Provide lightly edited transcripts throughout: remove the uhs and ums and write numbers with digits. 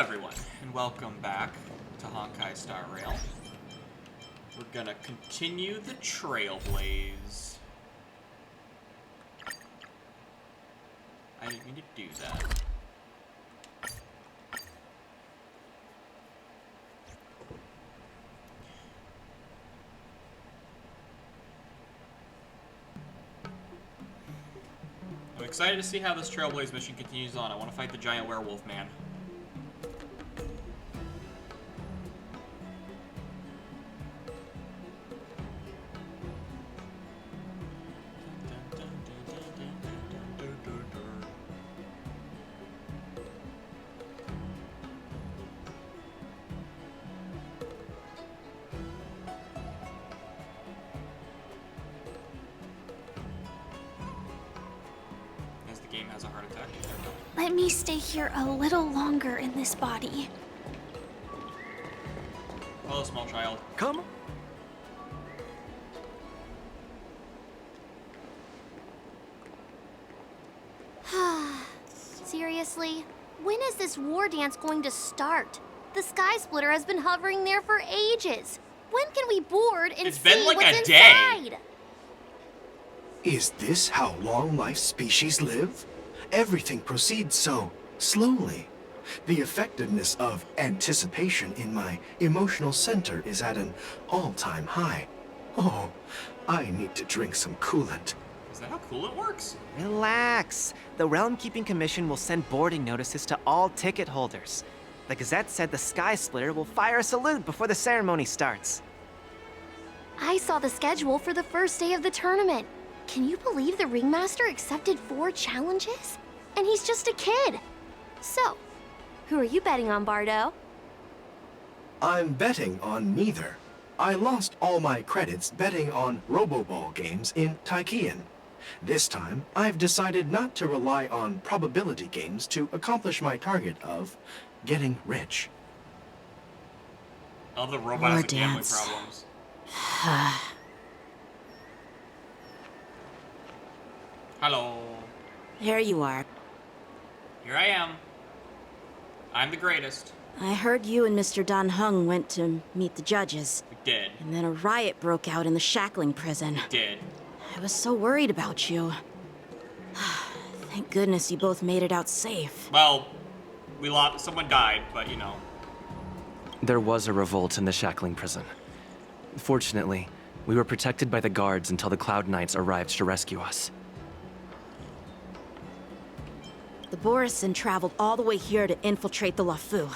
everyone, and welcome back to Honkai Star Rail. We're gonna continue the Trailblaze. I didn't mean to do that. I'm excited to see how this Trailblaze mission continues on. I want to fight the giant werewolf man. Game has a heart attack. Let me stay here a little longer in this body. Hello, small child. Come. Seriously? When is this war dance going to start? The Sky Splitter has been hovering there for ages. When can we board and see like what's a inside? day. Is this how long life species live? Everything proceeds so slowly. The effectiveness of anticipation in my emotional center is at an all-time high. Oh, I need to drink some coolant. Is that how cool it works? Relax. The Realm Keeping Commission will send boarding notices to all ticket holders. The Gazette said the Sky Splitter will fire a salute before the ceremony starts. I saw the schedule for the first day of the tournament. Can you believe the Ringmaster accepted 4 challenges? And he's just a kid. So, who are you betting on, Bardo? I'm betting on neither. I lost all my credits betting on Roboball games in Taikian. This time, I've decided not to rely on probability games to accomplish my target of getting rich. All the robots with gambling problems. Hello. There you are. Here I am. I'm the greatest. I heard you and Mr. Dan Heng went to meet the judges. We did. And then a riot broke out in the shackling prison. We did. I was so worried about you. Thank goodness you both made it out safe. Well, we lost. Someone died, but you know. There was a revolt in the shackling prison. Fortunately, we were protected by the guards until the Cloud Knights arrived to rescue us. The Borison traveled all the way here to infiltrate the Lafu,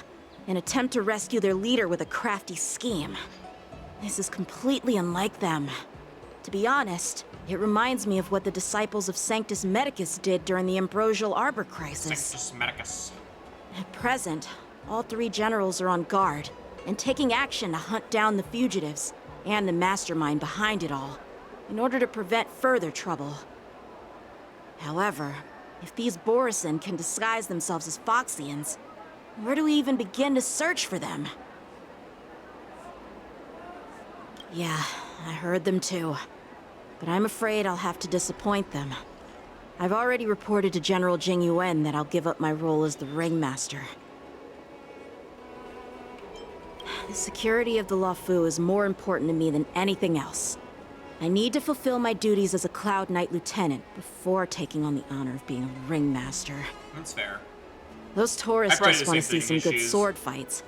and attempt to rescue their leader with a crafty scheme. This is completely unlike them. To be honest, it reminds me of what the disciples of Sanctus Medicus did during the Ambrosial Arbor crisis. Sanctus Medicus. At present, all 3 generals are on guard, and taking action to hunt down the fugitives, and the mastermind behind it all, in order to prevent further trouble. However, if these Borison can disguise themselves as Foxians, where do we even begin to search for them? Yeah, I heard them too. But I'm afraid I'll have to disappoint them. I've already reported to General Jing Yuan that I'll give up my role as the Ringmaster. The security of the Lafu is more important to me than anything else. I need to fulfill my duties as a Cloud Knight Lieutenant before taking on the honor of being a Ringmaster. That's fair. Those tourists probably just do the want to same see thing some in good shoes. sword fights.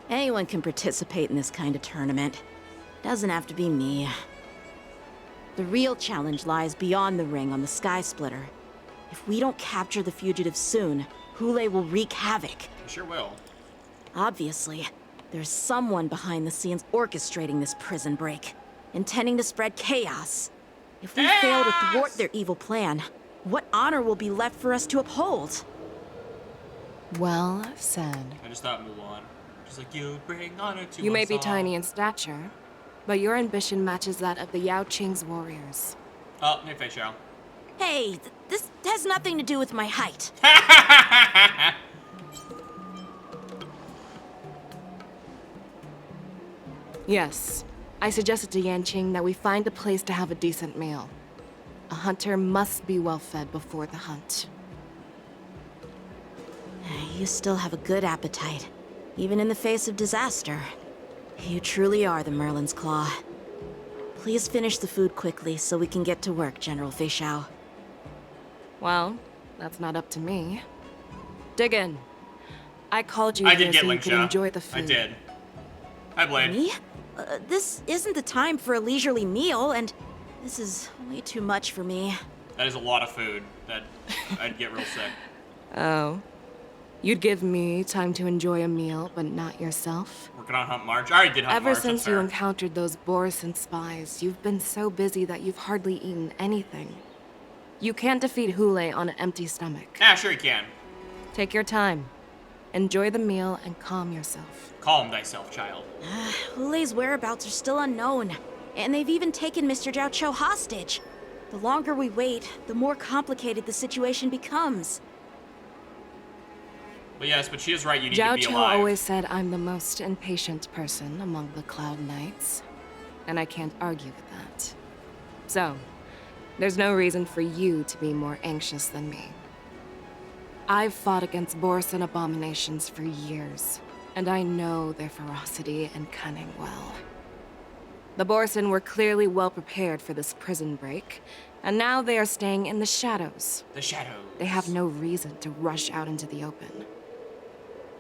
Anyone can participate in this kind of tournament. Doesn't have to be me. The real challenge lies beyond the ring on the Sky Splitter. If we don't capture the fugitives soon, Hule will wreak havoc. We sure will. Obviously, there's someone behind the scenes orchestrating this prison break, intending to spread chaos. If we fail to thwart their evil plan, what honor will be left for us to uphold? Well said. I just thought Mulan. Just like you bring honor to You may us be all. tiny in stature, but your ambition matches that of the Yao Qing's warriors. Oh, hey, Fei Xiao. Hey, this has nothing to do with my height. Yes, I suggested to Yanqing that we find a place to have a decent meal. A hunter must be well fed before the hunt. You still have a good appetite, even in the face of disaster. You truly are the Merlin's Claw. Please finish the food quickly so we can get to work, General Fei Xiao. Well, that's not up to me. Dig in. I called you I here did get so you Ling could Xia. enjoy the food. I did. Hi, Blade. Me? This isn't the time for a leisurely meal, and this is way too much for me. That is a lot of food. That I'd get real sick. Oh. You'd give me time to enjoy a meal, but not yourself? Working on Hunt March. I already did Hunt Ever March. since that's you fair. encountered those Borison spies, you've been so busy that you've hardly eaten anything. You can't defeat Hule on an empty stomach. Yeah, sure you can. Take your time. Enjoy the meal and calm yourself. Calm thyself, child. Hule's whereabouts are still unknown, and they've even taken Mr. Zhao Cho hostage. The longer we wait, the more complicated the situation becomes. But yes, but she is right. You need to Zhao be Cho alive. always said I'm the most impatient person among the Cloud Knights, and I can't argue with that. So, there's no reason for you to be more anxious than me. I've fought against Borison abominations for years, and I know their ferocity and cunning well. The Borison were clearly well prepared for this prison break, and now they are staying in the shadows. The shadows. They have no reason to rush out into the open.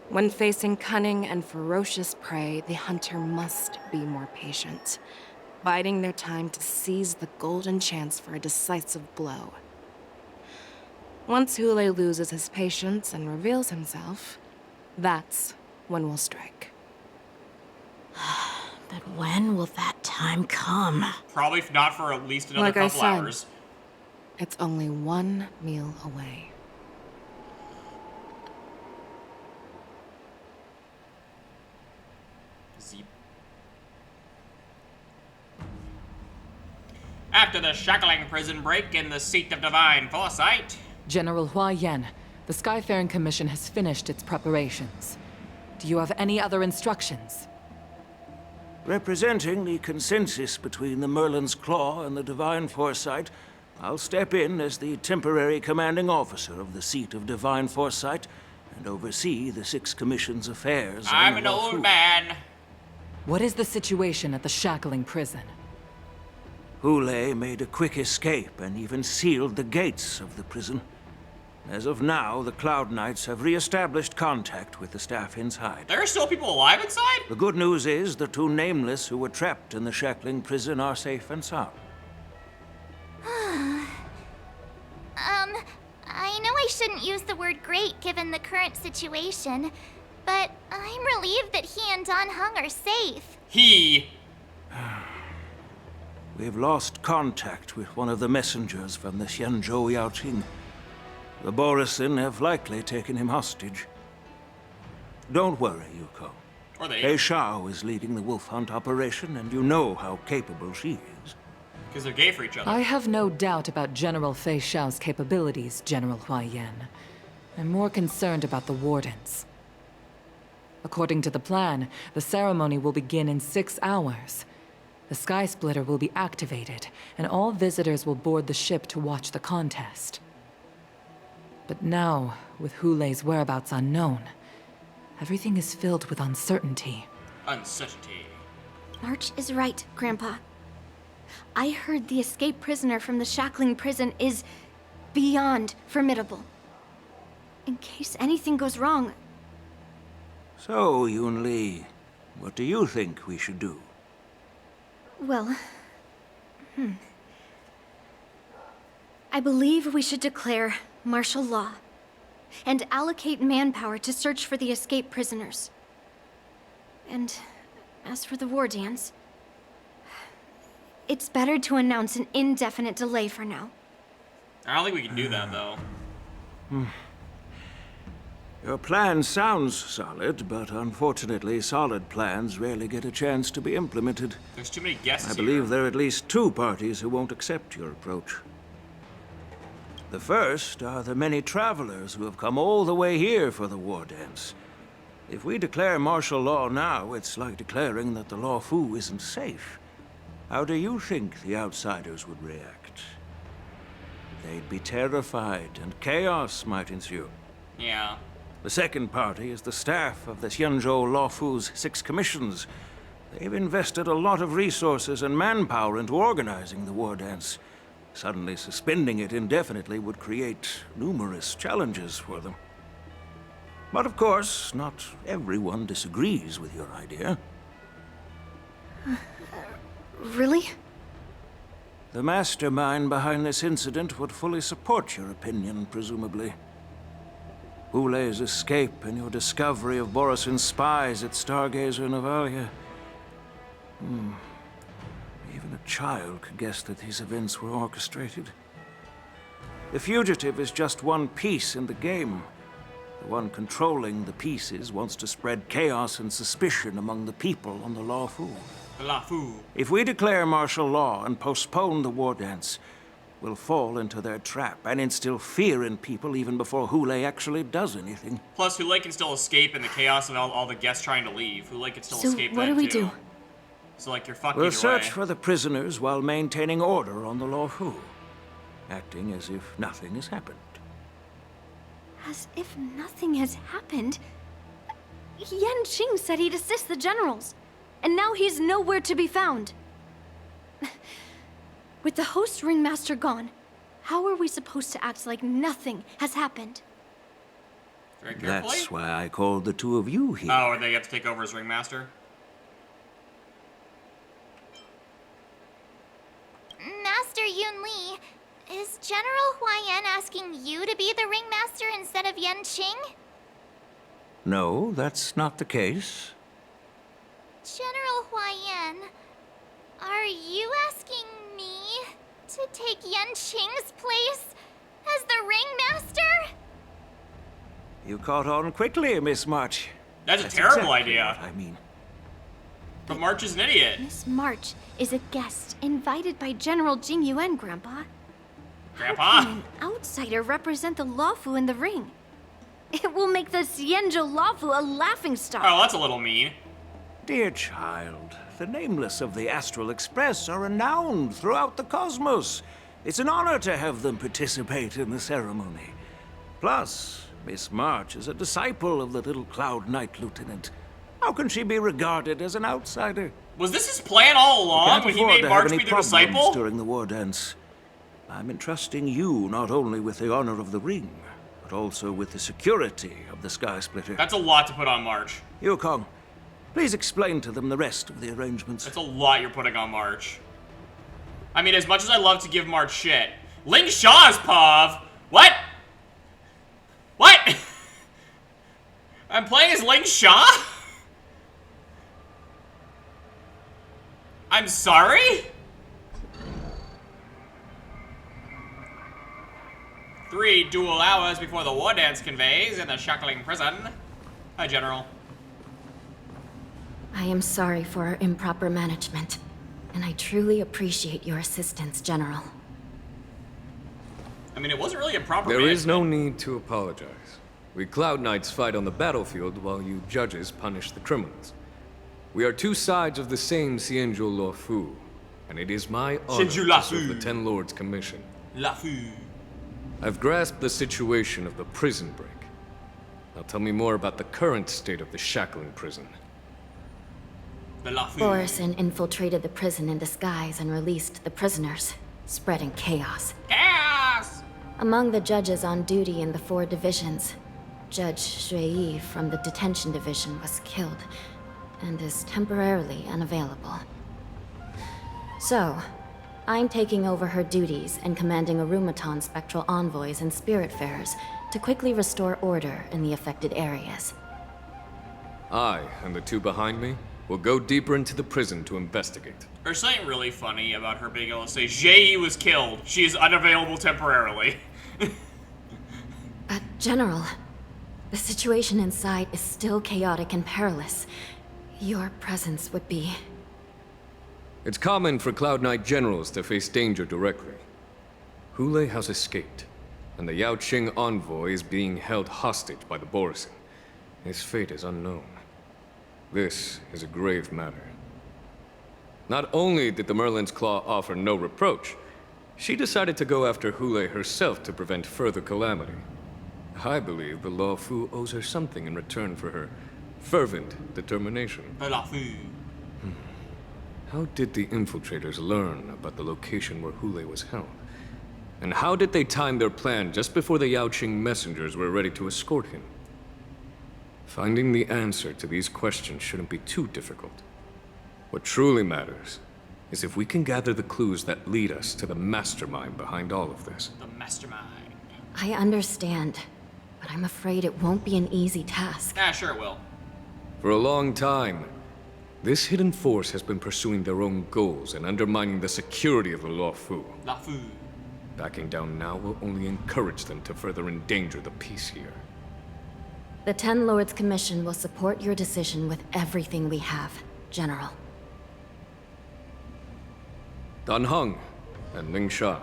When facing cunning and ferocious prey, the hunter must be more patient, biding their time to seize the golden chance for a decisive blow. Once Hule loses his patience and reveals himself, that's when we'll strike. But when will that time come? Probably not for at least another Like I couple said. hours. It's only one meal away. Zeep. After the shackling prison break in the seat of divine foresight, General Hua Yan, the Skyfaring Commission has finished its preparations. Do you have any other instructions? Representing the consensus between the Merlin's Claw and the Divine Foresight, I'll step in as the temporary commanding officer of the seat of Divine Foresight and oversee the Six Commission's affairs. I'm on an the old Lawfu. man. What is the situation at the shackling prison? Hule made a quick escape and even sealed the gates of the prison. As of now, the Cloud Knights have re-established contact with the staff inside. There are still people alive inside? The good news is the two nameless who were trapped in the shackling prison are safe and sound. I know I shouldn't use the word great given the current situation, but I'm relieved that he and Don Hung are safe. He. We've lost contact with one of the messengers from the Xianzhou Yaoqing. The Borison have likely taken him hostage. Don't worry, Yuko. Or Fei they. Xiao is leading the wolf hunt operation, and you know how capable she is. Because they're gay for each other. I have no doubt about General Fei Xiao's capabilities, General Hua Yan. I'm more concerned about the Wardens. According to the plan, the ceremony will begin in 6 hours. The Sky Splitter will be activated, and all visitors will board the ship to watch the contest. But now, with Hule's whereabouts unknown, everything is filled with uncertainty. Uncertainty. March is right, Grandpa. I heard the escaped prisoner from the shackling prison is beyond formidable. In case anything goes wrong, So, Yun Li, what do you think we should do? well, I believe we should declare martial law and allocate manpower to search for the escaped prisoners. And as for the war dance, it's better to announce an indefinite delay for now. I don't think we can do that, though. Your plan sounds solid, but unfortunately, solid plans rarely get a chance to be implemented. There's too many guests I here. believe there are at least 2 parties who won't accept your approach. The first are the many travelers who have come all the way here for the war dance. If we declare martial law now, it's like declaring that the Lawfu isn't safe. How do you think the outsiders would react? They'd be terrified, and chaos might ensue. Yeah. The second party is the staff of the Xianzhou Luofu's 6 commissions. They've invested a lot of resources and manpower into organizing the war dance. Suddenly suspending it indefinitely would create numerous challenges for them. But of course, not everyone disagrees with your idea. Really? The mastermind behind this incident would fully support your opinion, presumably. Hule's escape and your discovery of Borisin's spies at Stargazer Navalia. Even a child could guess that these events were orchestrated. The fugitive is just one piece in the game. The one controlling the pieces wants to spread chaos and suspicion among the people on the Luofu. If we declare martial law and postpone the war dance, we'll fall into their trap and instill fear in people even before Hule actually does anything. Plus, Hule can still escape in the chaos of all the guests trying to leave. Hule can still So escape what that do we too. do? So, like, you're fucked We'll either search way. for the prisoners while maintaining order on the Luofu, acting as if nothing has happened. As if nothing has happened. Yan Qing said he'd assist the generals, and now he's nowhere to be found. With the host ringmaster gone, how are we supposed to act like nothing has happened? Very carefully. That's why I called the two of you here. Oh, or they have to take over as ringmaster? Master Yun Li, is General Huaiyan asking you to be the ringmaster instead of Yan Qing? No, that's not the case. General Huaiyan, are you asking me to take Yan Qing's place as the ringmaster? You caught on quickly, Miss March. That's a terrible exactly idea. what I mean. But March is an idiot. Miss March is a guest invited by General Jing Yuan, Grandpa. How Grandpa? can an outsider represent the Luofu in the ring? It will make the Xianzhou Luofu a laughingstock. Oh, that's a little mean. Dear child, the nameless of the Astral Express are renowned throughout the cosmos. It's an honor to have them participate in the ceremony. Plus, Miss March is a disciple of the little Cloud Knight Lieutenant. How can she be regarded as an outsider? Was this his plan all We along can't when he afford made to March have any be the problems disciple? during the war dance. I'm entrusting you not only with the honor of the ring, but also with the security of the Sky Splitter. That's a lot to put on March. Yukong, please explain to them the rest of the arrangements. That's a lot you're putting on March. I mean, as much as I love to give March shit, Ling Shaw's Pav? What? What? I'm playing as Ling Shaw? I'm sorry? 3 dual hours before the war dance conveys in the shackling prison. Hi, General. I am sorry for our improper management, and I truly appreciate your assistance, General. I mean, it wasn't really a proper There is no management. need to apologize. We Cloud Knights fight on the battlefield while you judges punish the criminals. We are two sides of the same Xianzhou Luofu, and it is my honor Xianzhou to serve Luofu. the Ten Lords' commission. La Fu. I've grasped the situation of the prison break. Now tell me more about the current state of the shackling prison. The La Fu. Borisin infiltrated the prison in disguise and released the prisoners, spreading chaos. Chaos! Among the judges on duty in the 4 divisions, Judge Shui from the detention division was killed and is temporarily unavailable. So, I'm taking over her duties and commanding Arumaton spectral envoys and spiritfarers to quickly restore order in the affected areas. I, and the two behind me, will go deeper into the prison to investigate. There's something really funny about her being able to say, Jie was killed. She is unavailable temporarily. But, General, the situation inside is still chaotic and perilous. Your presence would be... It's common for Cloud Knight generals to face danger directly. Hule has escaped, and the Yao Qing envoy is being held hostage by the Borisin. His fate is unknown. This is a grave matter. Not only did the Merlin's Claw offer no reproach, she decided to go after Hule herself to prevent further calamity. I believe the Law Fu owes her something in return for her fervent determination. How did the infiltrators learn about the location where Hule was held? And how did they time their plan just before the Yaoqing messengers were ready to escort him? Finding the answer to these questions shouldn't be too difficult. What truly matters is if we can gather the clues that lead us to the mastermind behind all of this. The mastermind. I understand, but I'm afraid it won't be an easy task. Yeah, sure it will. For a long time, this hidden force has been pursuing their own goals and undermining the security of the Law Fu. La Fu. Backing down now will only encourage them to further endanger the peace here. The Ten Lords Commission will support your decision with everything we have, General. Dan Heng and Ling Sha,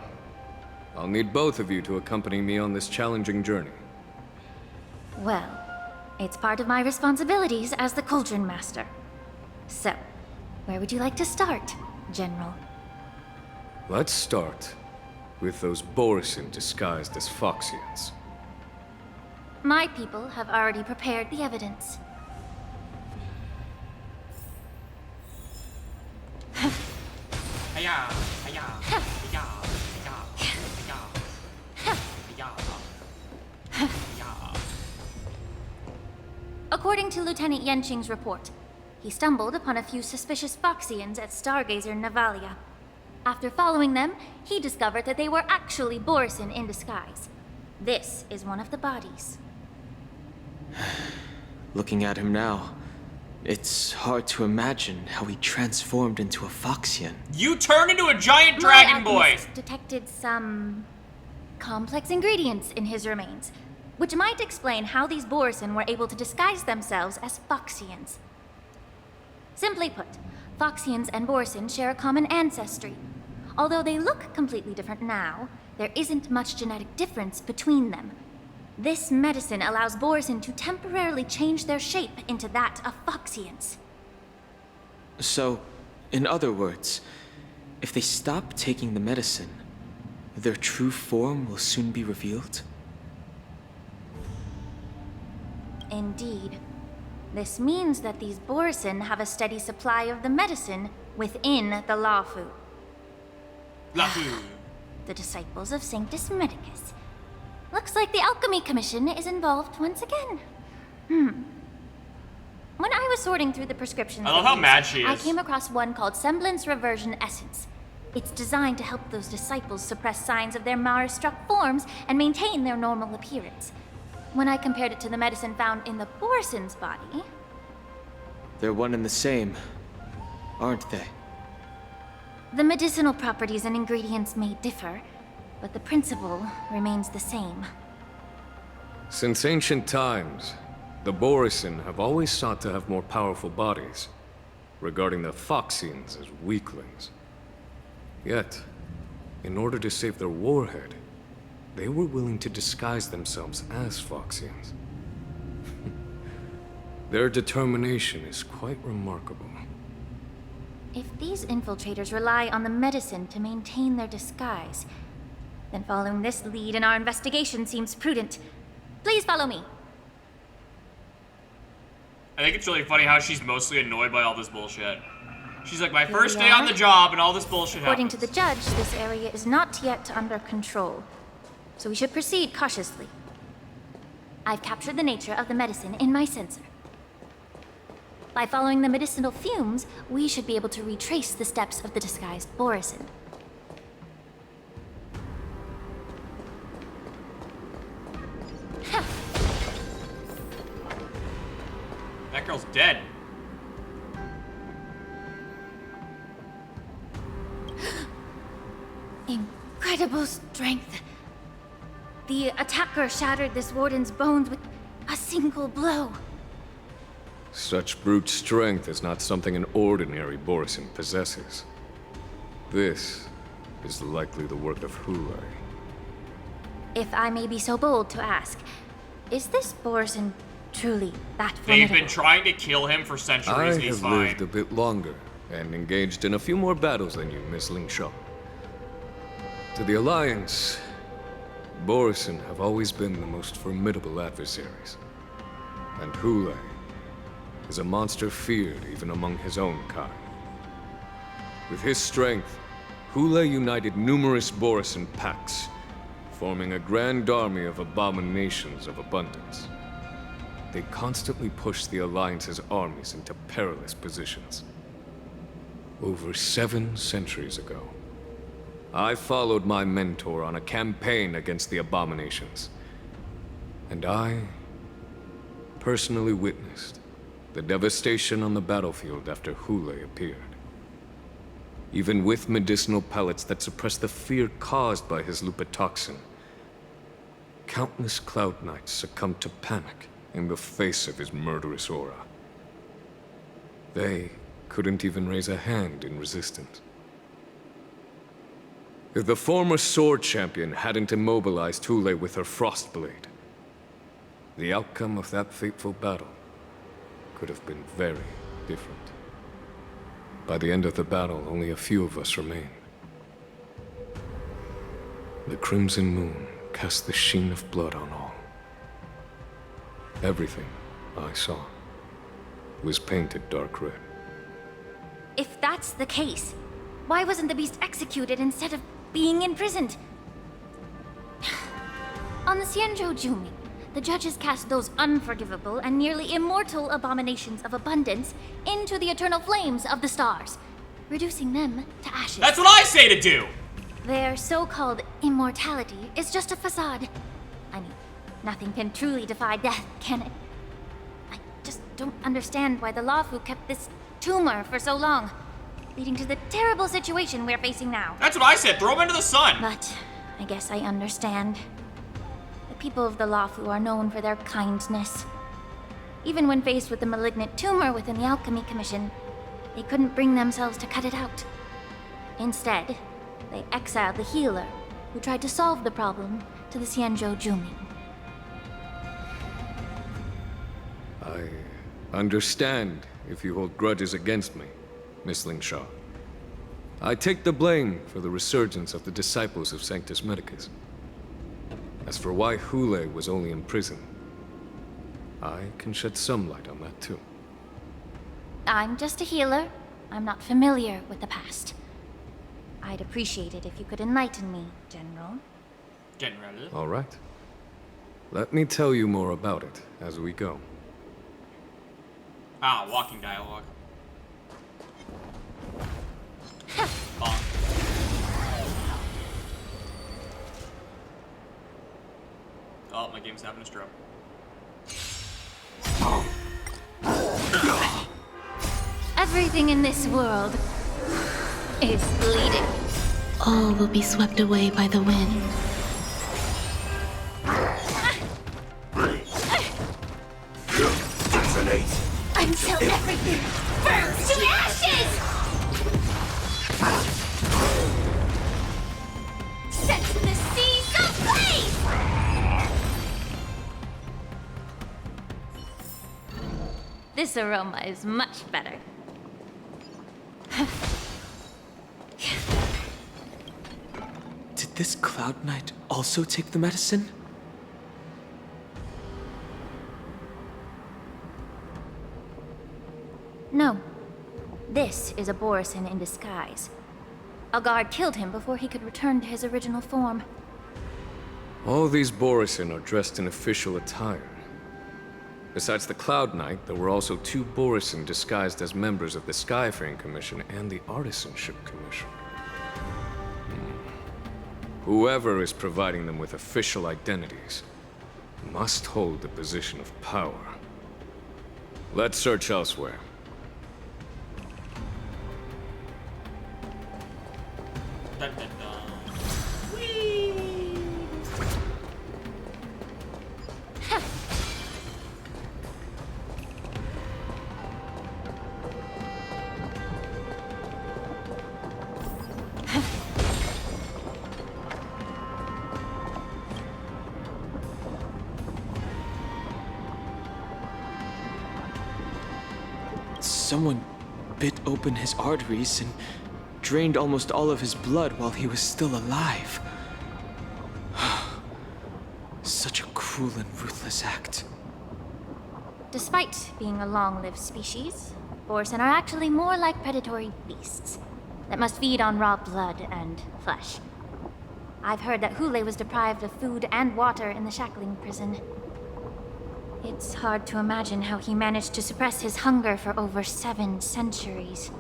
I'll need both of you to accompany me on this challenging journey. Well, it's part of my responsibilities as the Cauldron Master. So, where would you like to start, General? Let's start with those Borisin disguised as Foxians. My people have already prepared the evidence. Hiya, hiya, hiya, hiya, hiya, hiya, hiya. According to Lieutenant Yenqing's report, he stumbled upon a few suspicious Foxians at Stargazer Navalia. After following them, he discovered that they were actually Borisin in disguise. This is one of the bodies. Looking at him now, it's hard to imagine how he transformed into a Foxian. You turned into a giant dragon My boy! alchemist detected some complex ingredients in his remains, which might explain how these Borisin were able to disguise themselves as Foxians. Simply put, Foxians and Borisin share a common ancestry. Although they look completely different now, there isn't much genetic difference between them. This medicine allows Borisin to temporarily change their shape into that of Foxians. So, in other words, if they stop taking the medicine, their true form will soon be revealed? Indeed. This means that these Borisin have a steady supply of the medicine within the Law Fu. La Fu. The disciples of Sanctus Medicus. Looks like the Alchemy Commission is involved once again. When I was sorting through the prescriptions, I love how mad she I is. came across one called Semblance Reversion Essence. It's designed to help those disciples suppress signs of their Mara-struck forms and maintain their normal appearance. When I compared it to the medicine found in the Borisin's body... They're one and the same, aren't they? The medicinal properties and ingredients may differ, but the principle remains the same. Since ancient times, the Borisin have always sought to have more powerful bodies, regarding the Foxians as weaklings. Yet, in order to save their warhead, they were willing to disguise themselves as Foxians. Their determination is quite remarkable. If these infiltrators rely on the medicine to maintain their disguise, then following this lead in our investigation seems prudent. Please follow me. I think it's really funny how she's mostly annoyed by all this bullshit. She's like, my Here first we day on are. the job and all this bullshit According happens. to the judge, this area is not yet under control, so we should proceed cautiously. I've captured the nature of the medicine in my sensor. By following the medicinal fumes, we should be able to retrace the steps of the disguised Borisin. That girl's dead. Incredible strength. The attacker shattered this warden's bones with a single blow. Such brute strength is not something an ordinary Borisin possesses. This is likely the work of Hule. If I may be so bold to ask, is this Borisin truly that They've formidable? been trying to kill him for centuries I and he's have fine. lived a bit longer and engaged in a few more battles than you, Miss Ling Sha. To the Alliance, Borisin have always been the most formidable adversaries. And Hule is a monster feared even among his own kind. With his strength, Hule united numerous Borisin pacts, forming a grand army of abominations of abundance. They constantly push the Alliance's armies into perilous positions. Over 7 centuries ago, I followed my mentor on a campaign against the abominations. And I personally witnessed the devastation on the battlefield after Hule appeared. Even with medicinal pellets that suppressed the fear caused by his lupitoxin, countless Cloud Knights succumbed to panic in the face of his murderous aura. They couldn't even raise a hand in resistance. If the former sword champion hadn't immobilized Hule with her Frostblade, the outcome of that fateful battle could have been very different. By the end of the battle, only a few of us remained. The crimson moon cast the sheen of blood on all. Everything I saw was painted dark red. If that's the case, why wasn't the beast executed instead of being imprisoned? On the Xianzhou Jumi, the judges cast those unforgivable and nearly immortal abominations of abundance into the eternal flames of the stars, reducing them to ashes. That's what I say to do! Their so-called immortality is just a facade. I mean, nothing can truly defy death, can it? I just don't understand why the Luofu kept this tumor for so long, leading to the terrible situation we're facing now. That's what I said, throw him into the sun! But I guess I understand. The people of the Luofu are known for their kindness. Even when faced with the malignant tumor within the Alchemy Commission, they couldn't bring themselves to cut it out. Instead, they exiled the healer, who tried to solve the problem, to the Xianzhou Jumi. I understand if you hold grudges against me, Miss Lingshaw. I take the blame for the resurgence of the disciples of Sanctus Medicus. As for why Hule was only in prison, I can shed some light on that too. I'm just a healer. I'm not familiar with the past. I'd appreciate it if you could enlighten me, General. General. All right. Let me tell you more about it as we go. Ah, walking dialogue. Bonk. Oh, my game's having a stroke. Everything in this world is bleeding. All will be swept away by the wind. Until everything burns to ashes! Set the seas ablaze! This aroma is much better. Did this Cloud Knight also take the medicine? No. This is a Borisin in disguise. A guard killed him before he could return to his original form. All these Borisin are dressed in official attire. Besides the Cloud Knight, there were also 2 Borisin disguised as members of the Skyfaring Commission and the Artisanship Commission. Whoever is providing them with official identities must hold the position of power. Let's search elsewhere. Dun, dun, dun. Someone bit open his arteries and drained almost all of his blood while he was still alive. cruel and ruthless act. Despite being a long-lived species, Borsen are actually more like predatory beasts that must feed on raw blood and flesh. I've heard that Hule was deprived of food and water in the shackling prison. It's hard to imagine how he managed to suppress his hunger for over 7 centuries.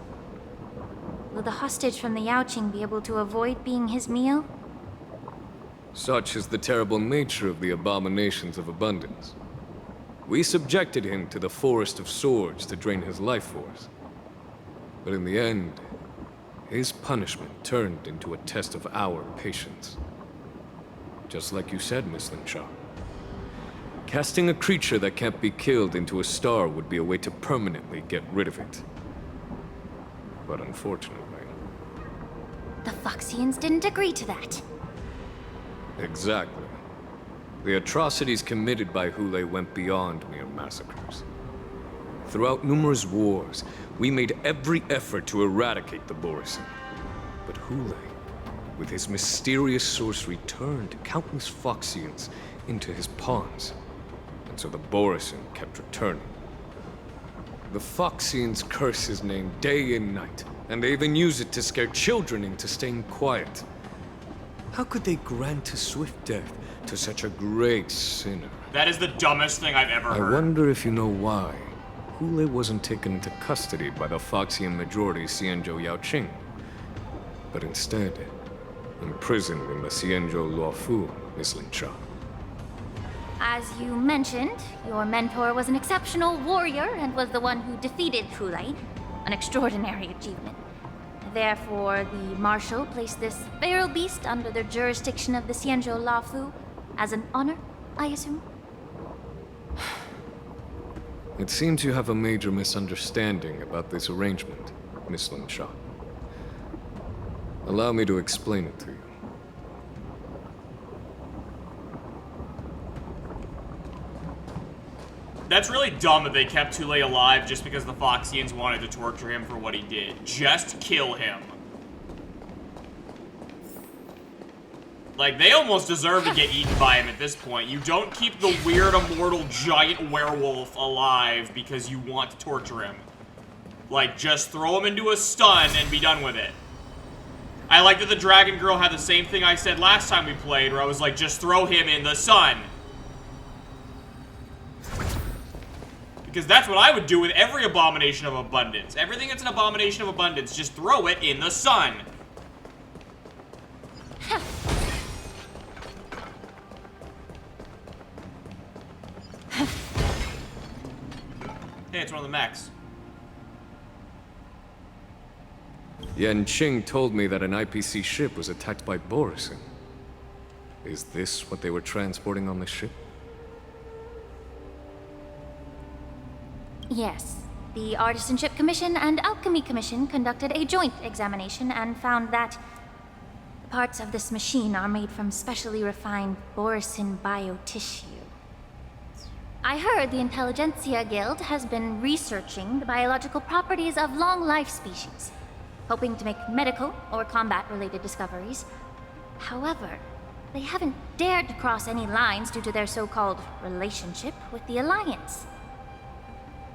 Will the hostage from the Yaoqing be able to avoid being his meal? Such is the terrible nature of the abominations of abundance. We subjected him to the Forest of Swords to drain his life force. But in the end, his punishment turned into a test of our patience. Just like you said, Miss Linshaw. Casting a creature that can't be killed into a star would be a way to permanently get rid of it. But unfortunately... The Foxians didn't agree to that. Exactly. The atrocities committed by Hule went beyond mere massacres. Throughout numerous wars, we made every effort to eradicate the Borison. But Hule, with his mysterious sorcery, turned countless Foxians into his pawns. And so the Borison kept returning. The Foxians curse his name day and night, and they even use it to scare children into staying quiet. How could they grant a swift death to such a great sinner? That is the dumbest thing I've ever heard. I wonder if you know why Hule wasn't taken into custody by the Foxian majority Xianzhou Yaoqing, but instead imprisoned in the Xianzhou Luofu, Miss Linshaw. As you mentioned, your mentor was an exceptional warrior and was the one who defeated Hule, an extraordinary achievement. Therefore, the Marshal placed this feral beast under the jurisdiction of the Xianzhou Luofu as an honor, I assume? It seems you have a major misunderstanding about this arrangement, Miss Linshaw. Allow me to explain it to you. That's really dumb that they kept Hule alive just because the Foxians wanted to torture him for what he did. Just kill him. Like, they almost deserve to get eaten by him at this point. You don't keep the weird, immortal, giant werewolf alive because you want to torture him. Like, just throw him into a stun and be done with it. I like that the Dragon Girl had the same thing I said last time we played, where I was like, just throw him in the sun. Because that's what I would do with every abomination of abundance. Everything that's an abomination of abundance, just throw it in the sun. Hey, it's one of the mechs. Yanqing told me that an IPC ship was attacked by Borison. Is this what they were transporting on the ship? Yes. The Artisanship Commission and Alchemy Commission conducted a joint examination and found that parts of this machine are made from specially refined Borison biotissue. I heard the Intelligentsia Guild has been researching the biological properties of long-life species, hoping to make medical or combat-related discoveries. However, they haven't dared to cross any lines due to their so-called relationship with the Alliance.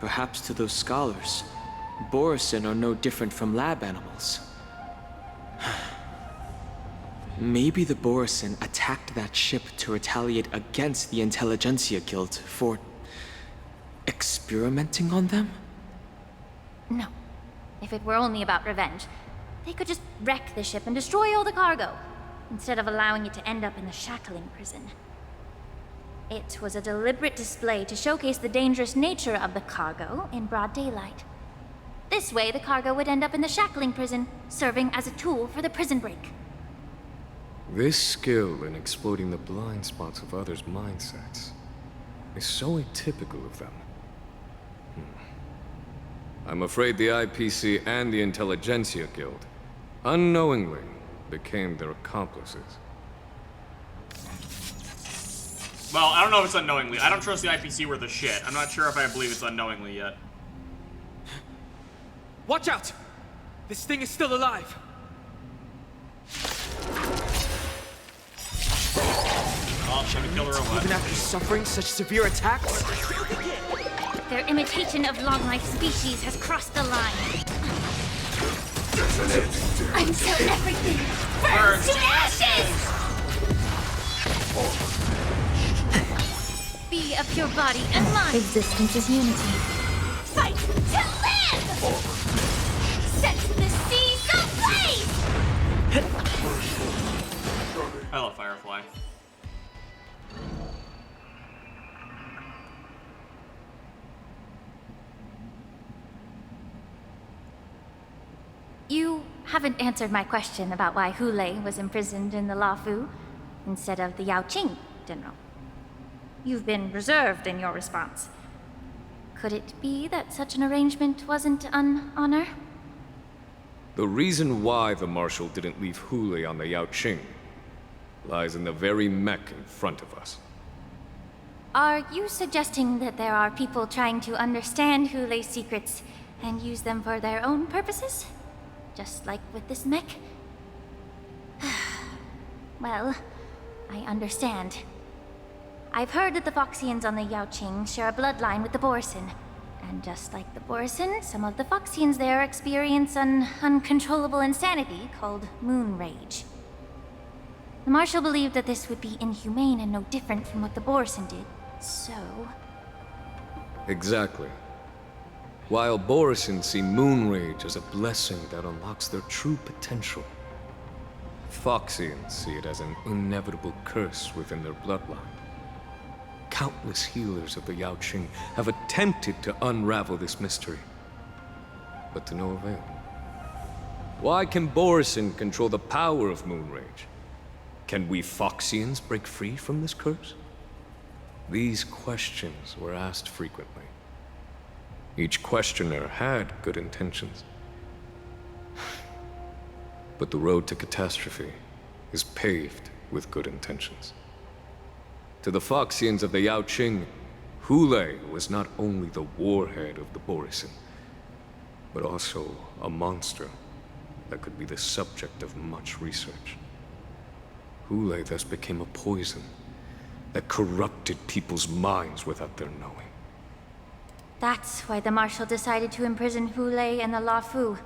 Perhaps to those scholars, Borison are no different from lab animals. Maybe the Borison attacked that ship to retaliate against the Intelligentsia Guild for experimenting on them? No. If it were only about revenge, they could just wreck the ship and destroy all the cargo, instead of allowing it to end up in the shackling prison. It was a deliberate display to showcase the dangerous nature of the cargo in broad daylight. This way, the cargo would end up in the shackling prison, serving as a tool for the prison break. This skill in exploiting the blind spots of others' mindsets is so atypical of them. I'm afraid the IPC and the Intelligentsia Guild unknowingly became their accomplices. Well, I don't know if it's unknowingly. I don't trust the IPC worth a shit. I'm not sure if I believe it's unknowingly yet. Watch out! This thing is still alive! Oh, Gonna kill her or what? Even after suffering such severe attacks? Their imitation of long-life species has crossed the line. Until everything burns to ashes! Be of your body and mind. Existence is unity. Fight to live! Set the seas ablaze! I love Firefly. You haven't answered my question about why Hule was imprisoned in the Lafu instead of the Yaoqing, General. You've been reserved in your response. Could it be that such an arrangement wasn't an honor? The reason why the Marshal didn't leave Hule on the Yaoqing lies in the very mech in front of us. Are you suggesting that there are people trying to understand Hule's secrets and use them for their own purposes? Just like with this mech? Well, I understand. I've heard that the Foxians on the Yaoqing share a bloodline with the Borison. And just like the Borison, some of the Foxians there experience an uncontrollable insanity called moon rage. The Marshal believed that this would be inhumane and no different from what the Borison did, so... Exactly. While Borison see moon rage as a blessing that unlocks their true potential, Foxians see it as an inevitable curse within their bloodline. Countless healers of the Yaoqing have attempted to unravel this mystery, but to no avail. Why can Borison control the power of moon rage? Can we Foxians break free from this curse? These questions were asked frequently. Each questioner had good intentions. But the road to catastrophe is paved with good intentions. To the Foxians of the Yaoqing, Hule was not only the warhead of the Borison, but also a monster that could be the subject of much research. Hule thus became a poison that corrupted people's minds without their knowing. That's why the Marshal decided to imprison Hule and the Lafu.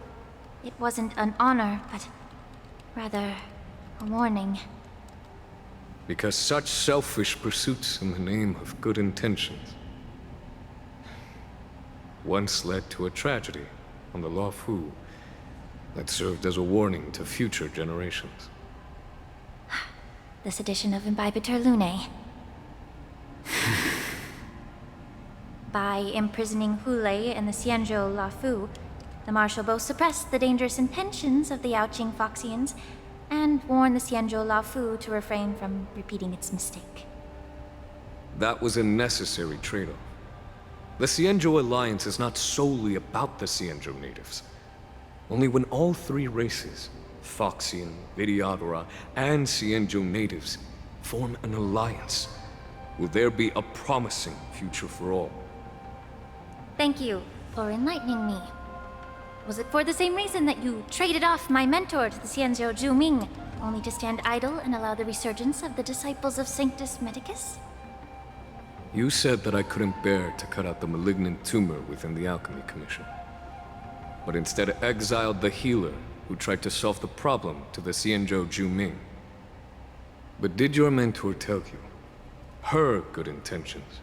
It wasn't an honor, but rather a warning. Because such selfish pursuits in the name of good intentions once led to a tragedy on the Lafu that served as a warning to future generations. This edition of Imbibitor Lunae. By imprisoning Hule and the Xianzhou Lafu, the Marshal both suppressed the dangerous intentions of the Yaoqing Foxians and warned the Xianzhou Lafu to refrain from repeating its mistake. That was a necessary trade-off. The Xianzhou alliance is not solely about the Xianzhou natives. Only when all three races, Foxian, Vidyadhara, and Xianzhou natives, form an alliance, will there be a promising future for all. Thank you for enlightening me. Was it for the same reason that you traded off my mentor to the Xianzhou Zhuming, only to stand idle and allow the resurgence of the disciples of Sanctus Medicus? You said that I couldn't bear to cut out the malignant tumor within the Alchemy Commission, but instead exiled the healer who tried to solve the problem to the Xianzhou Zhuming. But did your mentor tell you her good intentions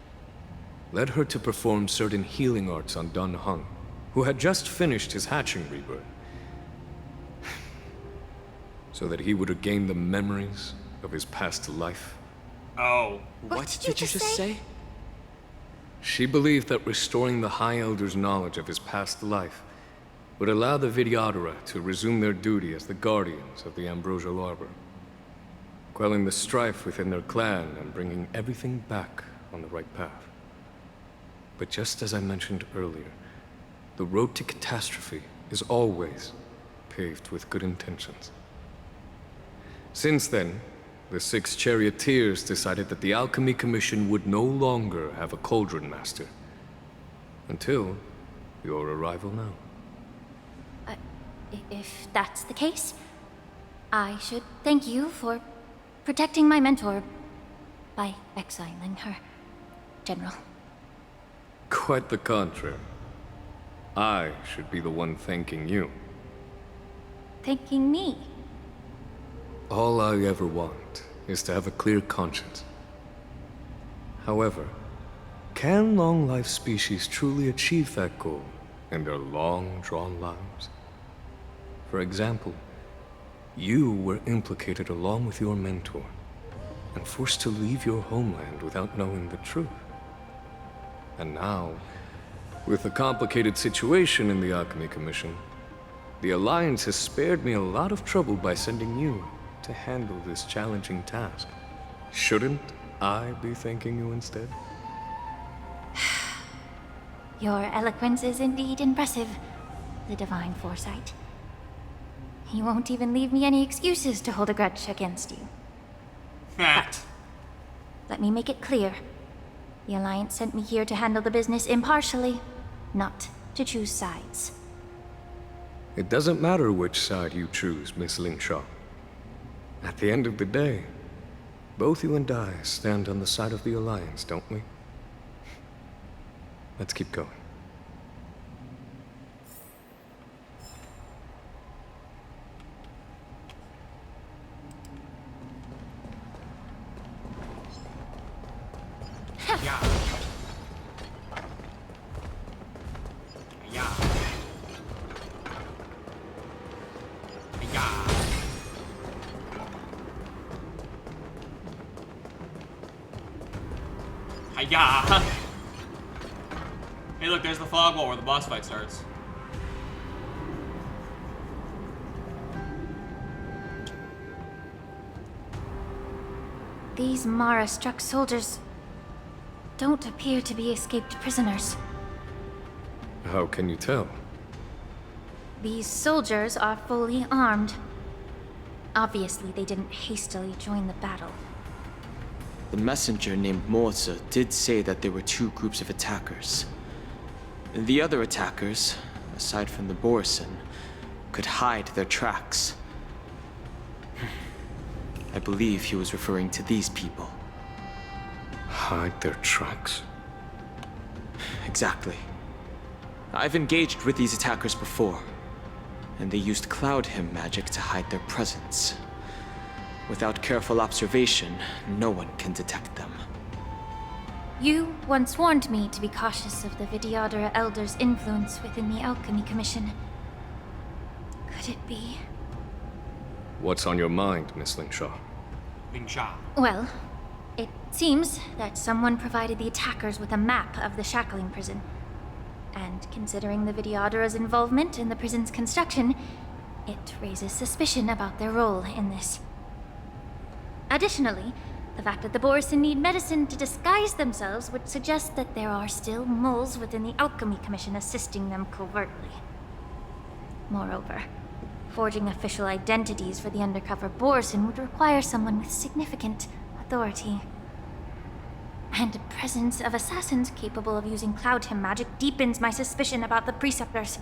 led her to perform certain healing arts on Dan Heng, who had just finished his hatching rebirth, so that he would regain the memories of his past life? Oh. What did you just say? She believed that restoring the High Elder's knowledge of his past life would allow the Vidyadhara to resume their duty as the guardians of the Ambrosial Arbor, quelling the strife within their clan and bringing everything back on the right path. But just as I mentioned earlier, the road to catastrophe is always paved with good intentions. Since then, the 6 charioteers decided that the Alchemy Commission would no longer have a Cauldron Master. Until your arrival now. If that's the case, I should thank you for protecting my mentor. by exiling her, General. Quite the contrary. I should be the one thanking you. Thanking me? All I ever want is to have a clear conscience. However, can long-life species truly achieve that goal in their long-drawn lives? For example, you were implicated along with your mentor, and forced to leave your homeland without knowing the truth. And now, with the complicated situation in the Alchemy Commission, the Alliance has spared me a lot of trouble by sending you to handle this challenging task. Shouldn't I be thanking you instead? Your eloquence is indeed impressive, the divine foresight. You won't even leave me any excuses to hold a grudge against you. But let me make it clear. The Alliance sent me here to handle the business impartially, not to choose sides. It doesn't matter which side you choose, Miss Lingshaw. At the end of the day, both you and I stand on the side of the Alliance, don't we? Let's keep going. Yeah. Yeah. Yeah. Hiya! Hey look, there's the fog wall where the boss fight starts. These Mara-struck soldiers don't appear to be escaped prisoners. How can you tell? These soldiers are fully armed. Obviously, they didn't hastily join the battle. The messenger named Morza did say that there were two groups of attackers. The other attackers, aside from the Borison, could hide their tracks. I believe he was referring to these people. Hide their tracks? Exactly. I've engaged with these attackers before, and they used Cloud Hymn magic to hide their presence. Without careful observation, no one can detect them. You once warned me to be cautious of the Vidyadhara Elder's influence within the Alchemy Commission. Could it be? What's on your mind, Miss Lingshaw? Lingshaw. Well, it seems that someone provided the attackers with a map of the shackling prison. And considering the Vidyadhara's involvement in the prison's construction, it raises suspicion about their role in this. Additionally, the fact that the Borison need medicine to disguise themselves would suggest that there are still moles within the Alchemy Commission assisting them covertly. Moreover, forging official identities for the undercover Borison would require someone with significant authority. And the presence of assassins capable of using Cloud Hymn magic deepens my suspicion about the Preceptors.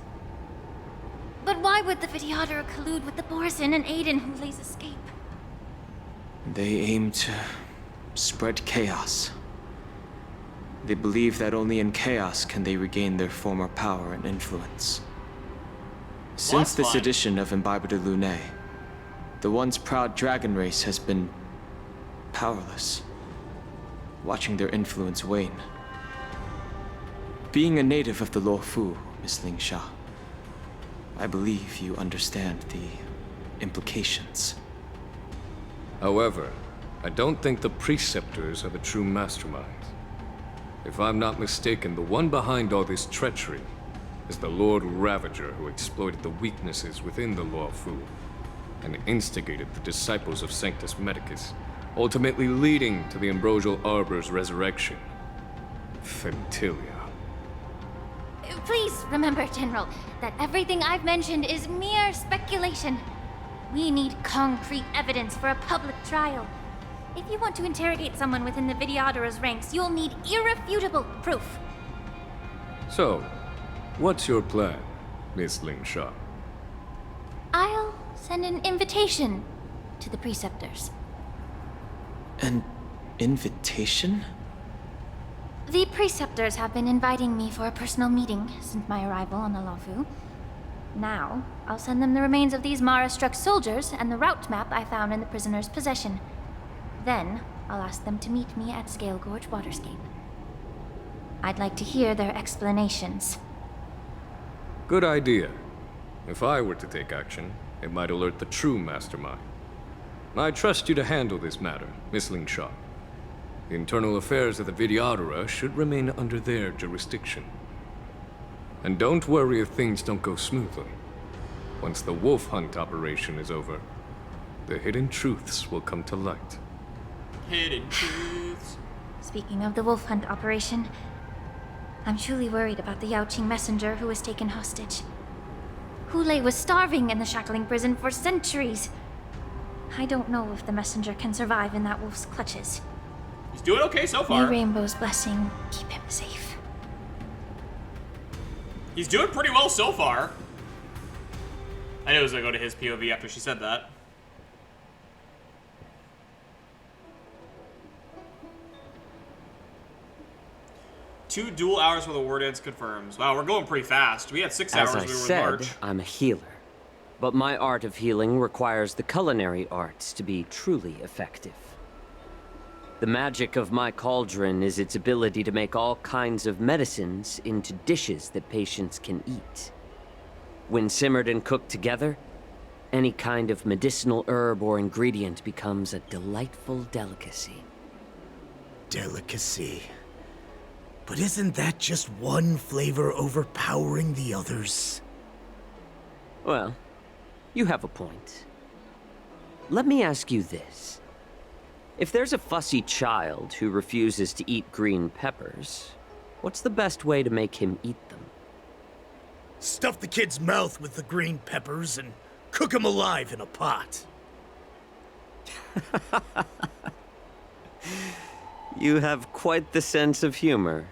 But why would the Vidyadhara collude with the Borison and aid in Hulei's escape? They aim to spread chaos. They believe that only in chaos can they regain their former power and influence. Since the sedition of Imbibe de Lune, the once proud dragon race has been powerless, watching their influence wane. Being a native of the Luofu, Miss Lingsha, I believe you understand the implications. However, I don't think the Preceptors are the true masterminds. If I'm not mistaken, the one behind all this treachery is the Lord Ravager who exploited the weaknesses within the Luofu and instigated the disciples of Sanctus Medicus, ultimately leading to the Ambrosial Arbor's resurrection. Fentilia. Please remember, General, that everything I've mentioned is mere speculation. We need concrete evidence for a public trial. If you want to interrogate someone within the Vidyadhara's ranks, you'll need irrefutable proof. So, what's your plan, Miss Lingshaw? I'll send an invitation to the Preceptors. And Invitation? The preceptors have been inviting me for a personal meeting since my arrival on the Luofu. Now, I'll send them the remains of these Mara-struck soldiers and the route map I found in the prisoner's possession. Then, I'll ask them to meet me at Scale Gorge Waterscape. I'd like to hear their explanations. Good idea. If I were to take action, it might alert the true mastermind. I trust you to handle this matter, Miss Lingshaw. The internal affairs of the Vidyadhara should remain under their jurisdiction. And don't worry if things don't go smoothly. Once the wolf hunt operation is over, the hidden truths will come to light. Hidden truths. Speaking of the wolf hunt operation, I'm truly worried about the Yaoqing messenger who was taken hostage. Hulei was starving in the shackling prison for centuries. I don't know if the messenger can survive in that wolf's clutches. He's doing okay so May far. Rainbow's blessing keep him safe. He's doing pretty well so far. I knew it was gonna go to his POV after she said that. Two dual hours for the war dance confirms. Wow, we're going pretty fast. We had 6 hours As I when we were in said, March. I'm a healer. But my art of healing requires the culinary arts to be truly effective. The magic of my cauldron is its ability to make all kinds of medicines into dishes that patients can eat. When simmered and cooked together, any kind of medicinal herb or ingredient becomes a delightful delicacy. Delicacy. But isn't that just one flavor overpowering the others? Well, you have a point. Let me ask you this. If there's a fussy child who refuses to eat green peppers, what's the best way to make him eat them? Stuff the kid's mouth with the green peppers and cook him alive in a pot. You have quite the sense of humor.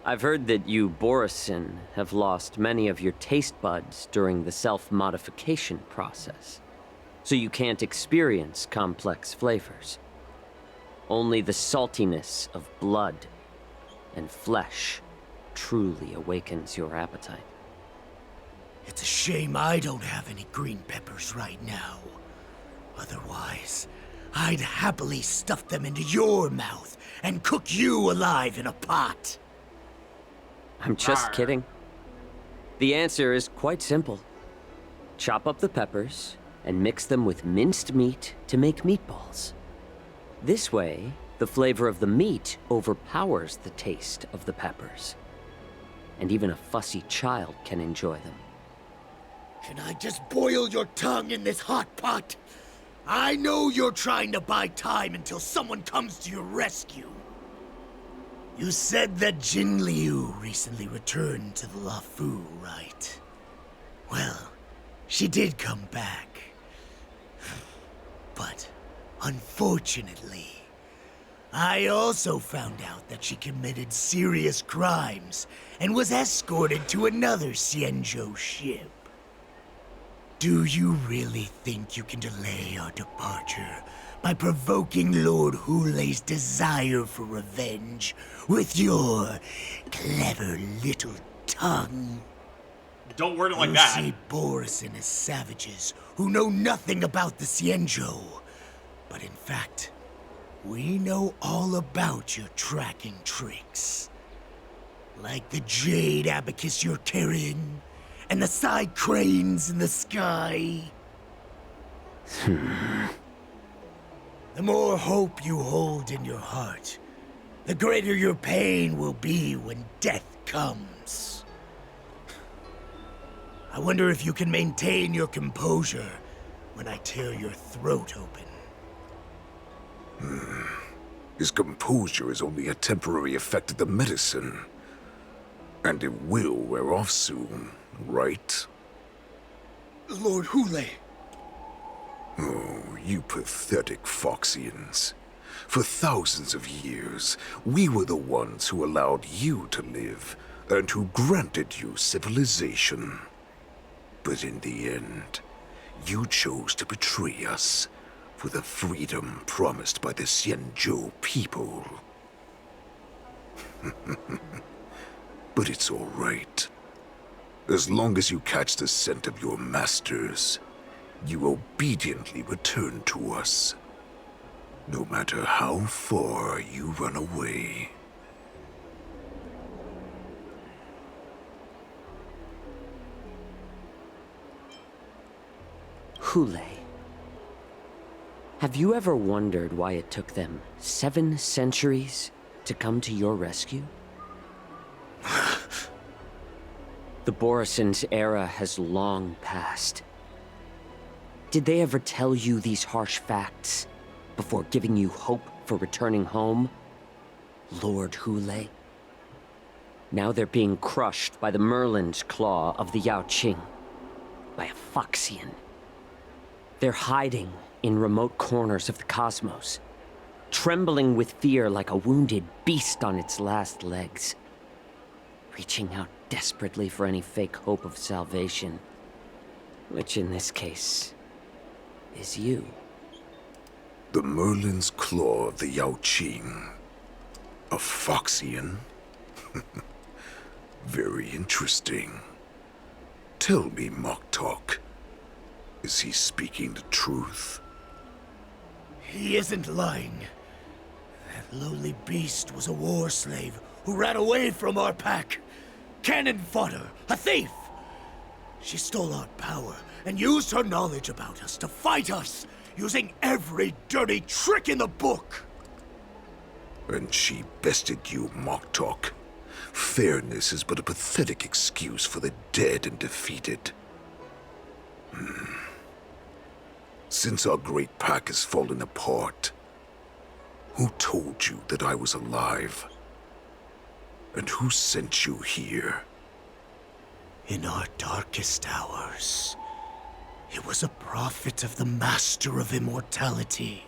I've heard that you, Borisin, have lost many of your taste buds during the self-modification process, so you can't experience complex flavors. Only the saltiness of blood and flesh truly awakens your appetite. It's a shame I don't have any green peppers right now. Otherwise, I'd happily stuff them into your mouth and cook you alive in a pot. I'm just kidding. The answer is quite simple. Chop up the peppers and mix them with minced meat to make meatballs. This way, the flavor of the meat overpowers the taste of the peppers. And even a fussy child can enjoy them. Can I just boil your tongue in this hot pot? I know you're trying to buy time until someone comes to your rescue. You said that Jin Liu recently returned to the Luofu, right? Well, she did come back. But, unfortunately, I also found out that she committed serious crimes and was escorted to another Xianzhou ship. Do you really think you can delay our departure by provoking Lord Hulei's desire for revenge with your clever little tongue? Don't word it like you that. see Borisin as savages who know nothing about the Xianzhou. But in fact, we know all about your tracking tricks. Like the jade abacus you're carrying, and the side cranes in the sky. The more hope you hold in your heart, the greater your pain will be when death comes. I wonder if you can maintain your composure when I tear your throat open. His composure is only a temporary effect of the medicine. And it will wear off soon, right? Lord Hulei! Oh, you pathetic Foxians. For thousands of years, we were the ones who allowed you to live, and who granted you civilization. But in the end, you chose to betray us, for the freedom promised by the Xianzhou people. But it's all right. As long as you catch the scent of your masters, you obediently return to us. No matter how far you run away. Hule. Have you ever wondered why it took them 7 centuries to come to your rescue? The Borison's era has long passed. Did they ever tell you these harsh facts before giving you hope for returning home, Lord Hule? Now they're being crushed by the Merlin's claw of the Yaoqing, by a Foxian. They're hiding in remote corners of the cosmos, trembling with fear like a wounded beast on its last legs, reaching out desperately for any fake hope of salvation, which in this case is you. The Merlin's claw of the Yaoqing. A Foxian? Very interesting. Tell me, Moktok, is he speaking the truth? He isn't lying. That lowly beast was a war slave who ran away from our pack. Cannon fodder, a thief! She stole our power and used her knowledge about us to fight us, using every dirty trick in the book! And she bested you, Moktok. Fairness is but a pathetic excuse for the dead and defeated. Since our great pack has fallen apart, who told you that I was alive? And who sent you here? In our darkest hours, it was a prophet of the Master of Immortality,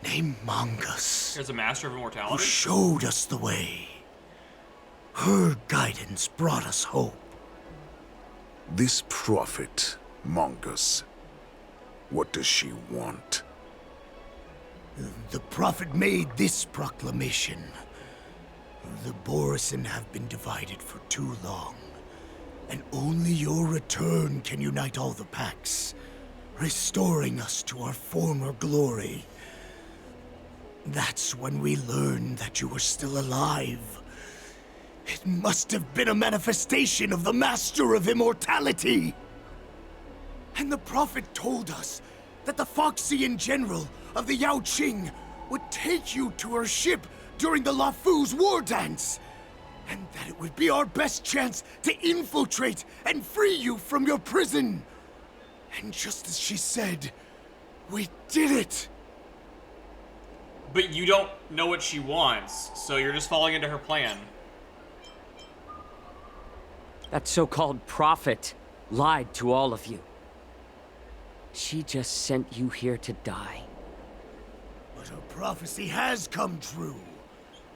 named Mongus. There's a Master of Who Immortality? showed us the way. Her guidance brought us hope. This prophet, Mongus, what does she want? The prophet made this proclamation. The Borison have been divided for too long, and only your return can unite all the packs, restoring us to our former glory. That's when we learned that you were still alive. It must have been a manifestation of the Master of Immortality. And the prophet told us that the Foxian general of the Yaoqing would take you to her ship during the Lafu's war dance, and that it would be our best chance to infiltrate and free you from your prison. And just as she said, we did it. But you don't know what she wants, so you're just falling into her plan. That so-called prophet lied to all of you. She just sent you here to die. But her prophecy has come true.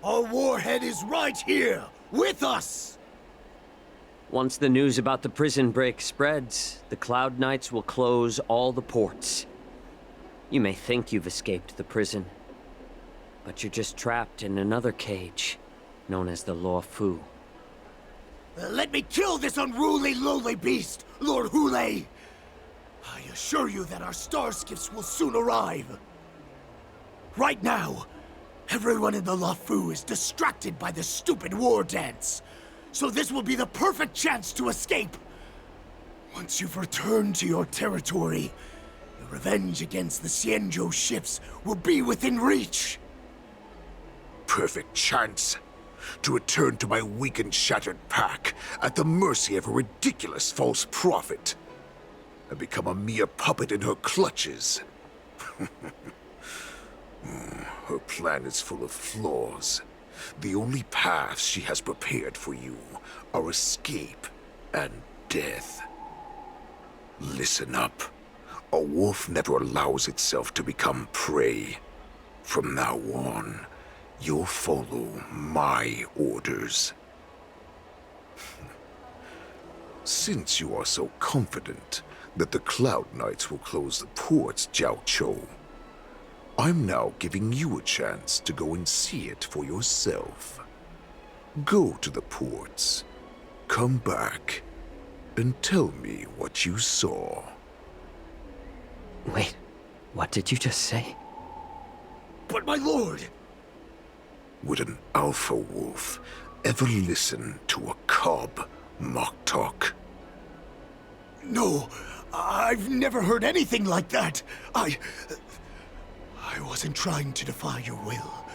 Our warhead is right here, with us! Once the news about the prison break spreads, the Cloud Knights will close all the ports. You may think you've escaped the prison, but you're just trapped in another cage, known as the Lafu. Let me kill this unruly, lowly beast, Lord Hule! I assure you that our starskips will soon arrive. Right now, everyone in the Lafu is distracted by the stupid war dance, so this will be the perfect chance to escape. Once you've returned to your territory, your revenge against the Xianzhou ships will be within reach. Perfect chance to return to my weak and shattered pack at the mercy of a ridiculous false prophet and become a mere puppet in her clutches. Her plan is full of flaws. The only paths she has prepared for you are escape and death. Listen up. A wolf never allows itself to become prey. From now on, you'll follow my orders. Since you are so confident, that the Cloud Knights will close the ports, Jiao Chou. I'm now giving you a chance to go and see it for yourself. Go to the ports, come back, and tell me what you saw. Wait, what did you just say? But my lord! Would an alpha wolf ever listen to a cub, Moktok? No, I've never heard anything like that. I wasn't trying to defy your will.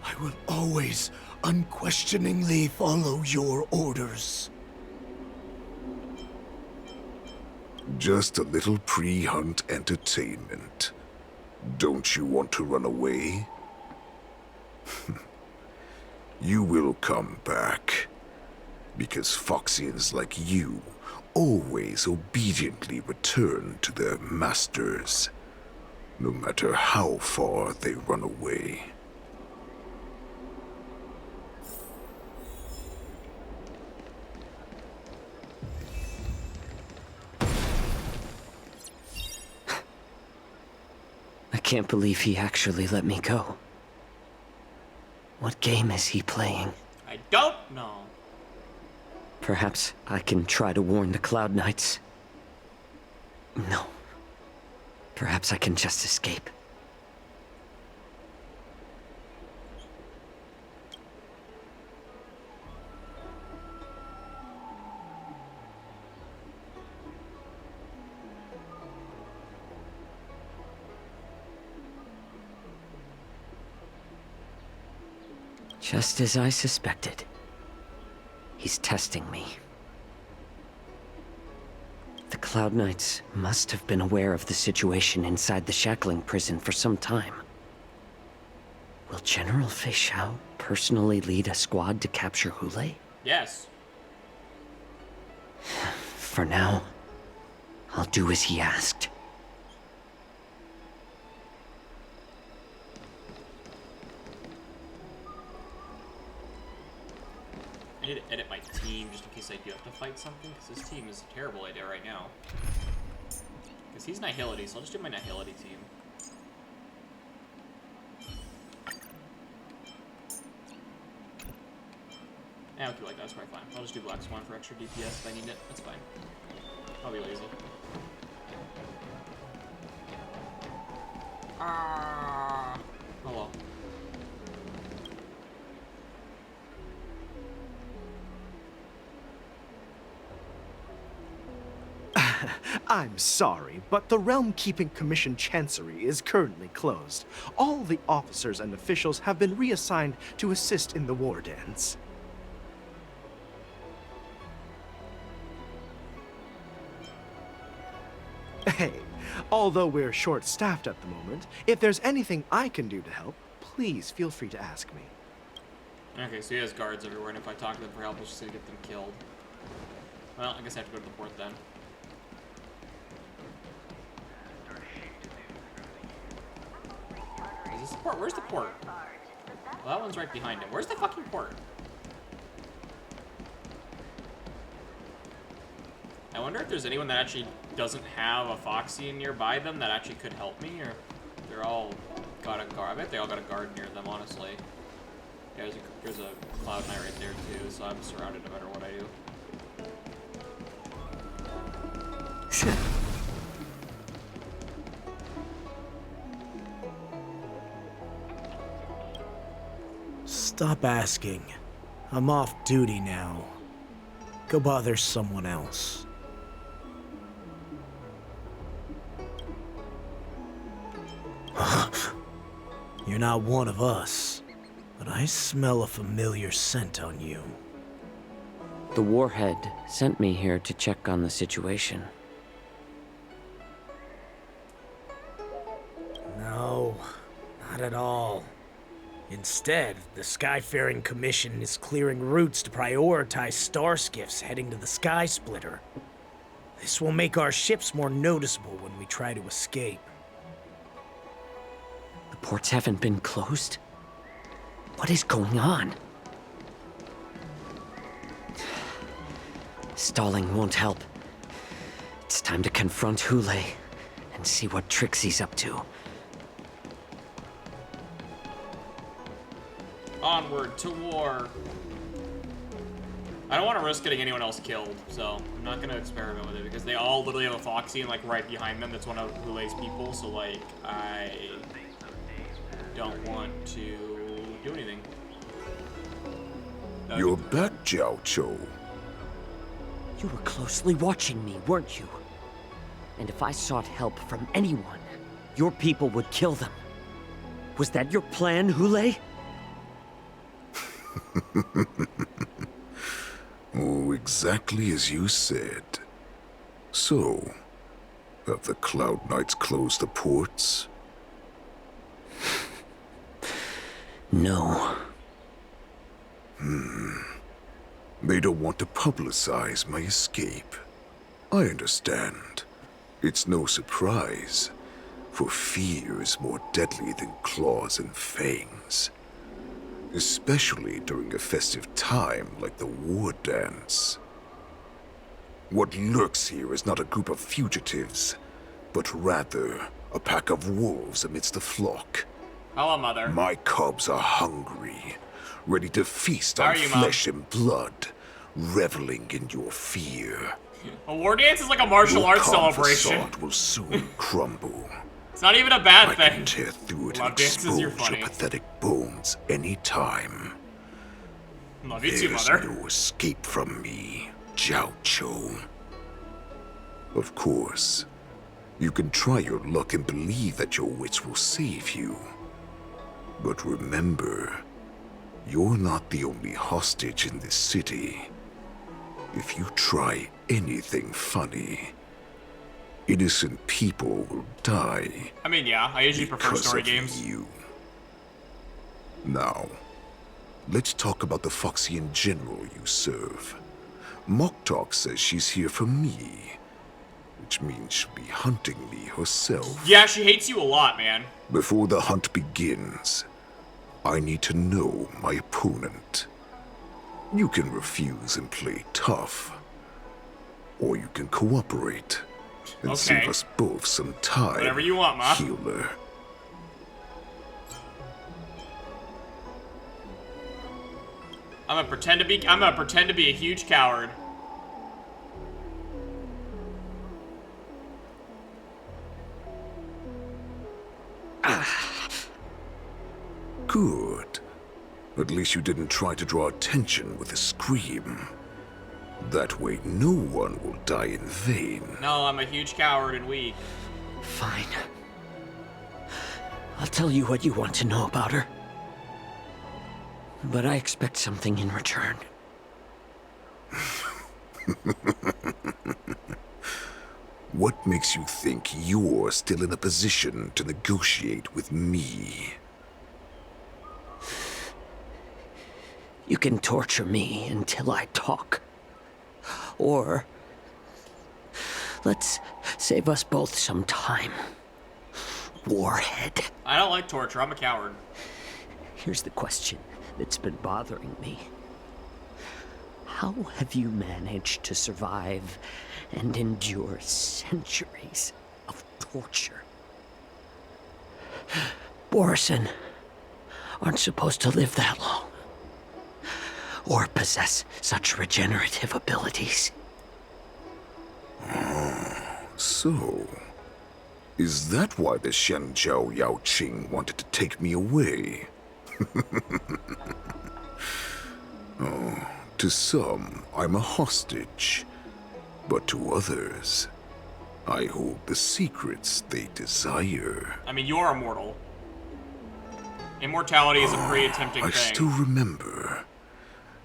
I will always unquestioningly follow your orders. Just a little pre-hunt entertainment. Don't you want to run away? You will come back. Because Foxians like you always obediently return to their masters, no matter how far they run away. I can't believe he actually let me go. What game is he playing? I don't know. Perhaps I can try to warn the Cloud Knights. No. Perhaps I can just escape. Just as I suspected. He's testing me. The Cloud Knights must have been aware of the situation inside the shackling prison for some time. Will General Fei Xiao personally lead a squad to capture Hule? Yes. For now, I'll do as he asked. I need to edit my team just in case I do have to fight something, because this team is a terrible idea right now. Because he's Nihility, so I'll just do my Nihility team. Yeah, I'll do like that, that's probably fine. I'll just do Black Swan for extra DPS if I need it, that's fine. I'll be lazy. Ah, oh well. I'm sorry, but the Realm Keeping Commission Chancery is currently closed. All the officers and officials have been reassigned to assist in the war dens. Hey, although we're short-staffed at the moment, if there's anything I can do to help, please feel free to ask me. Okay, so he has guards everywhere, and if I talk to them for help, it's just gonna get them killed. Well, I guess I have to go to the port then. Is this the port? Where's the port? Well, that one's right behind him. Where's the fucking port? I wonder if there's anyone that actually doesn't have a Foxian nearby them that actually could help me, or they're all got a guard. I bet they all got a guard near them, honestly. Yeah, there's a Cloud Knight right there too, so I'm surrounded no matter what I do. Stop asking. I'm off duty now. Go bother someone else. You're not one of us, but I smell a familiar scent on you. The Warhead sent me here to check on the situation. No, not at all. Instead, the Skyfaring Commission is clearing routes to prioritize star skiffs heading to the Sky Splitter. This will make our ships more noticeable when we try to escape. The ports haven't been closed? What is going on? Stalling won't help. It's time to confront Hule and see what tricks he's up to. Onward to war. I don't want to risk getting anyone else killed, so I'm not going to experiment with it because they all literally have a Foxian like right behind them. That's one of Hule's people, so like I don't want to do anything. You're back, Jiao Cho. You were closely watching me, weren't you? And if I sought help from anyone, your people would kill them. Was that your plan, Hule? Oh, exactly as you said. So, have the Cloud Knights closed the ports? No. They don't want to publicize my escape. I understand. It's no surprise, for fear is more deadly than claws and fangs. Especially during a festive time like the war dance. What lurks here is not a group of fugitives, but rather a pack of wolves amidst the flock. Hello, Mother. My cubs are hungry, ready to feast How on are you, Mom? flesh and blood, reveling in your fear. A war dance is like a martial Your arts calm celebration. facade will soon crumble. It's not even a bad I thing. can tear through it Love and dances, expose you're your funny. pathetic bones anytime. Love you too, There's Mother. no escape from me, Jiao Cho. Of course, you can try your luck and believe that your wits will save you. But remember, you're not the only hostage in this city. If you try anything funny, innocent people will die. I mean, yeah, I usually prefer because story of games. you. Now, let's talk about the Foxian general you serve. Moktok says she's here for me, which means she'll be hunting me herself. Yeah, she hates you a lot, man. Before the hunt begins, I need to know my opponent. You can refuse and play tough, or you can cooperate and save Okay. us both some time. Whatever you want, Ma. Healer. I'm gonna pretend to be a huge coward. Good. At least you didn't try to draw attention with a scream. That way no one will die in vain. No, I'm a huge coward and weak. Fine. I'll tell you what you want to know about her. But I expect something in return. What makes you think you're still in a position to negotiate with me? You can torture me until I talk. Or let's save us both some time. Warhead. I don't like torture. I'm a coward. Here's the question that's been bothering me. How have you managed to survive and endure centuries of torture? Borison aren't supposed to live that long. Or possess such regenerative abilities. So, is that why the Shenjiao Yao Qing wanted to take me away? Oh, to some, I'm a hostage. But to others, I hold the secrets they desire. I mean, you're immortal. Immortality is a pretty tempting I thing. still remember,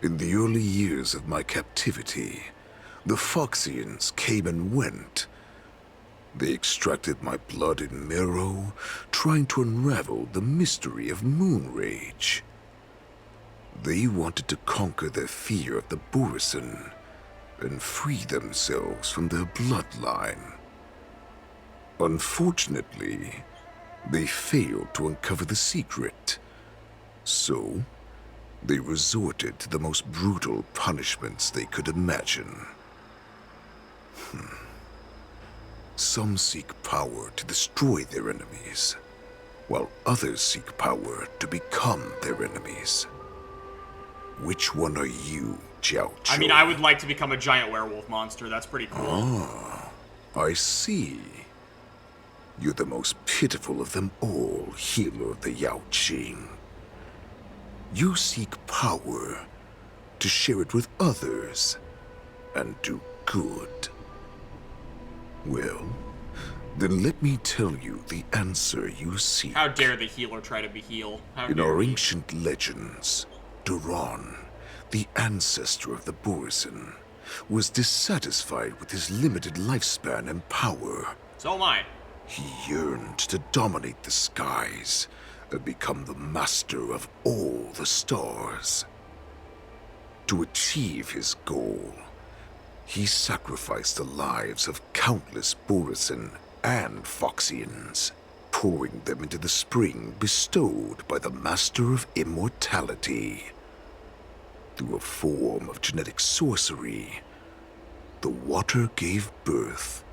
in the early years of my captivity, the Foxians came and went. They extracted my blood and marrow, trying to unravel the mystery of moon rage. They wanted to conquer their fear of the Borison and free themselves from their bloodline. Unfortunately, they failed to uncover the secret. So, they resorted to the most brutal punishments they could imagine. Some seek power to destroy their enemies, while others seek power to become their enemies. Which one are you, Jiao Chou? I mean, I would like to become a giant werewolf monster. That's pretty cool. Ah, I see. You're the most pitiful of them all, healer of the Yao Qing. You seek power to share it with others and do good. Well, then let me tell you the answer you seek. How dare the healer try to be healed? In our ancient legends, Duran, the ancestor of the Borisin, was dissatisfied with his limited lifespan and power. So am I. He yearned to dominate the skies and become the master of all the stars. To achieve his goal, he sacrificed the lives of countless Borisin and Foxians, pouring them into the spring bestowed by the Master of Immortality. Through a form of genetic sorcery, the water gave birth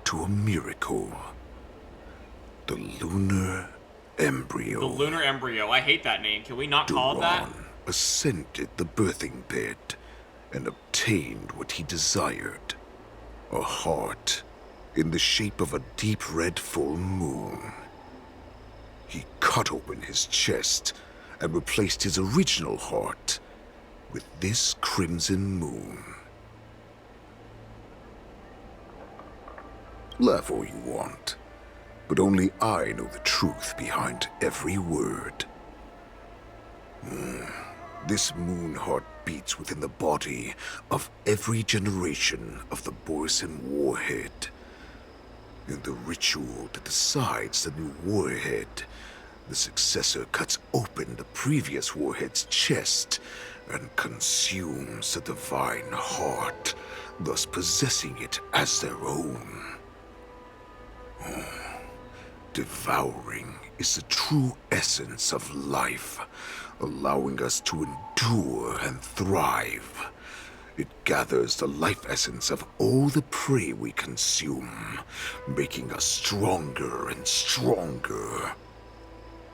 to a miracle. The lunar embryo. The lunar embryo. I hate that name. Can we not call it that? Duran ascended the birthing bed and obtained what he desired. A heart in the shape of a deep red full moon. He cut open his chest and replaced his original heart with this crimson moon. Laugh all you want, but only I know the truth behind every word. This moon heart beats within the body of every generation of the Borisin warhead. In the ritual that decides the new warhead, the successor cuts open the previous warhead's chest and consumes the divine heart, thus possessing it as their own. Devouring is the true essence of life, allowing us to endure and thrive. It gathers the life essence of all the prey we consume, making us stronger and stronger.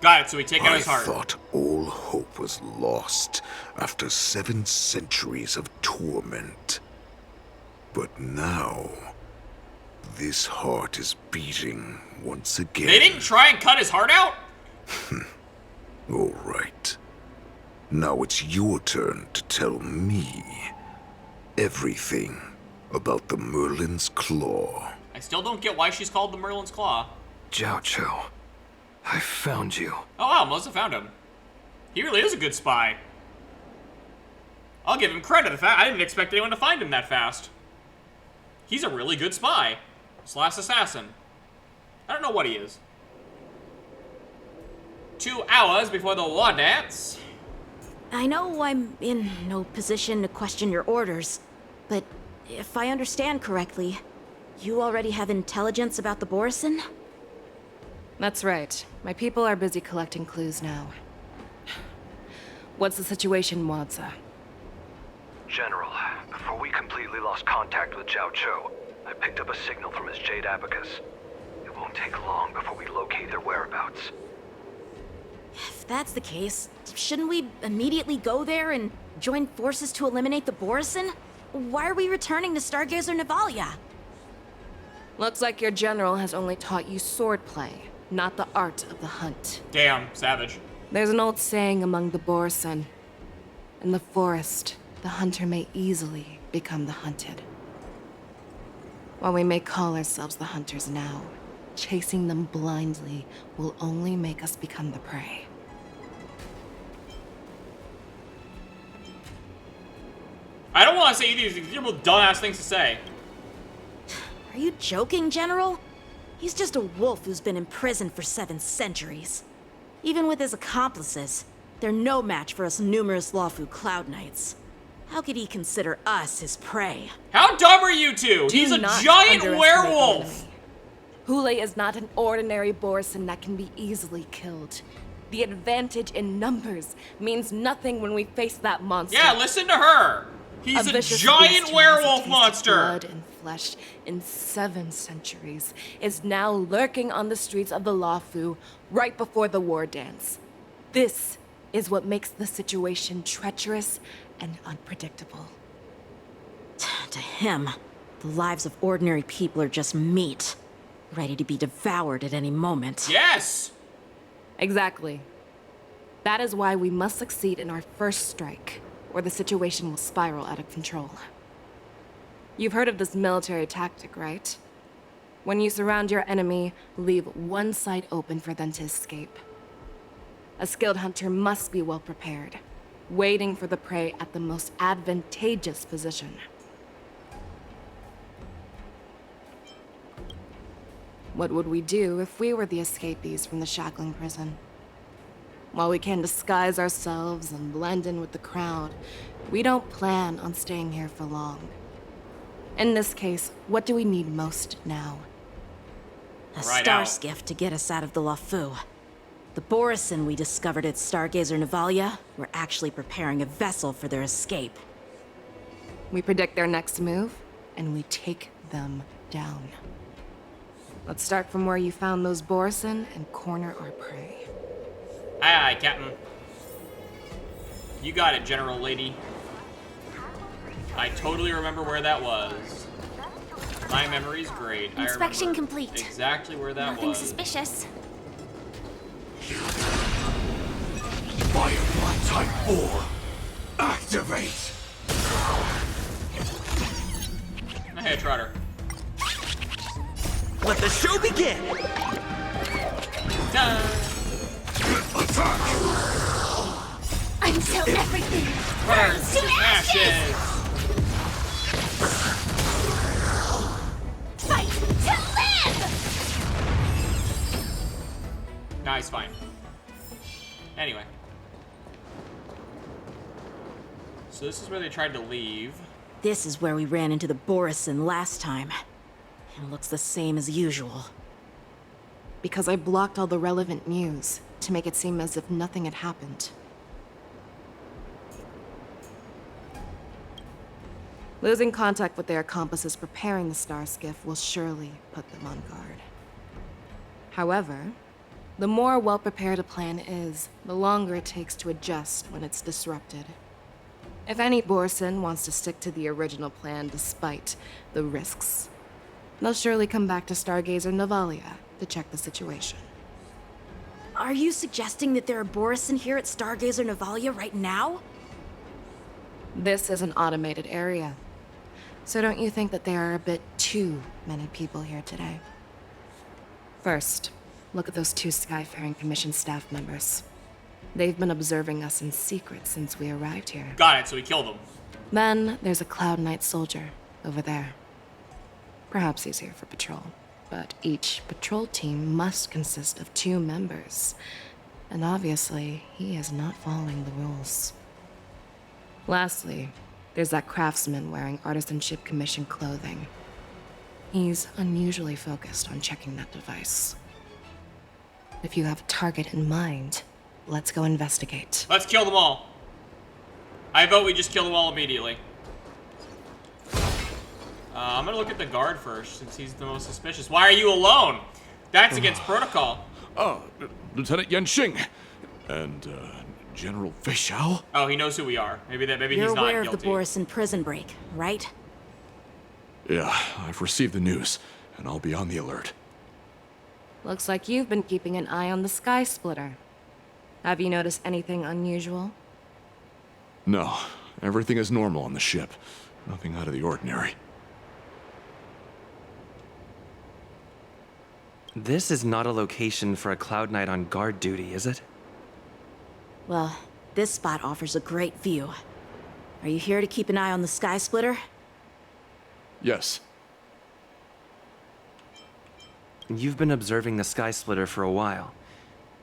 Got it, so we take out his heart. I thought all hope was lost after 7 centuries of torment. But now, this heart is beating once again. They didn't try and cut his heart out? All right. Now it's your turn to tell me everything about the Merlin's Claw. I still don't get why she's called the Merlin's Claw. Jiao Chou, I found you. Oh wow, Melissa found him. He really is a good spy. I'll give him credit. I didn't expect anyone to find him that fast. He's a really good spy. Slash assassin. I don't know what he is. 2 hours before the war dance. I know I'm in no position to question your orders, but if I understand correctly, you already have intelligence about the Borisin? That's right. My people are busy collecting clues now. What's the situation, Wadza? General, before we completely lost contact with Jiao Chou, I picked up a signal from his Jade Abacus. It won't take long before we locate their whereabouts. If that's the case, shouldn't we immediately go there and join forces to eliminate the Borisin? Why are we returning to Stargazer Navalia? Looks like your general has only taught you swordplay, not the art of the hunt. Damn, savage. There's an old saying among the Borisin. In the forest, the hunter may easily become the hunted. While we may call ourselves the hunters now, chasing them blindly will only make us become the prey. I don't want to say either of these dumbass things to say. Are you joking, General? He's just a wolf who's been imprisoned for 7 centuries. Even with his accomplices, they're no match for us numerous Lawfu Cloud Knights. How could he consider us his prey? How dumb are you two? He's a giant werewolf! Hule is not an ordinary Borisin that can be easily killed. The advantage in numbers means nothing when we face that monster. Yeah, listen to her! He's a vicious giant beast who werewolf hasn't tasted monster! Blood and flesh in 7 centuries is now lurking on the streets of the Luofu right before the war dance. This is what makes the situation treacherous and unpredictable. To him, the lives of ordinary people are just meat, ready to be devoured at any moment. Yes! Exactly. That is why we must succeed in our first strike, or the situation will spiral out of control. You've heard of this military tactic, right? When you surround your enemy, leave one side open for them to escape. A skilled hunter must be well prepared, waiting for the prey at the most advantageous position. What would we do if we were the escapees from the shackling prison? While we can disguise ourselves and blend in with the crowd, we don't plan on staying here for long. In this case, what do we need most now? A star skiff to get us out of the Luofu. The Borison we discovered at Stargazer Navalia were actually preparing a vessel for their escape. We predict their next move, and we take them down. Let's start from where you found those Borison and corner our prey. Aye, aye, Captain. You got it, General Lady. I totally remember where that was. My memory's great. Inspection I remember complete. exactly where that Nothing was. suspicious. Firefly Type 4, activate! Hey, Trotter. Let the show begin! Attack! Until everything Burns to ashes! Fight to live! Nah, he's fine. Anyway. So this is where they tried to leave. This is where we ran into the Borison last time. It looks the same as usual. Because I blocked all the relevant news to make it seem as if nothing had happened. Losing contact with their accomplices preparing the star skiff will surely put them on guard. However, the more well-prepared a plan is, the longer it takes to adjust when it's disrupted. If any Borison wants to stick to the original plan despite the risks, they'll surely come back to Stargazer Navalia to check the situation. Are you suggesting that there are Borison here at Stargazer Navalia right now? This is an automated area. So don't you think that there are a bit too many people here today? First, look at those 2 Skyfaring Commission staff members. They've been observing us in secret since we arrived here. Got it, so we killed him. Then there's a Cloud Knight soldier over there. Perhaps he's here for patrol, but each patrol team must consist of 2 members. And obviously, he is not following the rules. Lastly, there's that craftsman wearing Artisanship Commission clothing. He's unusually focused on checking that device. If you have a target in mind, let's go investigate. Let's kill them all. I vote we just kill them all immediately. I'm gonna look at the guard first, since he's the most suspicious. Why are you alone? That's against protocol. Lieutenant Yanxing. And, General Fei Xiao? Oh, he knows who we are. Maybe You're he's not aware guilty. of the Borison prison break, right? Yeah, I've received the news, and I'll be on the alert. Looks like you've been keeping an eye on the Sky Splitter. Have you noticed anything unusual? No, everything is normal on the ship. Nothing out of the ordinary. This is not a location for a Cloud Knight on guard duty, is it? Well, this spot offers a great view. Are you here to keep an eye on the Sky Splitter? Yes. You've been observing the Sky Splitter for a while.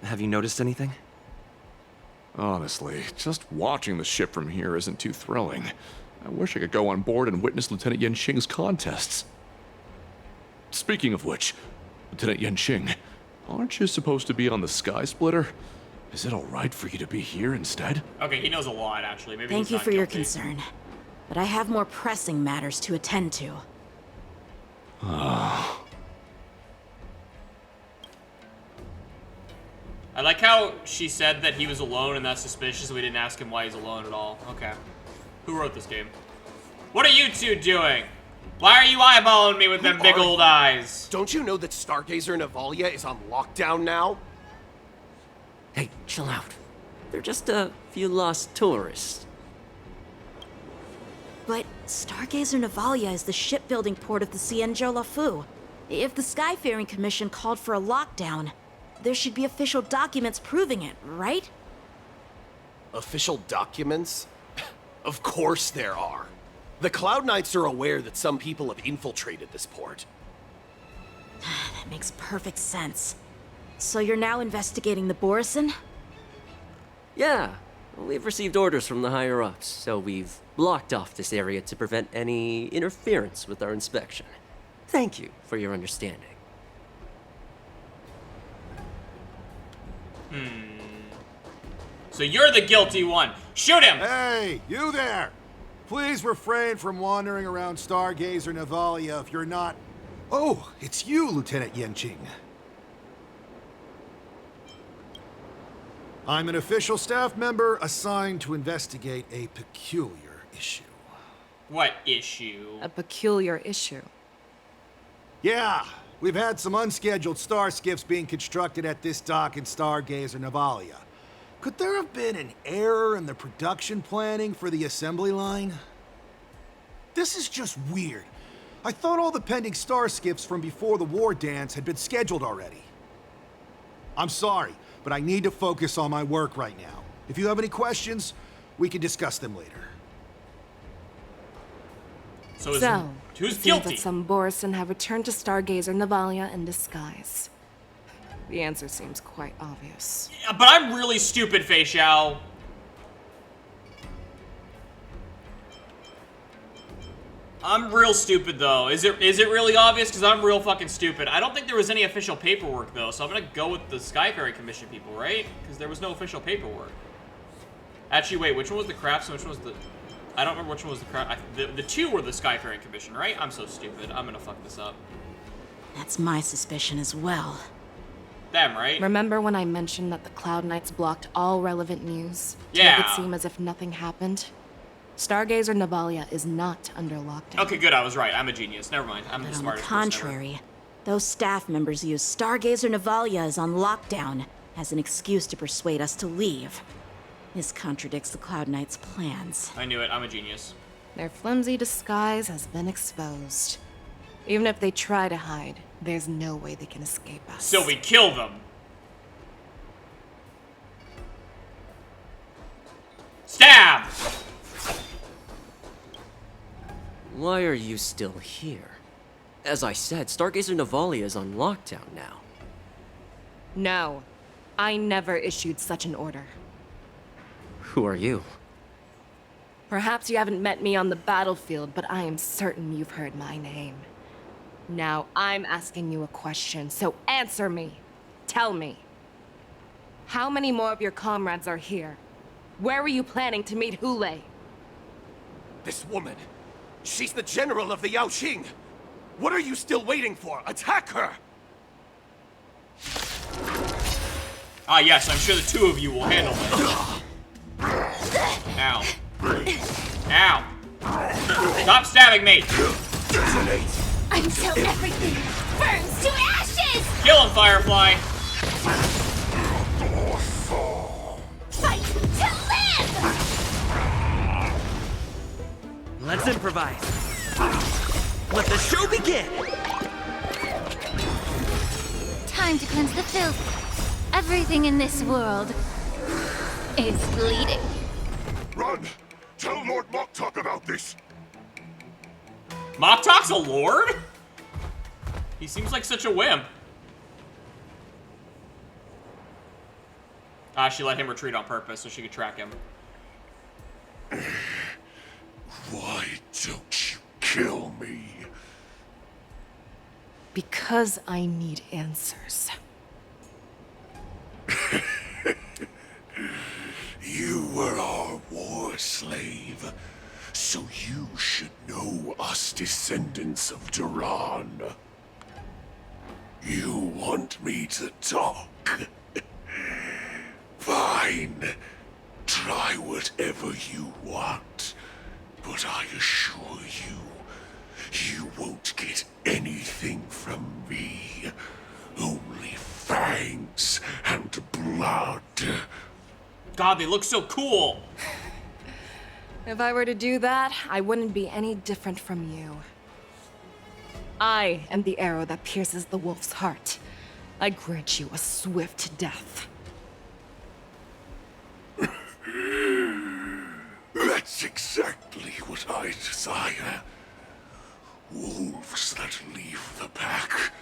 Have you noticed anything? Honestly, just watching the ship from here isn't too thrilling. I wish I could go on board and witness Lieutenant Yanxing's contests. Speaking of which, Lieutenant Yanxing, aren't you supposed to be on the Sky Splitter? Is it alright for you to be here instead? Okay, he knows a lot, actually. Maybe Thank he's you not for your guilty. concern. but I have more pressing matters to attend to. I like how she said that he was alone and that's suspicious, so we didn't ask him why he's alone at all. Okay. Who wrote this game? What are you two doing? Why are you eyeballing me with them big old eyes? Don't you know that Stargazer Navalia is on lockdown now? Hey, chill out. They're just a few lost tourists. But Stargazer Navalia is the shipbuilding port of the Cienjo Lafu. If the Skyfaring Commission called for a lockdown, there should be official documents proving it, right? Official documents? Of course there are. The Cloud Knights are aware that some people have infiltrated this port. That makes perfect sense. So you're now investigating the Borison? Yeah, we've received orders from the higher-ups, so we've blocked off this area to prevent any interference with our inspection. Thank you for your understanding. So you're the guilty one. Shoot him! Hey, you there! Please refrain from wandering around Stargazer Navalia if you're not... Oh, it's you, Lieutenant Yenching. I'm an official staff member assigned to investigate a peculiar issue. What issue? A peculiar issue. Yeah, we've had some unscheduled star skiffs being constructed at this dock in Stargazer Navalia. Could there have been an error in the production planning for the assembly line? This is just weird. I thought all the pending star skiffs from before the war dance had been scheduled already. I'm sorry, but I need to focus on my work right now. If you have any questions, we can discuss them later. So, it who's seems guilty? that some Borison have returned to Stargazer Navalia in disguise. The answer seems quite obvious. Yeah, but I'm really stupid, Fei Xiao. I'm real stupid, though. Is it really obvious? Because I'm real fucking stupid. I don't think there was any official paperwork, though, so I'm gonna go with the Skyfaring Commission people, right? Because there was no official paperwork. Actually, wait, which one was the craftsman? Which one was the... I don't remember which one was the craft... The two were the Skyfaring Commission, right? I'm so stupid. I'm gonna fuck this up. That's my suspicion as well. Them, right? Remember when I mentioned that the Cloud Knights blocked all relevant news? Yeah. To make it seem as if nothing happened? Stargazer Navalia is not under lockdown. Okay, good. I was right. I'm a genius. Never mind. I'm the But on the smartest person ever. contrary, those staff members use Stargazer Navalia is on lockdown as an excuse to persuade us to leave. This contradicts the Cloud Knights' plans. I knew it. I'm a genius. Their flimsy disguise has been exposed. Even if they try to hide, there's no way they can escape us. So we kill them. Stab! Why are you still here? As I said, Stargazer Navalia is on lockdown now. No, I never issued such an order. Who are you? Perhaps you haven't met me on the battlefield, but I am certain you've heard my name. Now, I'm asking you a question, so answer me. Tell me. How many more of your comrades are here? Where were you planning to meet Hule? This woman, she's the general of the Yaoqing. What are you still waiting for? Attack her! Ah, yes, I'm sure the two of you will handle this. Ow. Ow. Stop stabbing me! Until everything burns to ashes! Kill him, Firefly! Fight to live! Let's improvise. Let the show begin! Time to cleanse the filth. Everything in this world is bleeding. Run! Tell Lord Moktok about this! Moktok's a lord? He seems like such a wimp. Ah, she let him retreat on purpose so she could track him. Why don't you kill me? Because I need answers. You were our war slave. So you should know us descendants of Duran. You want me to talk? Fine. Try whatever you want. But I assure you, you won't get anything from me. Only fangs and blood. God, they look so cool. If I were to do that, I wouldn't be any different from you. I am the arrow that pierces the wolf's heart. I grant you a swift death. That's exactly what I desire. Wolves that leave the pack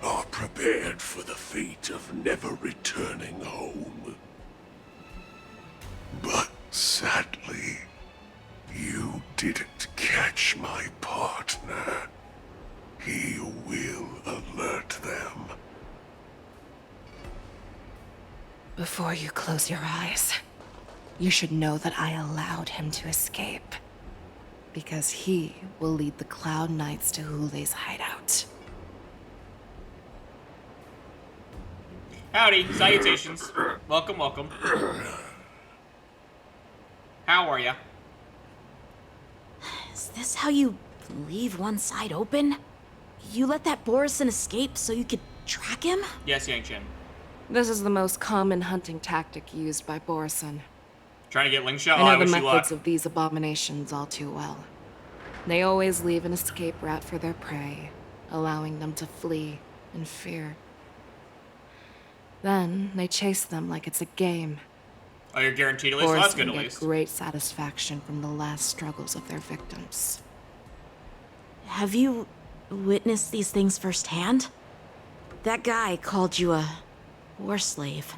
are prepared for the fate of never returning home. But sadly, you didn't catch my partner. He will alert them. Before you close your eyes, you should know that I allowed him to escape. Because he will lead the Cloud Knights to Hule's hideout. Howdy, salutations. Welcome, welcome. How are ya? Is this how you leave one side open? You let that Borison escape so you could track him? Yes, Yang-Chen. This is the most common hunting tactic used by Borison. Trying to get Ling Xiao? I know I the wish you methods luck. of these abominations all too well. They always leave an escape route for their prey, allowing them to flee in fear. Then they chase them like it's a game. Oh, you're guaranteed at least? Well, that's good at Borison get least. great satisfaction from the last struggles of their victims. Have you witnessed these things firsthand? That guy called you a war slave.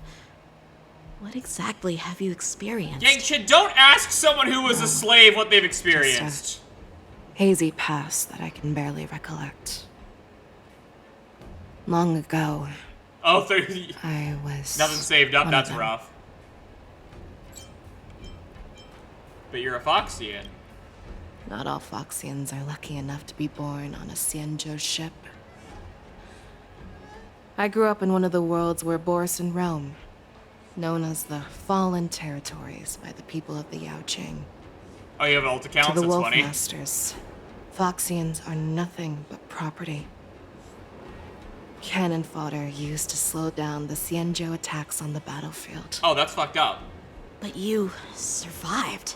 What exactly have you experienced? Yang-Chen, don't ask someone who was a slave what they've experienced. Hazy past that I can barely recollect. Long ago, Oh, 30. I was Nothing saved up, one of that's them. rough. But you're a Foxian. Not all Foxians are lucky enough to be born on a Xianzhou ship. I grew up in one of the worlds where Borison roam, known as the Fallen Territories by the people of the Yaoqing. Oh, you have alt accounts? To the That's Wolf funny. Masters, Foxians are nothing but property. Cannon fodder used to slow down the Xianzhou attacks on the battlefield. Oh, that's fucked up. But you survived.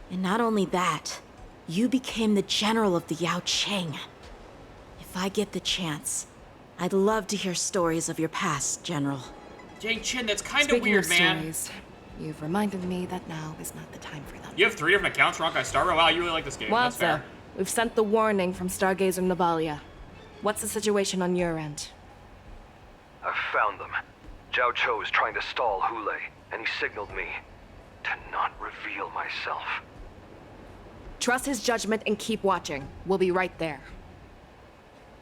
And not only that, you became the general of the Yaoqing. If I get the chance, I'd love to hear stories of your past, General. Yang-Chen, that's kind of Speaking weird, of man. stories, you've reminded me that now is not the time for them. You have 3 different accounts for Honkai Star Rail? Wow, you really like this game. Well, That's fair. we've sent the warning from Stargazer Navalia. What's the situation on your end? I've found them. Zhao Cho is trying to stall Hule, and he signaled me to not reveal myself. Trust his judgment and keep watching. We'll be right there.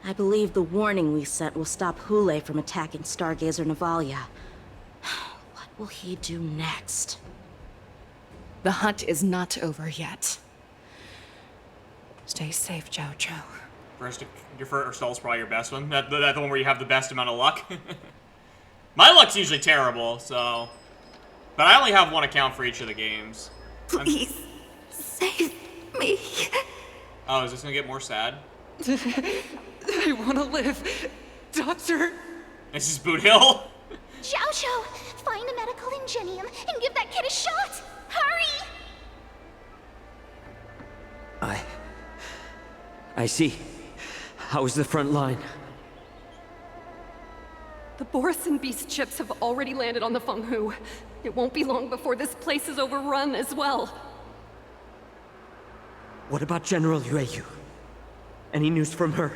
I believe the warning we sent will stop Hule from attacking Stargazer Navalia. What will he do next? The hunt is not over yet. Stay safe, Zhao Cho. Your first stall's probably your best one. That's the one where you have the best amount of luck. My luck's usually terrible, so... But I only have 1 account for each of the games. Please, save me. Oh, is this gonna get more sad? I want to live. Doctor. This is Boot Hill. Xiao Xiao, find a medical ingenium and give that kid a shot. Hurry! I see. How's the front line? The Borison Beast ships have already landed on the Fenghu. It won't be long before this place is overrun as well. What about General Yueyu? Any news from her?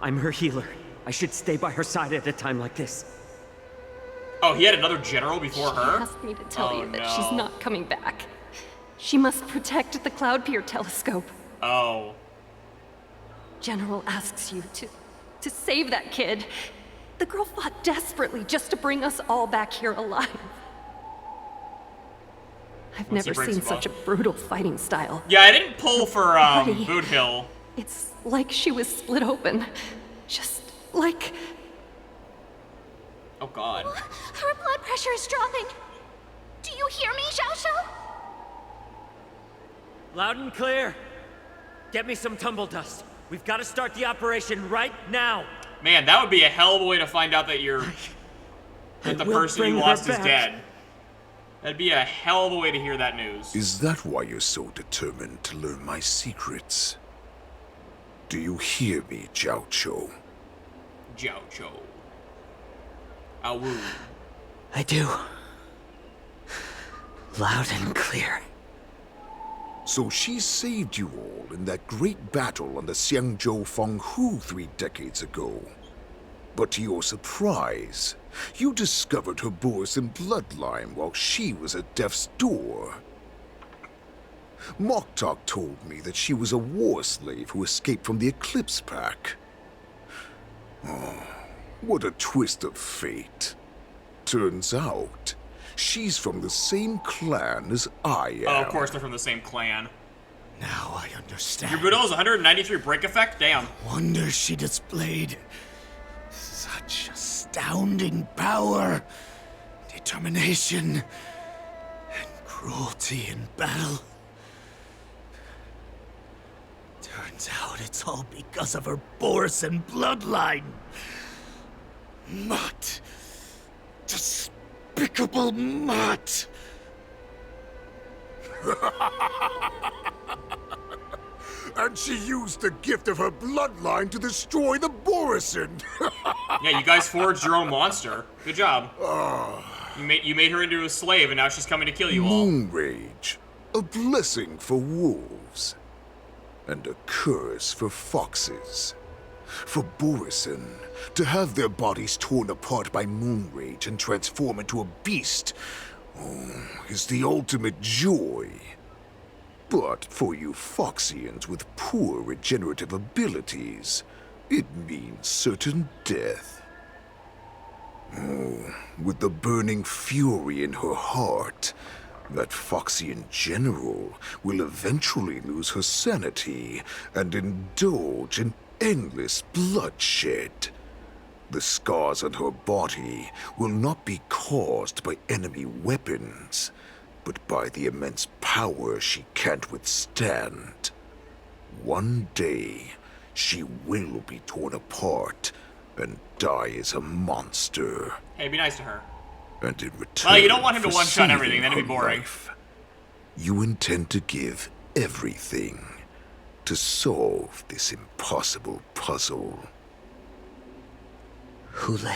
I'm her healer. I should stay by her side at a time like this. Oh, he had another general before her? She asked me to tell you that no. she's not coming back. She must protect the Cloud Pier telescope. Oh. General asks you to save that kid. The girl fought desperately just to bring us all back here alive. I've Once he never breaks seen him such a off. brutal fighting style. Yeah, I didn't pull for Buddy. Boot Hill. It's like she was split open. Just like... Oh god. Her blood pressure is dropping. Do you hear me, Xiao Xiao? Loud and clear. Get me some tumble dust. We've got to start the operation right now. Man, that would be a hell of a way to find out that the will person you bring her lost is back. dead. That'd be a hell of a way to hear that news. Is that why you're so determined to learn my secrets? Do you hear me, Jiao Cho? Jiao Cho. Awu. I do. Loud and clear. So she saved you all in that great battle on the Xiangzhou Fenghu 3 decades ago. But to your surprise, you discovered her Borisin bloodline while she was at death's door. Moktok told me that she was a war slave who escaped from the Eclipse Pack. Oh, what a twist of fate. Turns out, she's from the same clan as I am. Oh, of course they're from the same clan. Now I understand. Your Budo is 193 break effect? Damn. Wonder she displayed such astounding power, determination, and cruelty in battle. Turns out it's all because of her Borisin bloodline. Mutt. Despicable mutt. And she used the gift of her bloodline to destroy the Borisin. Yeah, you guys forged your own monster. Good job. You made her into a slave, and now she's coming to kill you all. Moon Rage, a blessing for wolves, and a curse for foxes. For Borisin, to have their bodies torn apart by Moon Rage and transform into a beast, is the ultimate joy. But for you Foxians with poor regenerative abilities, it means certain death. Oh, with the burning fury in her heart, that Foxian general will eventually lose her sanity and indulge in endless bloodshed. The scars on her body will not be caused by enemy weapons, but by the immense power she can't withstand. One day, she will be torn apart and die as a monster. Hey, be nice to her. And in return, Well, you don't want him to for one-shot everything, saving that'd be her boring. life, you intend to give everything to solve this impossible puzzle. Hule.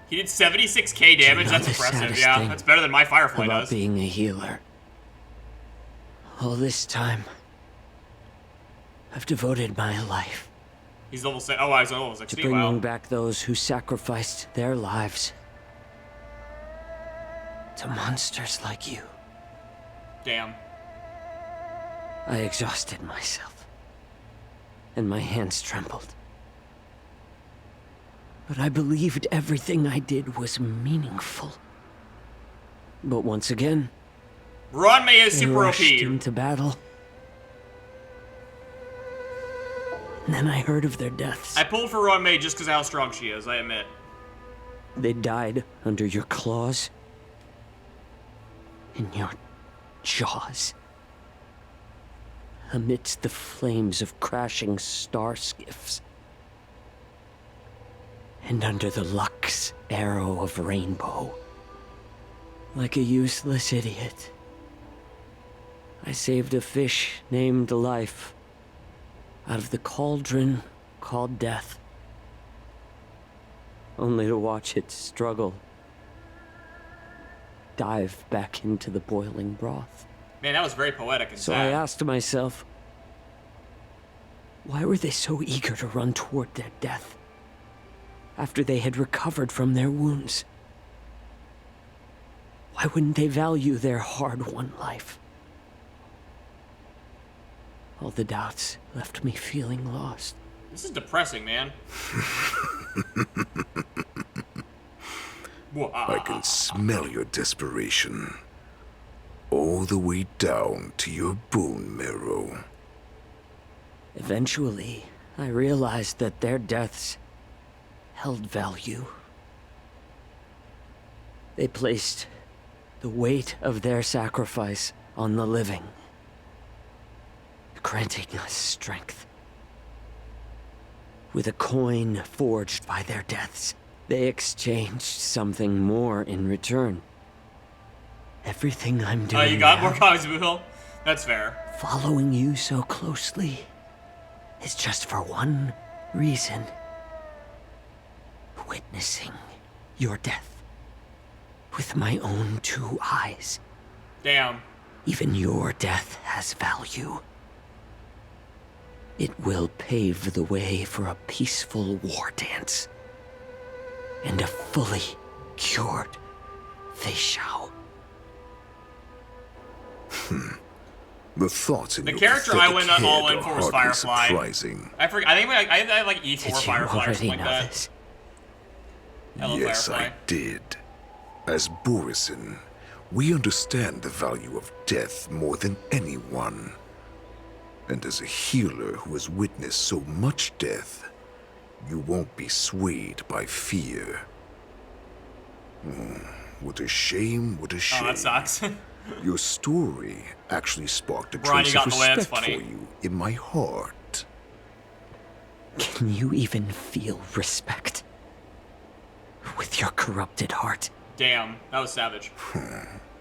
He did 76k damage, that's impressive, yeah. That's better than my Firefly about does. being a healer. All this time, I've devoted my life He's level 6. Oh, he's level to 60, bringing wow. back those who sacrificed their lives to monsters like you. Damn. I exhausted myself, and my hands trembled. But I believed everything I did was meaningful. But once again, Ron May is they super OP. rushed into battle. And then I heard of their deaths. I pulled for Ron May just because of how strong she is, I admit. They died under your claws, in your jaws, amidst the flames of crashing star skiffs, and under the Lux arrow of Rainbow. Like a useless idiot, I saved a fish named Life out of the cauldron called Death, only to watch it struggle, dive back into the boiling broth. Man, that was very poetic and So I sad. asked myself, why were they so eager to run toward their death after they had recovered from their wounds? Why wouldn't they value their hard-won life? All the doubts left me feeling lost. This is depressing, man. I can smell your desperation. all the way down to your bone marrow. Eventually, I realized that their deaths held value. They placed the weight of their sacrifice on the living, granting us strength. With a coin forged by their deaths, they exchanged something more in return. Everything I'm doing Oh, you got now, more comics, Boohill? That's fair. following you so closely, is just for one reason. Witnessing your death with my own 2 eyes. Damn. Even your death has value. It will pave the way for a peaceful war dance. And a fully cured Feixiao. The thoughts in The your character I pathetic went head all in are for was hardly Firefly. surprising. I forget. I think I had like E4 Did you Firefly or already something like know that. this? Hello, Yes, Firefly. I did. As Borisin, we understand the value of death more than anyone. And as a healer who has witnessed so much death, you won't be swayed by fear. What a shame, what a shame. Oh, that sucks. Your story actually sparked a Brian, you trace of got in the way, that's respect for funny. you in my heart. Can you even feel respect? With your corrupted heart? Damn, that was savage.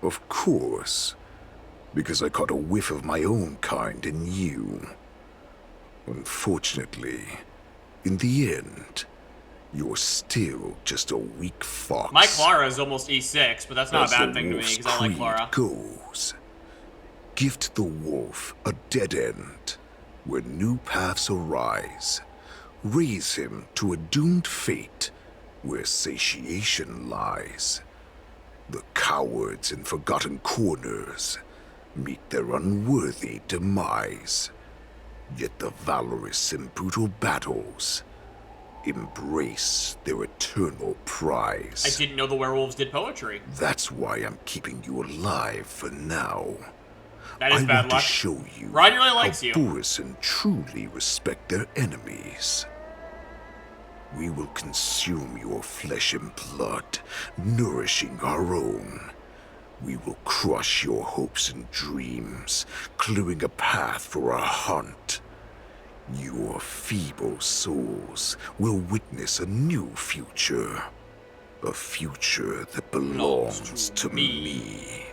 Of course. Because I caught a whiff of my own kind in you. Unfortunately, in the end, you're still just a weak fox. My Clara is almost E6, but that's not As a bad the thing to me wolf's because I like creed Clara. goes, gift the wolf a dead end, where new paths arise. Raise him to a doomed fate, where satiation lies. The cowards in forgotten corners meet their unworthy demise. Yet the valorous in brutal battles embrace their eternal prize. I didn't know the werewolves did poetry. That's why I'm keeping you alive for now. That is I bad want luck. to show you Ron really likes how you. Borisin truly respect their enemies. We will consume your flesh and blood, nourishing our own. We will crush your hopes and dreams, clearing a path for our hunt. Your feeble souls will witness a new future. A future that belongs to me.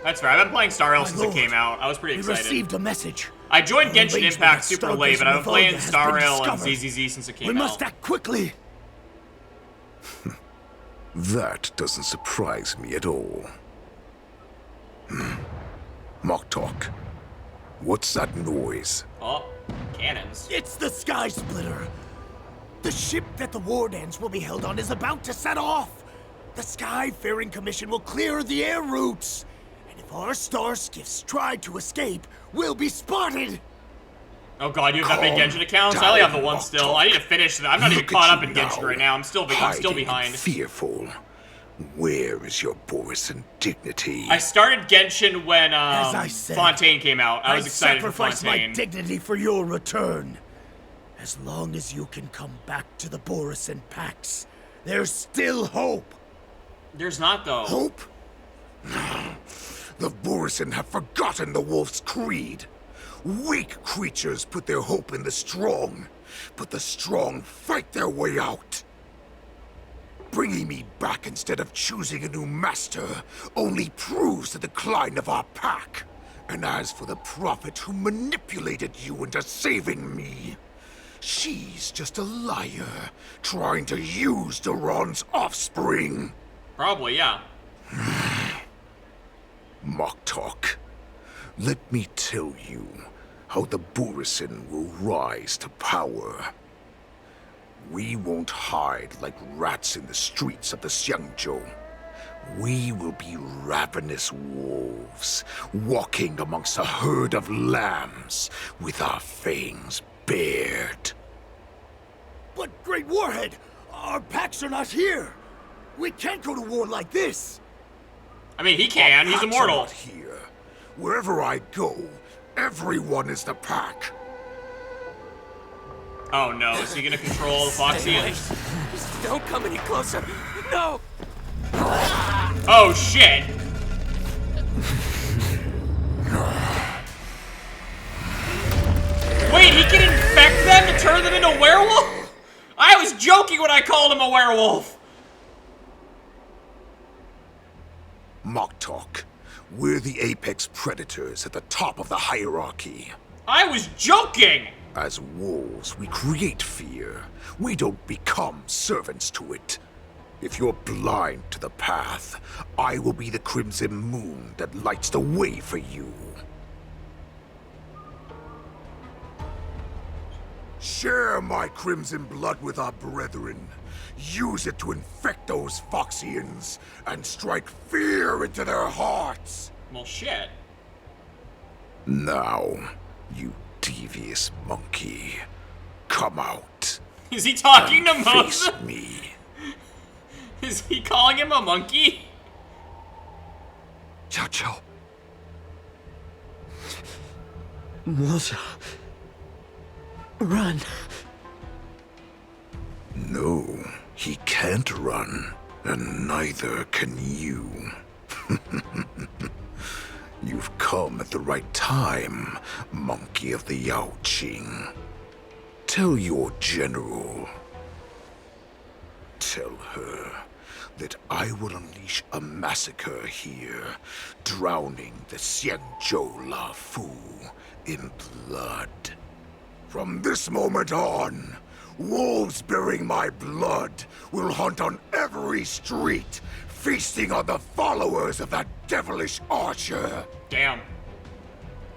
That's fair. I've been playing Star Rail My since it lord, came out. I was pretty We excited. received a message. I joined An Genshin arrangement Impact at super Starbase late, but I've been playing Navalia has Star been Rail and discovered. ZZZ since it came We out. must act quickly. That doesn't surprise me at all. Mock Talk. What's that noise? Oh, cannons. It's the Sky Splitter. The ship that the Wardens will be held on is about to set off. The Skyfaring Commission will clear the air routes. And if our star skiffs try to escape, we'll be spotted. Oh god, you have that big Calm Genshin account? I only have the one down, still. I need to finish that. I'm not even Look caught at up you in Genshin now, right now. I'm still hiding behind. and fearful. Where is your Borisin dignity? I started Genshin when As I said, Fontaine came out. I was excited for sacrifice my Fontaine. dignity for your return. As long as you can come back to the Borisin Pax, there's still hope. There's not though. Hope? The Borisin have forgotten the wolf's creed. Weak creatures put their hope in the strong, but the strong fight their way out. Bringing me back instead of choosing a new master only proves the decline of our pack. And as for the prophet who manipulated you into saving me, she's just a liar trying to use Duran's offspring. Probably, yeah. Mock Talk. Let me tell you how the Borisin will rise to power. We won't hide like rats in the streets of the Xiangzhou. We will be ravenous wolves, walking amongst a herd of lambs with our fangs bared. But, Great Warhead, our packs are not here. We can't go to war like this. I mean, he can. He's Our packs are immortal. not here, Wherever I go, everyone is the pack. Oh no, is he gonna control the Foxians? Just don't come any closer. No! Oh shit! Wait, he can infect them to turn them into werewolf? I was joking when I called him a werewolf! Mock talk. We're the apex predators at the top of the hierarchy. I was joking! As wolves, we create fear. We don't become servants to it. If you're blind to the path, I will be the crimson moon that lights the way for you. Share my crimson blood with our brethren. Use it to infect those Foxians and strike fear into their hearts. Well, shit. Now, you devious monkey, come out. Is he talking to Face Moses? me. Is he calling him a monkey? Chow. Moza. Run. No, he can't run, and neither can you. You've come at the right time, monkey of the Yao Qing. Tell your general. Tell her that I will unleash a massacre here, drowning the Xianzhou La Fu in blood. From this moment on, wolves bearing my blood will hunt on every street, feasting on the followers of that devilish archer. Damn.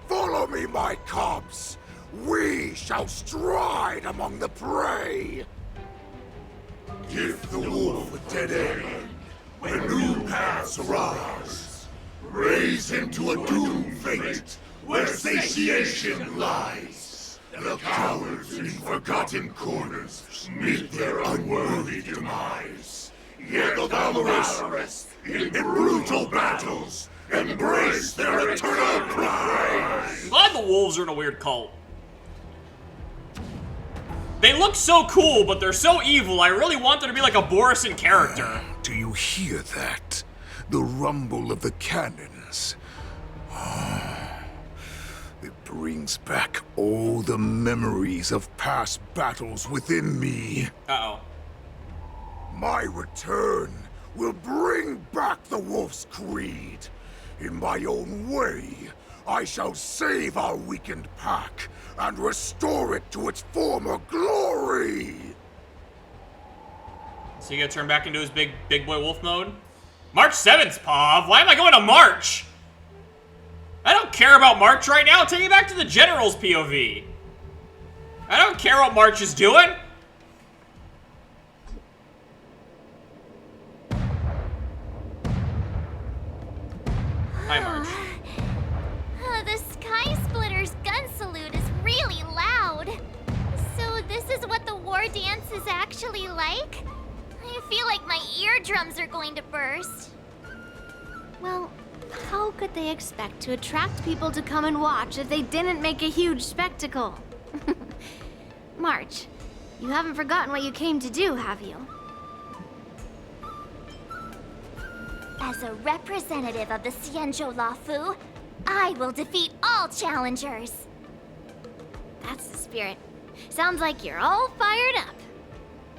Follow me, my cubs. We shall stride among the prey. Give the wolf a dead end when new paths arise. Raise him to a doomed fate where satiation lies. The cowards in forgotten corners meet their unworthy demise. Yet the valorous in brutal battles embrace their eternal pride. I'm glad the wolves are in a weird cult. They look so cool, but they're so evil. I really want them to be like a Borison character. Do you hear that? The rumble of the cannons. It brings back all the memories of past battles within me. Uh-oh. My return will bring back the wolf's creed. In my own way, I shall save our weakened pack and restore it to its former glory. So you gotta turn back into his big boy wolf mode? March 7th, Pav. Why am I going to March? I don't care about March right now. Take me back to the General's POV. I don't care what March is doing. Hi, March. The Sky Splitter's gun salute is really loud. So this is what the war dance is actually like? I feel like my eardrums are going to burst. Well, how could they expect to attract people to come and watch if they didn't make a huge spectacle? March, you haven't forgotten what you came to do, have you? As a representative of the Xianzhou La Fu, I will defeat all challengers. That's the spirit. Sounds like you're all fired up.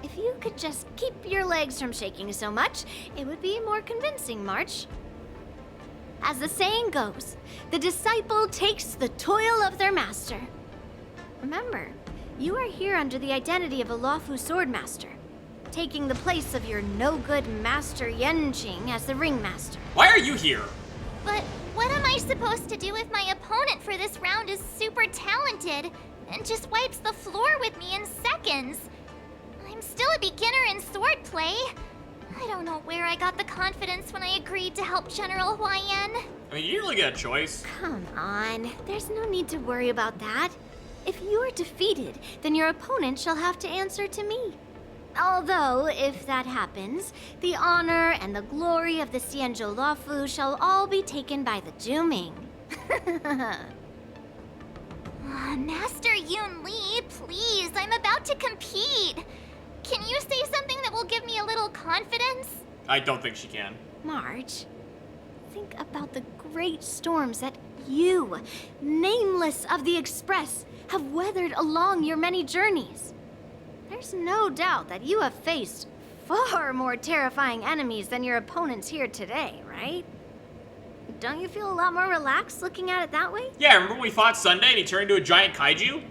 If you could just keep your legs from shaking so much, it would be more convincing, March. As the saying goes, the disciple takes the toil of their master. Remember, you are here under the identity of a Luofu swordmaster, taking the place of your no-good master Yenqing as the ringmaster. Why are you here? But what am I supposed to do if my opponent for this round is super talented and just wipes the floor with me in seconds? I'm still a beginner in swordplay. I don't know where I got the confidence when I agreed to help General Huayan. I mean, you didn't really get a choice. Come on, there's no need to worry about that. If you are defeated, then your opponent shall have to answer to me. Although, if that happens, the honor and the glory of the Xianzhou Luofu shall all be taken by the Zhuming. Master Yoon Lee, please, I'm about to compete. Can you say something that will give me a little confidence? I don't think she can. March, think about the great storms that you, nameless of the Express, have weathered along your many journeys. There's no doubt that you have faced far more terrifying enemies than your opponents here today, right? Don't you feel a lot more relaxed looking at it that way? Yeah, remember when we fought Sunday and he turned into a giant kaiju?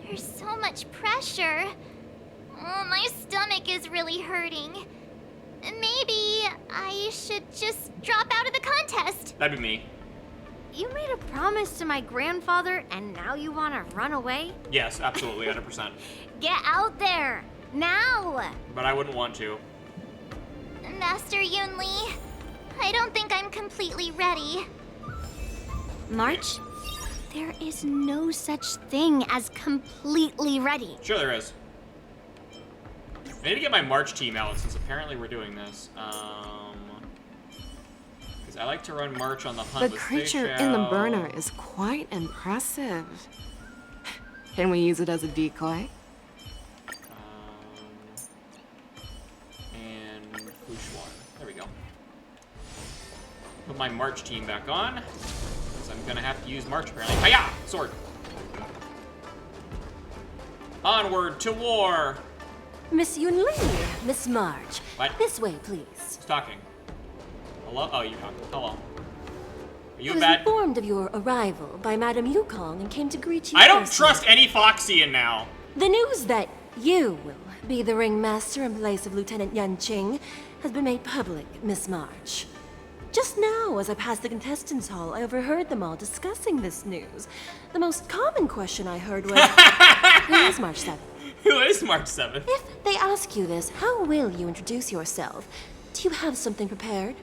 There's so much pressure. Oh, my stomach is really hurting. Maybe I should just drop out of the contest. That'd be me. You made a promise to my grandfather and now you want to run away? Yes, absolutely, 100%. Get out there, now! But I wouldn't want to. Master Yoon Lee, I don't think I'm completely ready. March, there is no such thing as completely ready. Sure there is. I need to get my March team out since apparently we're doing this. Because I like to run March on the hunt. The creature in the burner is quite impressive. Can we use it as a decoy? And Fushuan. There we go. Put my March team back on. Because I'm gonna have to use March apparently. Hiya! Sword. Onward to war! Miss Yoon Lee, Miss March. What? This way, please. Who's talking? Hello? Oh, you're talking. Hello. Are you I a was bad... informed of your arrival by Madame Yukong and came to greet you I don't personally. trust any Foxian now. The news that you will be the ringmaster in place of Lieutenant Yan Qing has been made public, Miss March. Just now, as I passed the contestants' hall, I overheard them all discussing this news. The most common question I heard was, who is March 7th? Who is March 7th? If they ask you this, how will you introduce yourself? Do you have something prepared?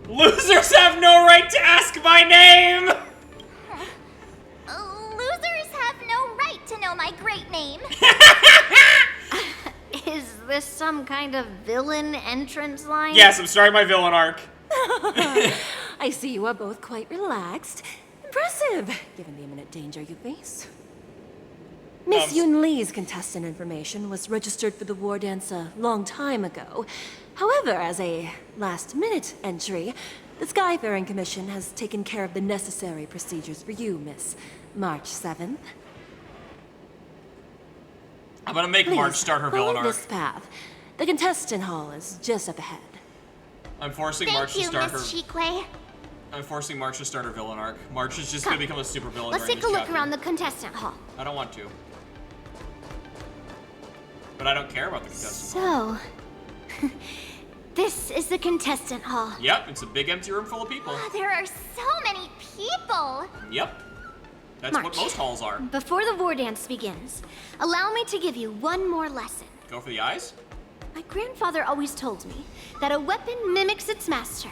Losers have no right to ask my name! Losers have no right to know my great name. Is this some kind of villain entrance line? Yes, I'm starting my villain arc. I see you are both quite relaxed. Impressive, given the imminent danger you face. Miss Yoon Lee's contestant information was registered for the war dance a long time ago. However, as a last-minute entry, the Skyfaring Commission has taken care of the necessary procedures for you, Miss March 7th. I'm gonna make March start her villain follow arc. this path. The contestant hall is just up ahead. I'm forcing March to start her... Miss Chikwe. I'm forcing March to start her villain arc. March is just gonna become a super villain Let's during take a this look chapter. around the contestant hall. I don't want to. But I don't care about the contestant hall. So, this is the contestant hall. Yep, it's a big empty room full of people. There are so many people. Yep. That's March. what most halls are. Before the war dance begins, allow me to give you one more lesson. Go for the eyes? My grandfather always told me that a weapon mimics its master.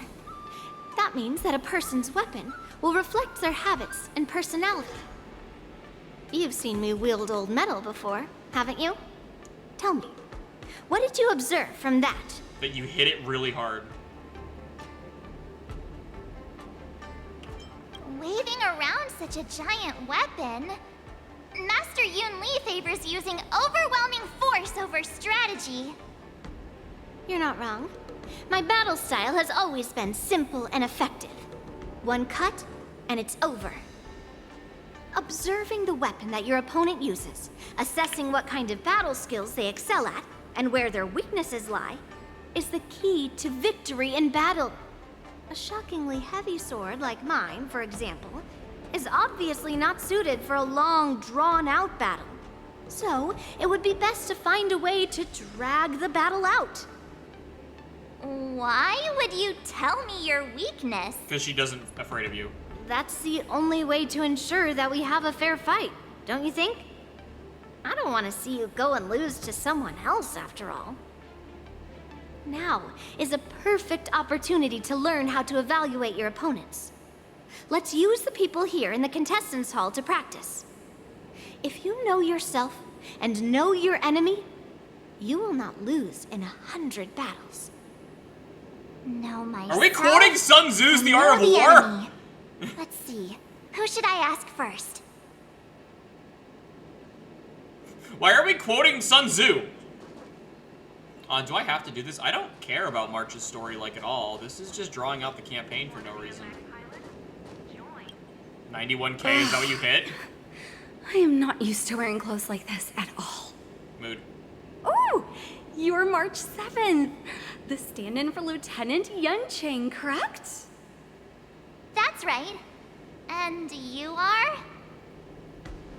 That means that a person's weapon will reflect their habits and personality. You've seen me wield old metal before, haven't you? Tell me, what did you observe from that? That you hit it really hard. Waving around such a giant weapon. Master Yoon Lee favors using overwhelming force over strategy. You're not wrong. My battle style has always been simple and effective. One cut, and it's over. Observing the weapon that your opponent uses, assessing what kind of battle skills they excel at, and where their weaknesses lie, is the key to victory in battle. A shockingly heavy sword like mine, for example, is obviously not suited for a long, drawn-out battle. So, it would be best to find a way to drag the battle out. Why would you tell me your weakness? Because she doesn't afraid of you. That's the only way to ensure that we have a fair fight, don't you think? I don't want to see you go and lose to someone else, after all. Now is a perfect opportunity to learn how to evaluate your opponents. Let's use the people here in the contestants' hall to practice. If you know yourself and know your enemy, you will not lose in 100 battles. Know myself. Are we quoting Sun Tzu's The Art of Know the War? enemy. Let's see. Who should I ask first? Why are we quoting Sun Tzu? Do I have to do this? I don't care about March's story like at all. This is just drawing out the campaign for no reason. 91K, is that what you hit? I am not used to wearing clothes like this at all. Mood. Ooh! You're March 7th. The stand-in for Lieutenant Yunqing, correct? That's right. And you are?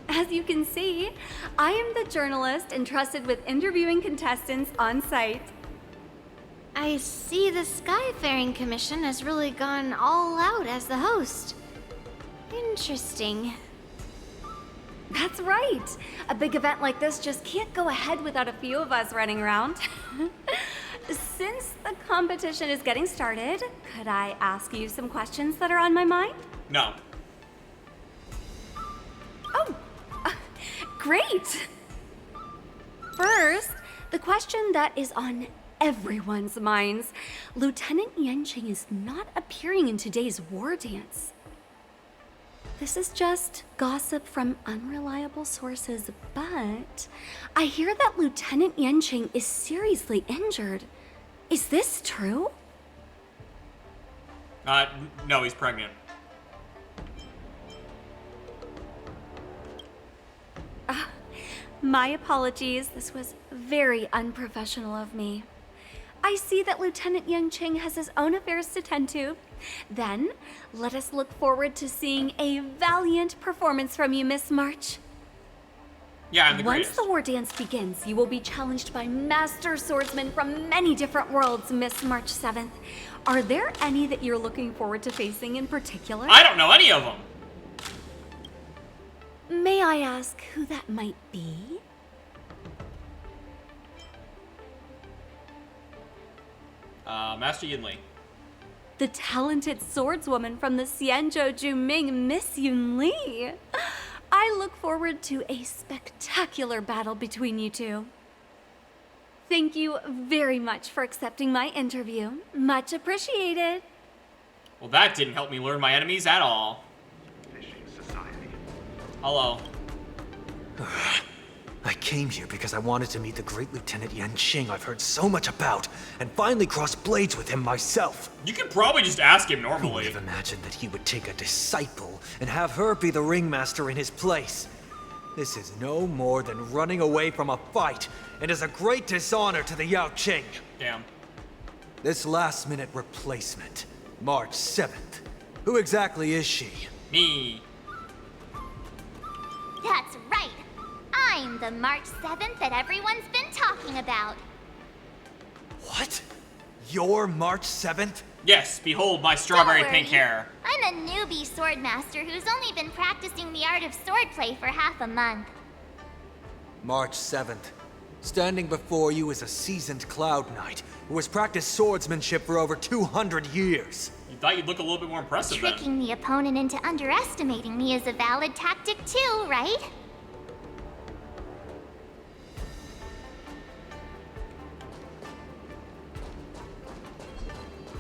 As you can see, I am the journalist entrusted with interviewing contestants on site. I see the Skyfaring Commission has really gone all out as the host. Interesting. That's right. A big event like this just can't go ahead without a few of us running around. Since the competition is getting started, could I ask you some questions that are on my mind? No. Great! First, the question that is on everyone's minds. Lieutenant Yunqing is not appearing in today's war dance. This is just gossip from unreliable sources, but I hear that Lieutenant Yunqing is seriously injured. Is this true? No, he's pregnant. My apologies. This was very unprofessional of me. I see that Lieutenant Yunqing has his own affairs to tend to. Then, let us look forward to seeing a valiant performance from you, Miss March. Yeah, I'm the Once greatest. the war dance begins, you will be challenged by master swordsmen from many different worlds, Miss March 7th. Are there any that you're looking forward to facing in particular? I don't know any of them. May I ask who that might be? Master Yinli. The talented swordswoman from the Xianzhou Juming, Miss Yunli. I look forward to a spectacular battle between you two. Thank you very much for accepting my interview. Much appreciated. Well, that didn't help me learn my enemies at all. Hello. I came here because I wanted to meet the great Lieutenant Yunqing I've heard so much about, and finally cross blades with him myself. You could probably just ask him Who normally. would have imagined that he would take a disciple and have her be the ringmaster in his place? This is no more than running away from a fight, and is a great dishonor to the Yao Qing. Damn. This last-minute replacement, March 7th. Who exactly is she? Me. That's right. I'm the March 7th that everyone's been talking about. What? You're March 7th? Yes, behold my strawberry Don't pink worry. hair. I'm a newbie swordmaster who's only been practicing the art of swordplay for half a month. March 7th. Standing before you is a seasoned Cloud Knight who has practiced swordsmanship for over 200 years. You thought you'd look a little bit more impressive then. Tricking the opponent into underestimating me is a valid tactic too, right?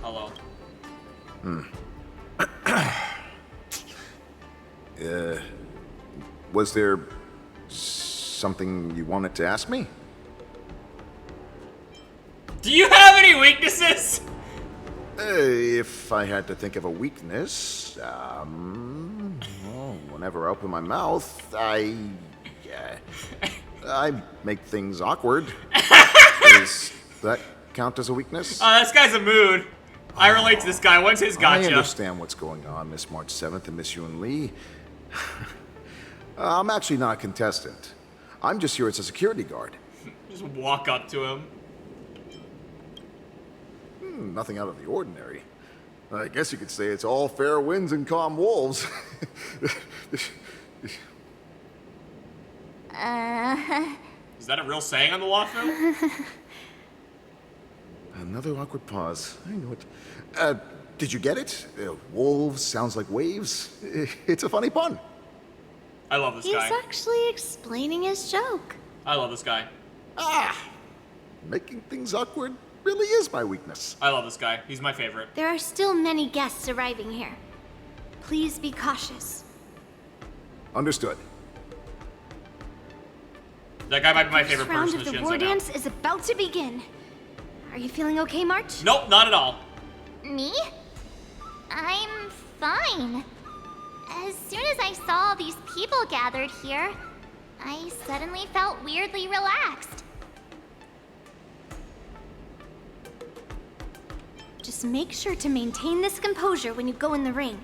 Hello. Was there something you wanted to ask me? Do you have any weaknesses? If I had to think of a weakness, well, whenever I open my mouth, I make things awkward. Does that count as a weakness? This guy's a mood. I relate to this guy. What's his gotcha? I understand what's going on, Miss March 7th and Miss Yunli. I'm actually not a contestant. I'm just here as a security guard. Just walk up to him. Nothing out of the ordinary. I guess you could say it's all fair winds and calm wolves. Is that a real saying on the law film? Another awkward pause. I knew it. Did you get it? Wolves sounds like waves. It's a funny pun. I love this He's guy. actually explaining his joke. I love this guy. Making things awkward really is my weakness. I love this guy. He's my favorite. There are still many guests arriving here. Please be cautious. Understood. That guy might be my favorite First round person of that the she war ends up dance is about to begin. Are you feeling okay, March? Nope, not at all. Me? I'm fine. As soon as I saw all these people gathered here, I suddenly felt weirdly relaxed. Just make sure to maintain this composure when you go in the ring.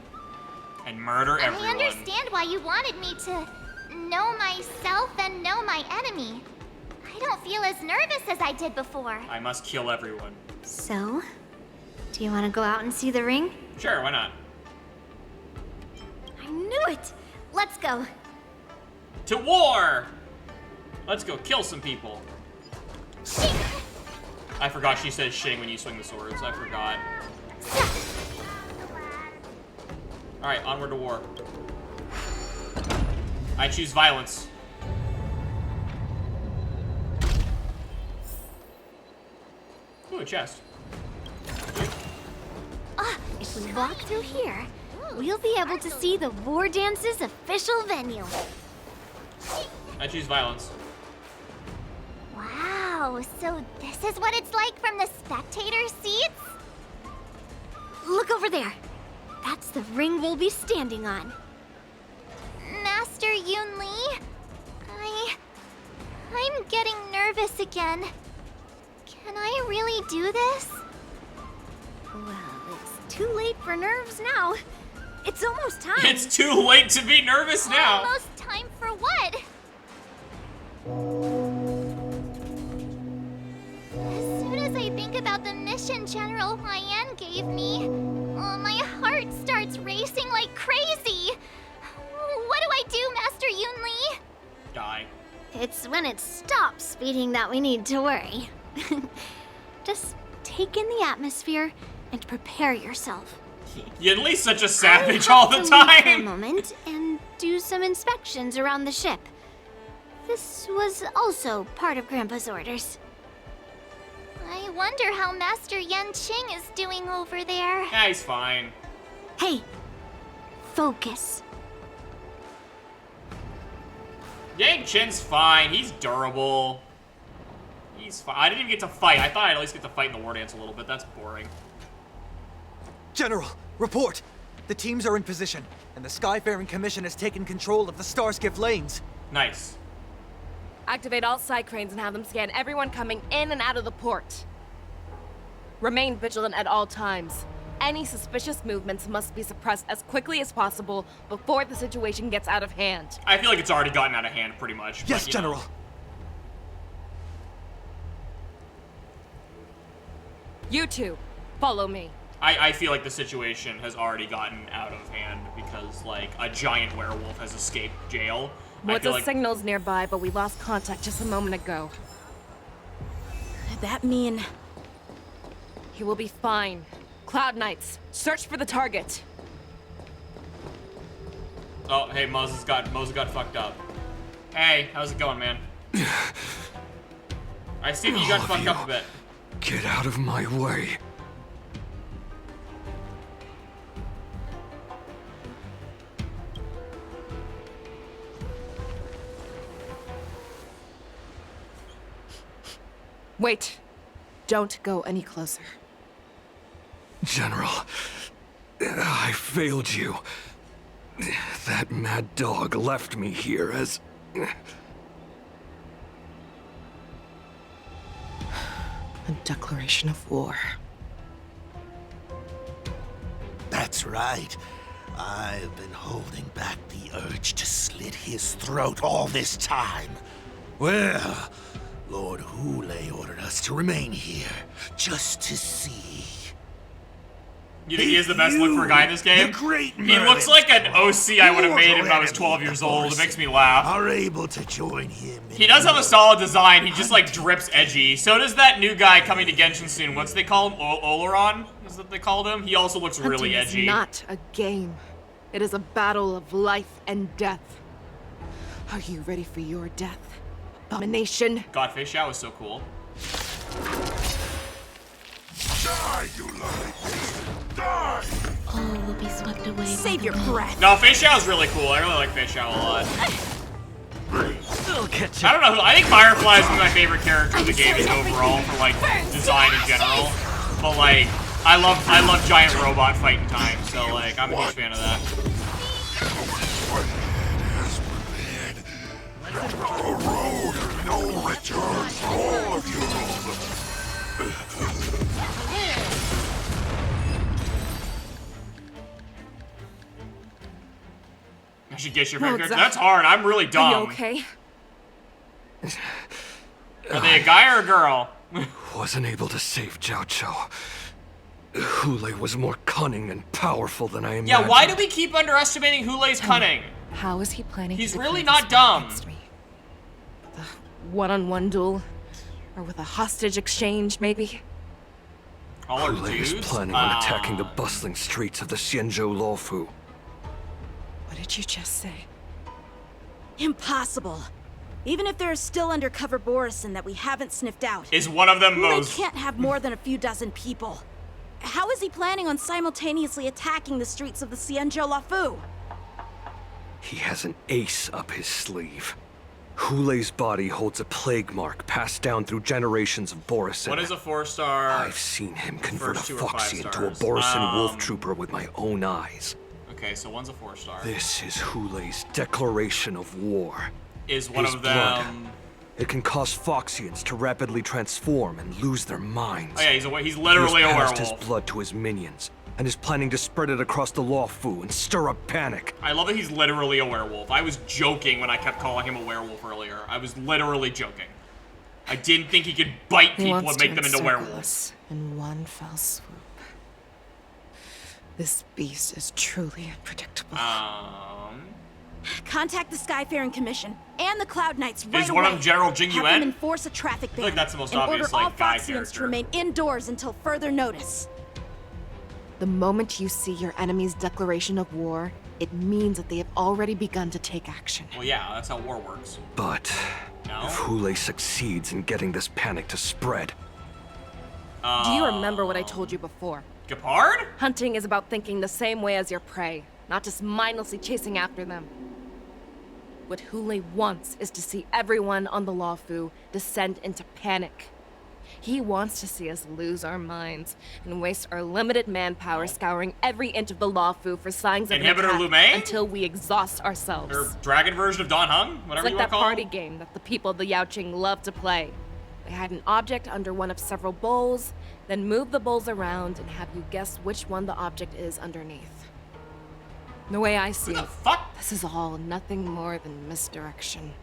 And murder everyone. I understand why you wanted me to know myself and know my enemy. I don't feel as nervous as I did before. I must kill everyone. So, do you want to go out and see the ring? Sure, why not? I knew it! Let's go. To war! Let's go kill some people. I forgot she says shing when you swing the swords. I forgot. Alright, onward to war. I choose violence. Ooh, a chest. If we walk through here, we'll be able to see the war dance's official venue. I choose violence. Wow, so this is what it's like from the spectator seats? Look over there. That's the ring we'll be standing on. Master Yoon Lee, I'm getting nervous again. Can I really do this? Well, it's too late for nerves now. It's almost time. It's too late to be nervous now. Almost time for what? As soon as I think about the mission General Hyen gave me, my heart starts racing like crazy. What do I do, Master Yoon Lee? Die. It's when it stops speeding that we need to worry. Just take in the atmosphere and prepare yourself. Yun Lee's such a savage all the time. For a moment and do some inspections around the ship. This was also part of Grandpa's orders. I wonder how Master Yen Qing is doing over there. Yeah, he's fine. Hey, focus. Yang Chen's fine. He's durable. He's fine. I didn't even get to fight. I thought I'd at least get to fight in the war dance a little bit. That's boring. General, report! The teams are in position, and the Skyfaring Commission has taken control of the Starskiff lanes. Nice. Activate all side cranes and have them scan everyone coming in and out of the port. Remain vigilant at all times. Any suspicious movements must be suppressed as quickly as possible before the situation gets out of hand. I feel like it's already gotten out of hand, pretty much. Yes, but, General. Know. You two, follow me. I feel like the situation has already gotten out of hand because, like, a giant werewolf has escaped jail. What's the signals nearby, but we lost contact just a moment ago. Could that mean... He will be fine. Cloud Knights, search for the target. Oh, hey, Moses got fucked up. Hey, how's it going, man? I see you got fucked up a bit. Get out of my way. Wait. Don't go any closer. General, I failed you. That mad dog left me here as... A declaration of war. That's right. I've been holding back the urge to slit his throat all this time. Well, Lord Hule ordered us to remain here, just to see. You think he has the best look for a guy in this game? He looks like an OC I would have made him when I was 12 years old. It makes me laugh. Are able to join him. He does have a solid design. He just like drips edgy. So does that new guy coming to Genshin soon. What's they call him? Oleron? Is that they called him? He also looks really edgy. It's not a game. It is a battle of life and death. Are you ready for your death? abomination. God, Fei Xiao is so cool. Die, you lovely beast! Die! All will be swept away. Save your breath. No, Fei Xiao is really cool. I really like Fei Xiao a lot. I'll catch you. I don't know. I think Firefly is one of my favorite characters in the game overall for like design in general. But like, I love giant robot fighting time. So like, I'm a huge fan of that. A road of no return for all of you. I should get your No, favorite character. Zach. That's hard. I'm really dumb. Are you okay? Are they a guy or a girl? Wasn't able to save Jiao Chou. Hule was more cunning and powerful than I imagined. Yeah, why do we keep underestimating Hulei's cunning? How is he planning He's to really declare not this war dumb. against me? With a one-on-one duel? Or with a hostage exchange, maybe? Hule is planning on attacking the bustling streets of the Xianzhou Luofu. What did you just say? Impossible. Even if there are still undercover Borison that we haven't sniffed out. Is one of them Hule most... can't have more than a few dozen people. How is he planning on simultaneously attacking the streets of the Xianzhou Luofu? He has an ace up his sleeve. Hulei's body holds a plague mark passed down through generations of Borison. What is a 4-star? I've seen him convert a first 2 or 5 Foxy into a stars? Borison wolf trooper with my own eyes. Okay, so one's a 4-star. This is Hulei's declaration of war. Is one His of blood. them... It can cause Foxians to rapidly transform and lose their minds. Oh yeah, he's literally he a has passed werewolf. his blood to his minions and is planning to spread it across the Luofu and stir up panic. I love that he's literally a werewolf. I was joking when I kept calling him a werewolf earlier. I was literally joking. I didn't think he could bite He people wants and make to them into encircle werewolves. us in one fell swoop. This beast is truly unpredictable. Contact the Skyfaring Commission and the Cloud Knights right Is away. one of them General Jing Have Yuan? them enforce a traffic ban. feel like that's the most and obvious, order all like, guy Foxians character. to remain indoors until further notice. The moment you see your enemy's declaration of war, it means that they have already begun to take action. Well, yeah, that's how war works. But if Hule succeeds in getting this panic to spread, Do you remember what I told you before? Gepard? Hunting is about thinking the same way as your prey, not just mindlessly chasing after them. What Hule wants is to see everyone on the Luofu descend into panic. He wants to see us lose our minds and waste our limited manpower scouring every inch of the Luofu for signs of an Inhibitor attack Lu Mei? until we exhaust ourselves. Or dragon version of Don Hung? Whatever It's like you want that to call party him. game that the people of the Yaoqing love to play. They had an object under one of several bowls, then move the bowls around and have you guess which one the object is underneath. The way I see it, this is all nothing more than misdirection.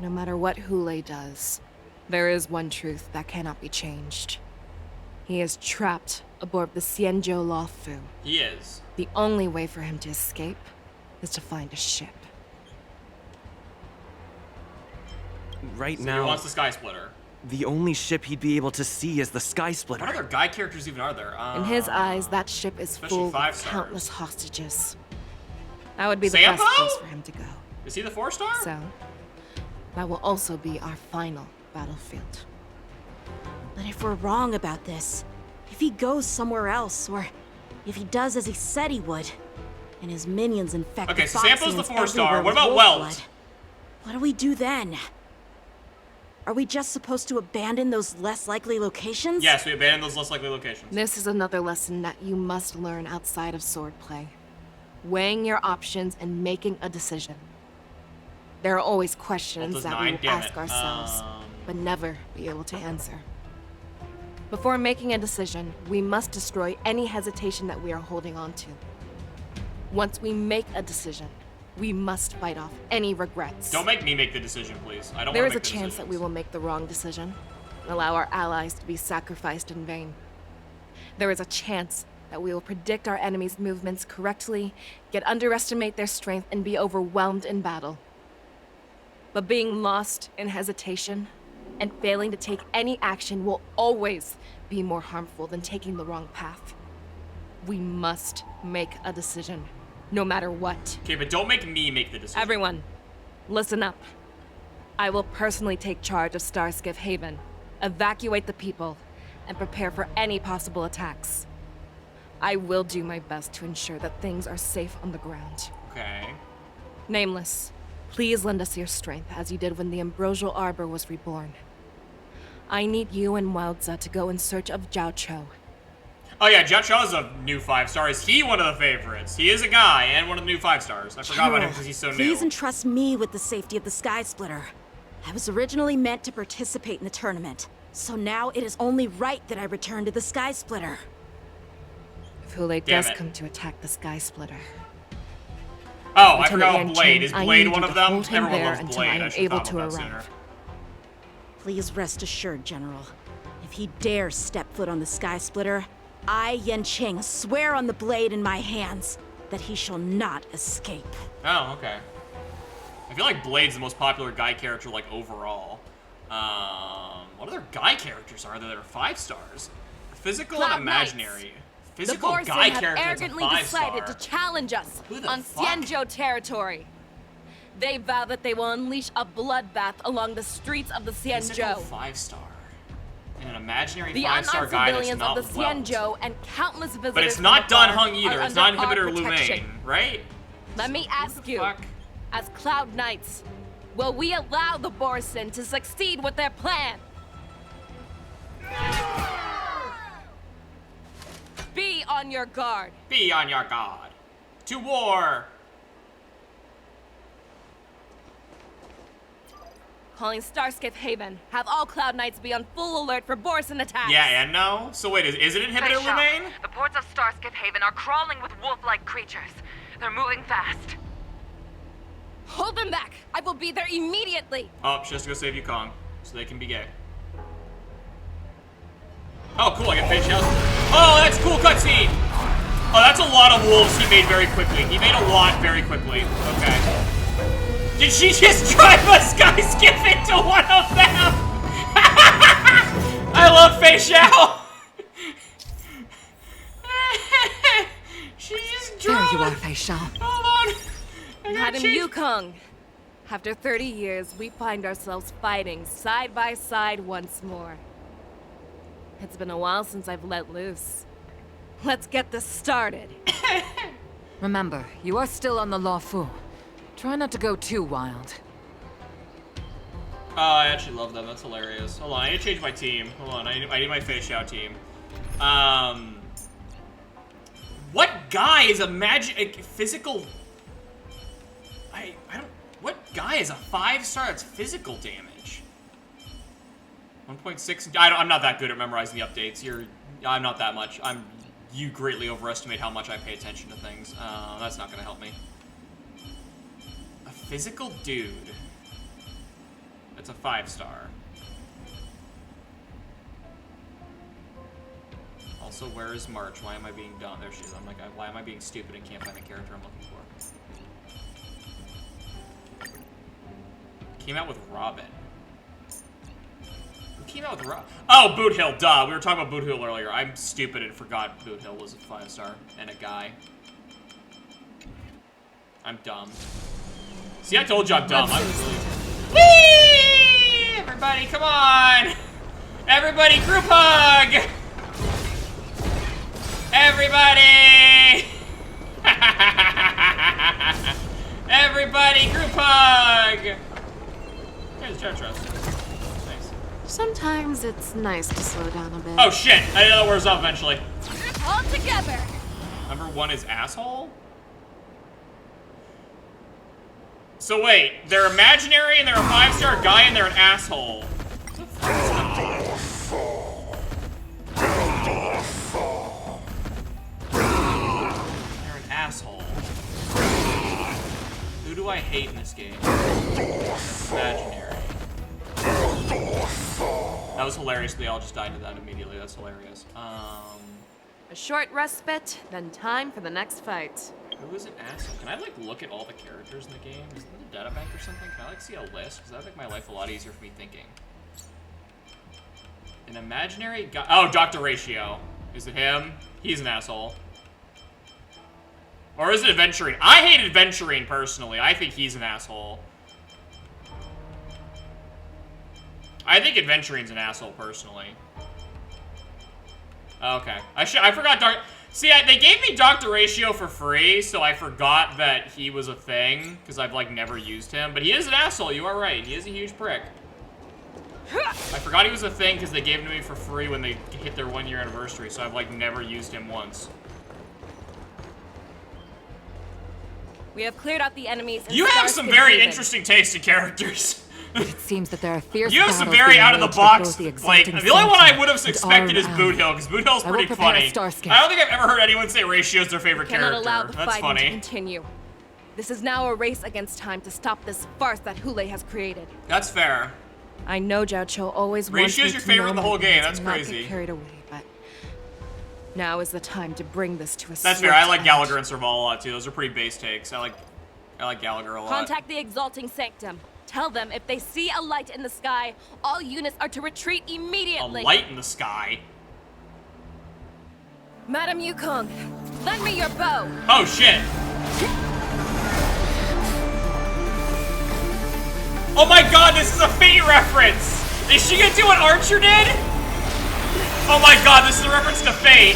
No matter what Hule does, there is one truth that cannot be changed. He is trapped aboard the Xianzhou Luofu. He is. The only way for him to escape is to find a ship. Right So now, he wants the Sky Splitter. the only ship he'd be able to see is the Sky Splitter. What other guy characters even are there? In his eyes, that ship is especially full 5 of stars. countless hostages. That would be the Sampo? best place for him to go. Is he the 4-star? So, that will also be our final battlefield. But if we're wrong about this, if he goes somewhere else, or if he does as he said he would, and his minions infect Okay, the so Sampo's the Foxians 4-star. everywhere What with about wolf Welt? blood, what do we do then? Are we just supposed to abandon those less likely locations? Yes, we abandoned those less likely locations. This is another lesson that you must learn outside of swordplay. Weighing your options and making a decision. There are always questions does that we 9? will Damn ask it. ourselves, but never be able to answer. Before making a decision, we must destroy any hesitation that we are holding on to. Once we make a decision, we must fight off any regrets. Don't make me make the decision, please. I don't There want is to a make the chance that we will make the wrong decision and allow our allies to be sacrificed in vain. There is a chance that we will predict our enemy's movements correctly, yet underestimate their strength and be overwhelmed in battle. But being lost in hesitation and failing to take any action will always be more harmful than taking the wrong path. We must make a decision, no matter what. Okay, but don't make me make the decision. Everyone, listen up. I will personally take charge of Starskiff Haven, evacuate the people, and prepare for any possible attacks. I will do my best to ensure that things are safe on the ground. Okay. Nameless, please lend us your strength as you did when the Ambrosial Arbor was reborn. I need you and Wildza to go in search of Zhao Cho. Oh yeah, Zhao Cho is a new 5-star. Is he one of the favorites? He is a guy and one of the new 5-stars. I forgot about him because he's so new. Please entrust me with the safety of the Sky Splitter. I was originally meant to participate in the tournament, so now it is only right that I return to the Sky Splitter. If Hule does come to attack the Sky Splitter. Oh, I forgot about Blade. Is I Blade need one you of to them? hold him Everyone there loves until Blade. I am I should have able thought to about that arrive. sooner. Please rest assured, General. If he dares step foot on the Sky Splitter, I, Yanqing, swear on the blade in my hands that he shall not escape. Oh, okay. I feel like Blade's the most popular guy character, like, overall. What other guy characters are there that are 5-stars? Physical Cloud and imaginary. Knights. Physical the guy have character arrogantly that's a 5-star. decided to challenge us Who the on fuck? Xianzhou territory. They vow that they will unleash a bloodbath along the streets of the Physical Xianzhou. 5-star. And an imaginary The 5-star unarmed guy that's civilians not of the well. Xianzhou and countless visitors. But it's from not afar Dan Heng either. are It's not under our Inhibitor protection. Lumaine, right? Let me ask you, as Cloud Knights, will we allow the Borson to succeed with their plan? Be on your guard. Be on your guard. To war! Calling Starskiff Haven. Have all Cloud Knights be on full alert for Borson attacks. Yeah, and no? So wait, is it Inhibitor Lumaine? The ports of Starskiff Haven are crawling with wolf-like creatures. They're moving fast. Hold them back. I will be there immediately. Oh, she has to go save Yukong, so they can be gay. Oh, cool, I get Fate Shells. Oh, that's a cool cutscene! Oh, that's a lot of wolves he made very quickly. He made a lot very quickly. Okay. Did she just drive a sky skip into one of them? I love Fei Xiao. She just drove. There you are, Fei Xiao. Hold on. Madam Yukong, after 30 years, we find ourselves fighting side by side once more. It's been a while since I've let loose. Let's get this started. Remember, you are still on the Luofu. Try not to go too wild. Oh, I actually love them. That's hilarious. Hold on, I need to change my team. Hold on, I need my Fei Xiao team. What guy is a physical? I don't. What guy is a 5-star that's physical damage? 1.6. I'm not that good at memorizing the updates. I'm not that much. You greatly overestimate how much I pay attention to things. That's not gonna help me. A physical dude. That's a 5-star. Also, where is March? Why am I being dumb? There she is. I'm like, why am I being stupid and can't find the character I'm looking for? Came out with Robin. Who came out with Robin? Oh, Boot Hill, duh. We were talking about Boot Hill earlier. I'm stupid and forgot Boot Hill was a 5-star and a guy. I'm dumb. See, I told you I'm dumb. I'm really... Whee! Everybody, come on! Everybody, group hug! Everybody! Everybody, group hug! Here's the Chartreuse. Nice. Sometimes it's nice to slow down a bit. Oh shit! I didn't know that wears off eventually. All together! Number 1 is asshole? So wait, they're imaginary and they're a 5-star guy and they're an asshole. They're an asshole. Who do I hate in this game? That's imaginary. That was hilarious. They all just died to that immediately. That's hilarious. A short respite, then time for the next fight. Who is an asshole? Can I, like, look at all the characters in the game? Is there a data bank or something? Can I, like, see a list? Because that would make my life a lot easier for me thinking. An imaginary guy. Oh, Dr. Ratio. Is it him? He's an asshole. Or is it Adventurine? I hate Adventurine, personally. I think he's an asshole. I think Adventurine's an asshole, personally. Okay. I forgot See, they gave me Dr. Ratio for free, so I forgot that he was a thing, because I've, like, never used him. But he is an asshole, you are right. He is a huge prick. I forgot he was a thing because they gave him to me for free when they hit their 1-year anniversary, so I've, like, never used him once. We have cleared out the enemies. You have some very interesting taste in characters. It seems that there are fierce You have some battles very being out of the waged box. with both Like, the only one I would have expected is Boot Hill, because Boot Hill's I will pretty prepare a funny. Starscape. I don't think I've ever heard anyone say Ratio's their favorite Cannot character. allow the That's fighting to funny. continue. This is now a race against time to stop this farce that Hule has created. That's fair. I know Zhao Cho always Ratio's wants me your to favorite know in the my whole game, limits that's and not crazy. Get carried away, but now is the time to bring this to a That's fair. I like end. Gallagher and Serval a lot too. Those are pretty base takes. I like Gallagher a lot. Contact the Exalting Sanctum. Tell them if they see a light in the sky, all units are to retreat A immediately. light in the sky. Madam Yukong, lend me your bow. Oh shit. Oh my god, this is a Fate reference! Is she gonna do what Archer did? Oh my god, this is a reference to Fate.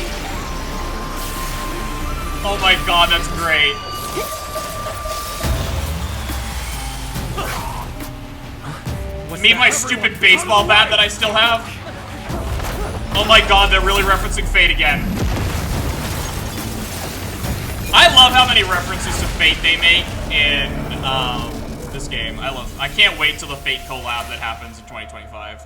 Oh my god, that's great. Me and my stupid baseball bat that I still have. Oh my god, they're really referencing Fate again. I love how many references to Fate they make in this game. I can't wait till the Fate collab that happens in 2025.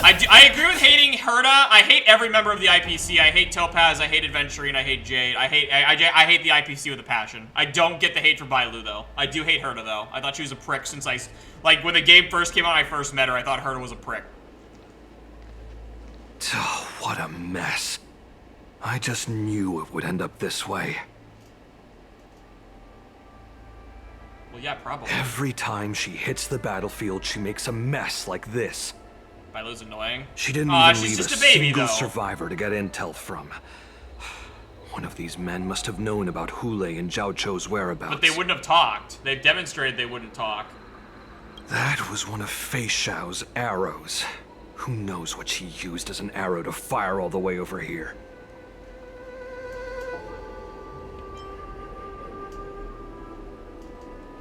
I agree with hating Herta. I hate every member of the IPC. I hate Topaz. I hate Adventurine. I hate Jade. I hate the IPC with a passion. I don't get the hate for Bailu though. I do hate Herta though. I thought she was a prick since like when the game first came out. I first met her. I thought Herta was a prick. Oh, what a mess. I just knew it would end up this way. Well, yeah, probably. Every time she hits the battlefield, she makes a mess like this. Bailu's annoying. She didn't even she's leave just a a baby, single though. survivor to get intel from. One of these men must have known about Hule and Zhao Cho's whereabouts. But they wouldn't have talked. They've demonstrated they wouldn't talk. That was one of Fei Xiao's arrows. Who knows what she used as an arrow to fire all the way over here?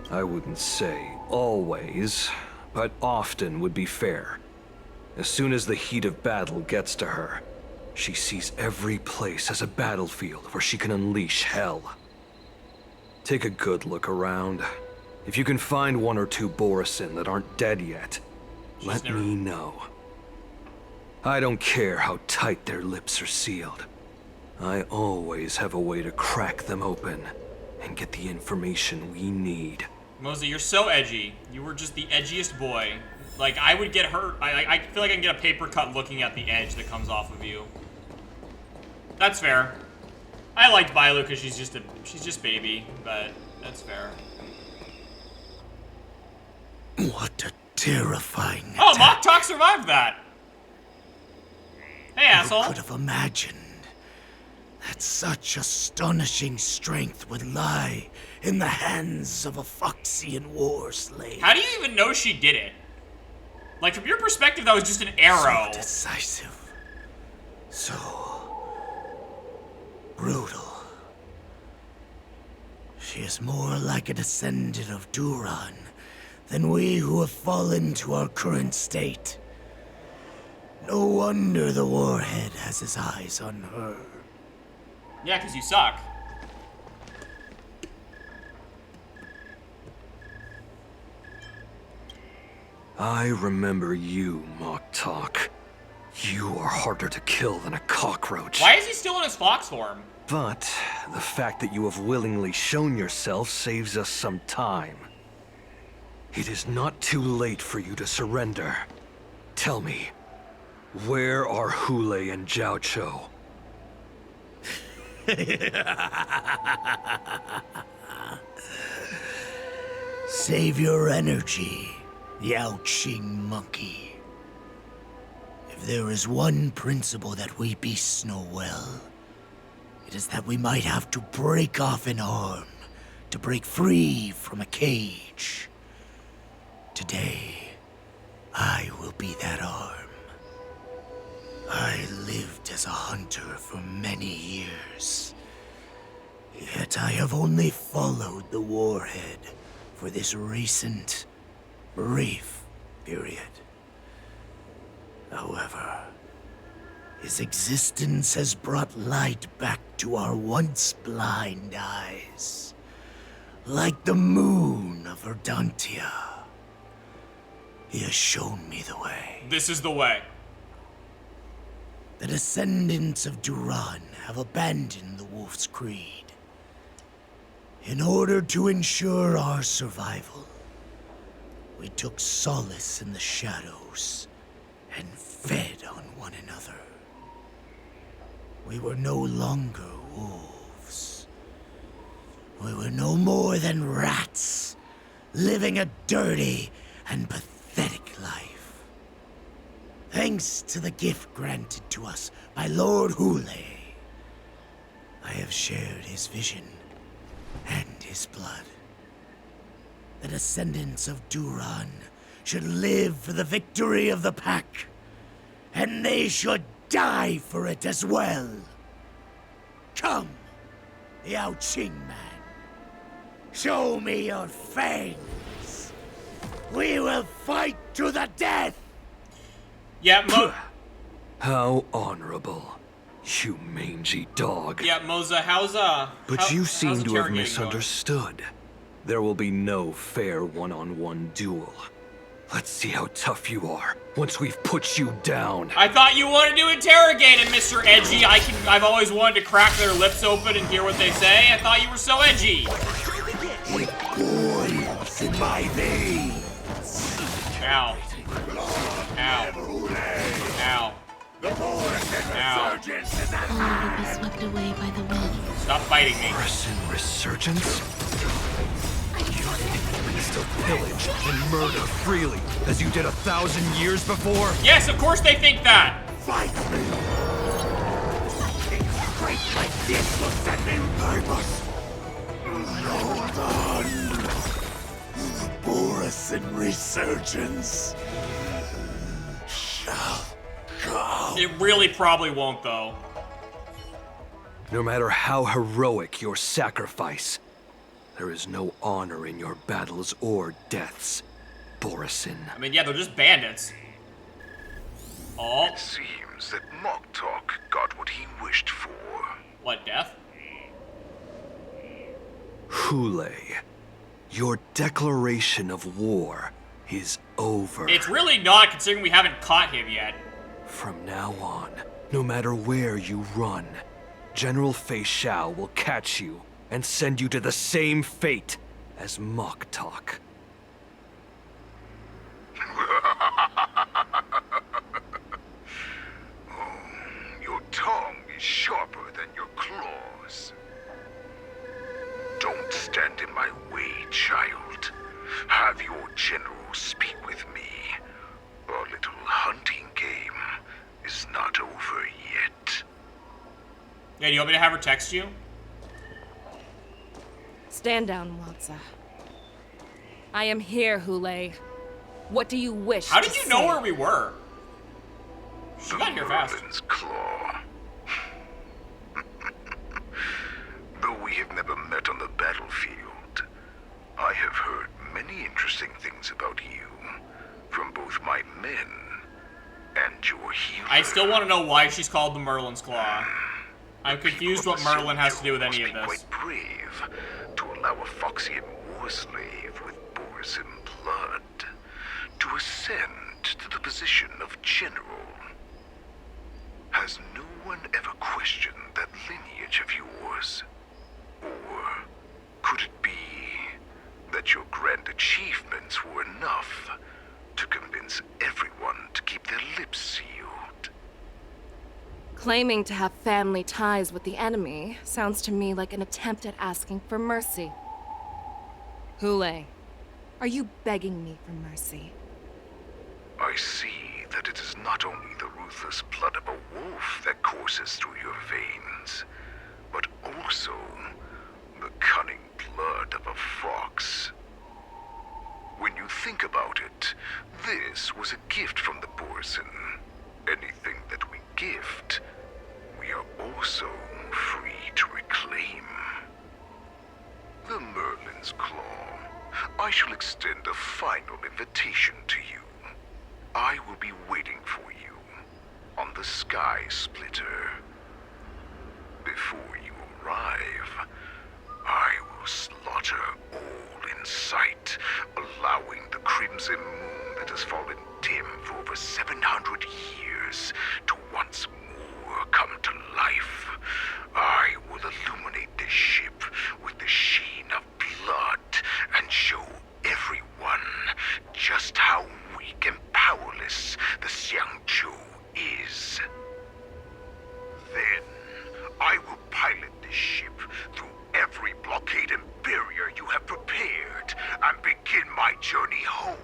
I wouldn't say always, but often would be fair. As soon as the heat of battle gets to her, she sees every place as a battlefield where she can unleash hell. Take a good look around. If you can find one or two Borisin that aren't dead yet, let me know. I don't care how tight their lips are sealed. I always have a way to crack them open and get the information we need. Mosey, you're so edgy. You were just the edgiest boy. Like, I would get hurt. I feel like I can get a paper cut looking at the edge that comes off of you. That's fair. I liked Bailu because she's just baby, but that's fair. What a terrifying Oh, attack. Mock Talk survived that. Hey, asshole. Who could have imagined that such astonishing strength would lie in the hands of a Foxian war slave? How do you even know she did it? Like, from your perspective, that was just an arrow. So decisive. So brutal. She is more like a descendant of Duran than we who have fallen to our current state. No wonder the Warhead has his eyes on her. Yeah, because you suck. I remember you, Mock Talk. You are harder to kill than a cockroach. Why is he still in his fox form? But the fact that you have willingly shown yourself saves us some time. It is not too late for you to surrender. Tell me, where are Hule and Zhao Cho? Save your energy, Yao Qing monkey. If there is one principle that we beasts know well, it is that we might have to break off an arm to break free from a cage. Today, I will be that arm. I lived as a hunter for many years. Yet I have only followed the warhead for this recent, brief period. However, his existence has brought light back to our once blind eyes, like the moon of Verdantia. He has shown me the way. This is the way. The descendants of Duran have abandoned the Wolf's Creed. In order to ensure our survival, we took solace in the shadows and fed on one another. We were no longer wolves. We were no more than rats, living a dirty and pathetic life. Thanks to the gift granted to us by Lord Hule, I have shared his vision and his blood. The descendants of Duran should live for the victory of the Pack, and they should die for it as well. Come, Yao Qing man. Show me your fangs. We will fight to the death! Yeah, How honorable, you mangy dog. Yeah, Moza, But you seem how's to have interrogating misunderstood. There will be no fair one-on-one duel. Let's see how tough you are once we've put you down. I thought you wanted to interrogate him, Mr. Edgy. I've always wanted to crack their lips open and hear what they say. I thought you were so edgy. It boils in my veins. Ow. Ow. Ow. Ow. All will be swept away by the wind. Stop fighting me. Resurgence? You think still pillage and murder freely, as you did 1,000 years before? Yes, of course they think that. Fight me! Straight like this looks at me. I must hold on. The Borisin resurgence shall come. It really probably won't, though. No matter how heroic your sacrifice, there is no honor in your battles or deaths, Borisin. I mean, yeah, they're just bandits. Oh. It seems that Moktok got what he wished for. What, death? Hule, your declaration of war is over. It's really not, considering we haven't caught him yet. From now on, no matter where you run, General Fei Shao will catch you and send you to the same fate as Moktok. Your tongue is sharper than your claws. Don't stand in my way, child. Have your general speak with me. Our little hunting game is not over yet. Yeah, do you want me to have her text you? Stand down, Watsa. I am here, Hule. What do you wish How did to you know say? where we were? She got here fast. Merlin's claw. Though we have never met on the battlefield, I have heard many interesting things about you from both my men and your healer. I still want to know why she's called the Merlin's Claw. I'm confused what Merlin has to do with any of this. Quite brave to allow a Foxian war slave with Borisin blood to ascend to the position of general. Has no one ever questioned that lineage of yours? Or could it be that your grand achievements were enough to convince everyone to keep their lips sealed? Claiming to have family ties with the enemy sounds to me like an attempt at asking for mercy. Hule, are you begging me for mercy? I see that it is not only the ruthless blood of a wolf that courses through your veins, but also the cunning blood of a fox. When you think about it, This was a gift from the Borson. Anything that we gift, we are also free to reclaim. The Merlin's Claw. I shall extend a final invitation to you. I will be waiting for you on the Sky Splitter. Before you arrive, I will slaughter all in sight, allowing the crimson moon that has fallen dim for over 700 years to once more come to life. I will illuminate this ship with the sheen of blood and show everyone just how weak and powerless the Xiangzhou is. Then, I will pilot this ship through every blockade and barrier you have prepared and begin my journey home.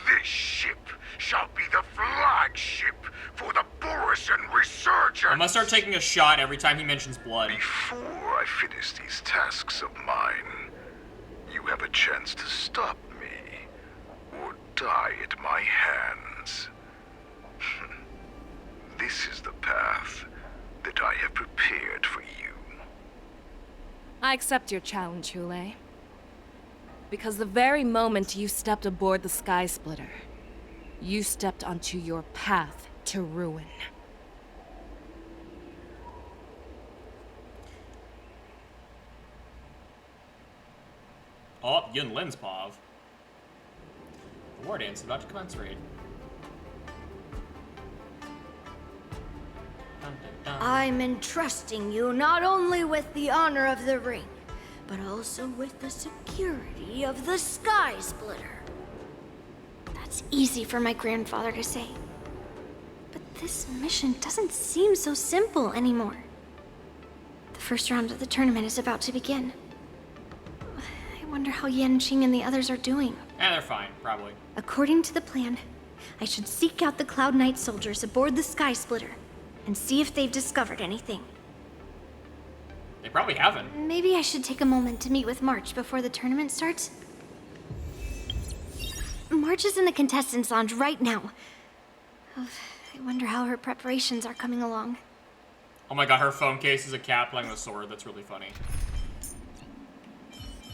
This ship shall be the flagship for the Borison Resurgence. I must start taking a shot every time he mentions blood. Before I finish these tasks of mine, you have a chance to stop me or die at my hands. This is the path that I have prepared for you. I accept your challenge, Hule. Because the very moment you stepped aboard the Sky Splitter, you stepped onto your path to ruin. Oh, Yun Lin's Pav. The war dance is about to commence raid. I'm entrusting you not only with the honor of the ring, but also with the security of the Sky Splitter. That's easy for my grandfather to say. But this mission doesn't seem so simple anymore. The first round of the tournament is about to begin. I wonder how Yanqing and the others are doing. They're fine, probably. According to the plan, I should seek out the Cloud Knight soldiers aboard the Sky Splitter and see if they've discovered anything. They probably haven't. Maybe I should take a moment to meet with March before the tournament starts. March is in the contestants' lounge right now. Oh, I wonder how her preparations are coming along. Oh my god, her phone case is a cat playing with a sword. That's really funny.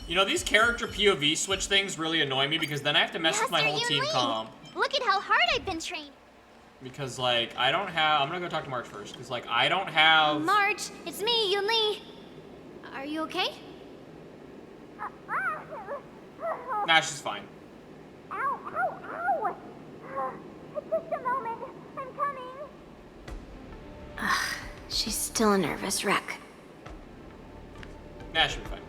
You know, these character POV switch things really annoy me because then I have to mess with my whole team comp. Look at how hard I've been trained. Because, like, I don't have... I'm gonna go talk to March first. Because, like, I don't have... March, it's me, Yun Li. Are you okay? Nah, she's fine. Ow, ow, ow! Just a moment, I'm coming. Ugh, she's still a nervous wreck. Nah, she'll be fine.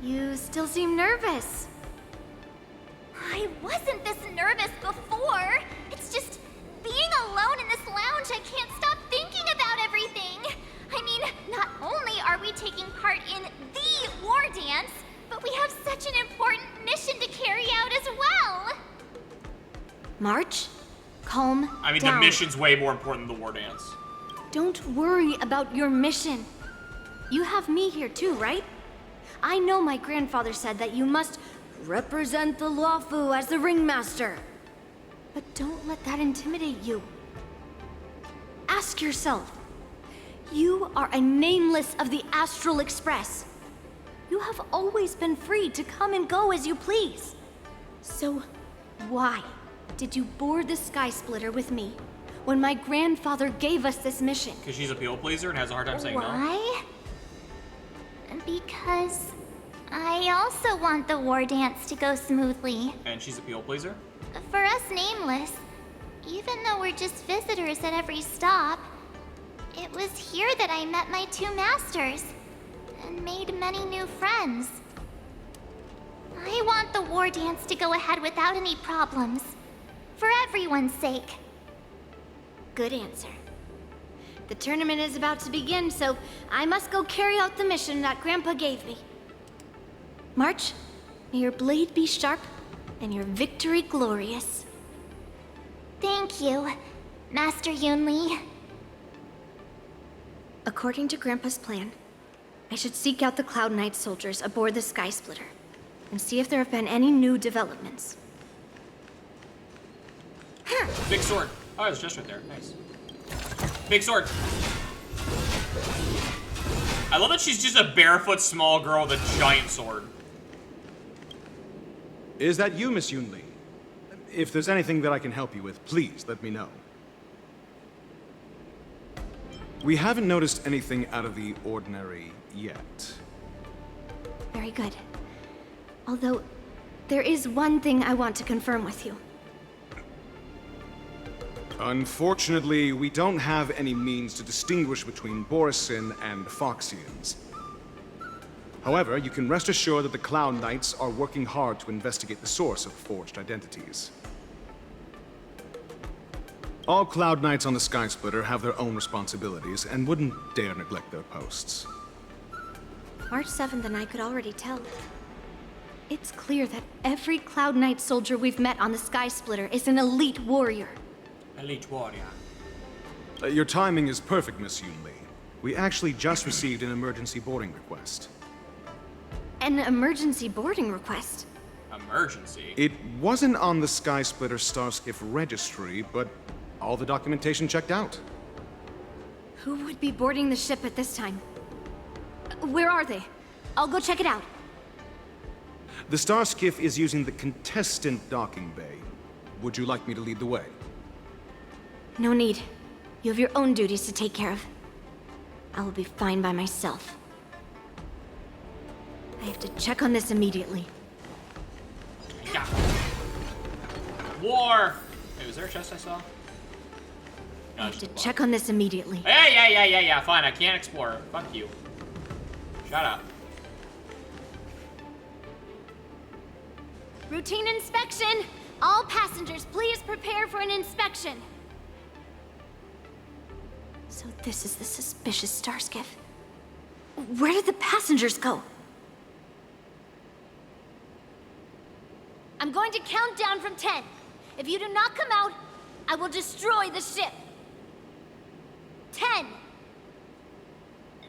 You still seem nervous. I wasn't this nervous before. It's just being alone in this lounge, I can't stop thinking about everything. I mean, not only are we taking part in the war dance, but we have such an important mission to carry out as well. March, calm I mean, down. the mission's way more important than the war dance. Don't worry about your mission. You have me here too, right? I know my grandfather said that you must represent the Luofu as the ringmaster. But don't let that intimidate you. Ask yourself, you are a nameless of the Astral Express. You have always been free to come and go as you please. So, why did you board the Sky Splitter with me when my grandfather gave us this mission? Because she's a people pleaser and has a hard time saying no. Why? Because I also want the war dance to go smoothly. And she's a people pleaser? For us nameless, even though we're just visitors at every stop, it was here that I met my two masters and made many new friends. I want the war dance to go ahead without any problems, for everyone's sake. Good answer. The tournament is about to begin, so I must go carry out the mission that Grandpa gave me. March, may your blade be sharp and your victory glorious. Thank you, Master Yun Li. According to Grandpa's plan, I should seek out the Cloud Knight soldiers aboard the Sky Splitter and see if there have been any new developments. Big sword. Oh, it's just right there. Nice. Big sword. I love that she's just a barefoot small girl with a giant sword. Is that you, Miss Yunli? If there's anything that I can help you with, please let me know. We haven't noticed anything out of the ordinary yet. Very good. Although, there is one thing I want to confirm with you. Unfortunately, we don't have any means to distinguish between Borisin and Foxians. However, you can rest assured that the Cloud Knights are working hard to investigate the source of forged identities. All Cloud Knights on the Sky Splitter have their own responsibilities and wouldn't dare neglect their posts. March 7th and I could already tell. It's clear that every Cloud Knight soldier we've met on the Sky Splitter is an elite warrior. Elite warrior. Your timing is perfect, Miss Yunli. We actually just received an emergency boarding request. An emergency boarding request? Emergency? It wasn't on the Sky Splitter Starskiff registry, but all the documentation checked out. Who would be boarding the ship at this time? Where are they? I'll go check it out. The Starskiff is using the contestant docking bay. Would you like me to lead the way? No need. You have your own duties to take care of. I will be fine by myself. I have to check on this immediately. Yeah. War! Hey, was there a chest I saw? No, I have to check on this immediately. Hey, yeah, fine, I can't explore. Fuck you. Shut up. Routine inspection! All passengers, please prepare for an inspection. So this is the suspicious Starskiff. Where did the passengers go? I'm going to count down from 10. If you do not come out, I will destroy the ship. 10.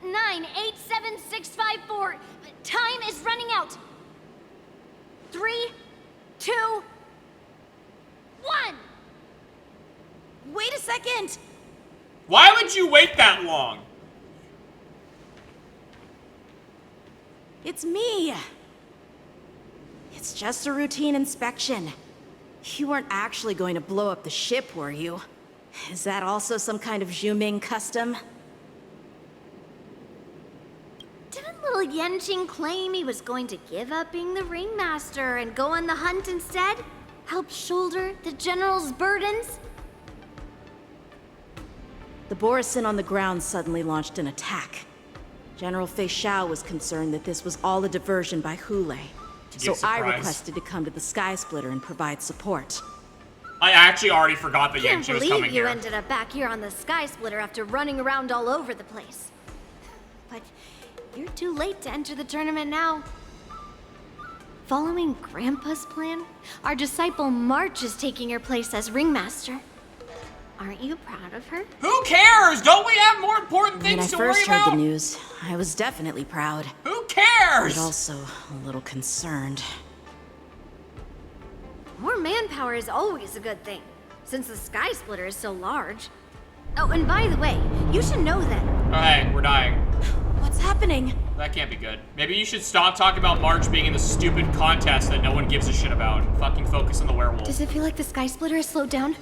9, 8, 7, 6, 5, 4. Time is running out. 3, 2, 1. Wait a second! Why would you wait that long? It's me! It's just a routine inspection. You weren't actually going to blow up the ship, were you? Is that also some kind of Zhuming custom? Didn't little Yenqing claim he was going to give up being the ringmaster and go on the hunt instead? Help shoulder the general's burdens? The Borisin on the ground suddenly launched an attack. General Fei Xiao was concerned that this was all a diversion by Hule. So I requested to come to the Sky Splitter and provide support. I actually already forgot that Can't Yenqing was coming believe you here. ended up back here on the Sky Splitter after running around all over the place. But you're too late to enter the tournament now. Following Grandpa's plan, our disciple March is taking your place as ringmaster. Aren't you proud of her? Who cares? Don't we have more important When I things to worry first heard about? the news, I was definitely proud. Who cares? But also a little concerned. More manpower is always a good thing, since the Sky Splitter is so large. Oh, and by the way, you should know that. Oh, hey, we're dying. What's happening? That can't be good. Maybe you should stop talking about March being in the stupid contest that no one gives a shit about and fucking focus on the werewolf. Does it feel like the Sky Splitter has slowed down?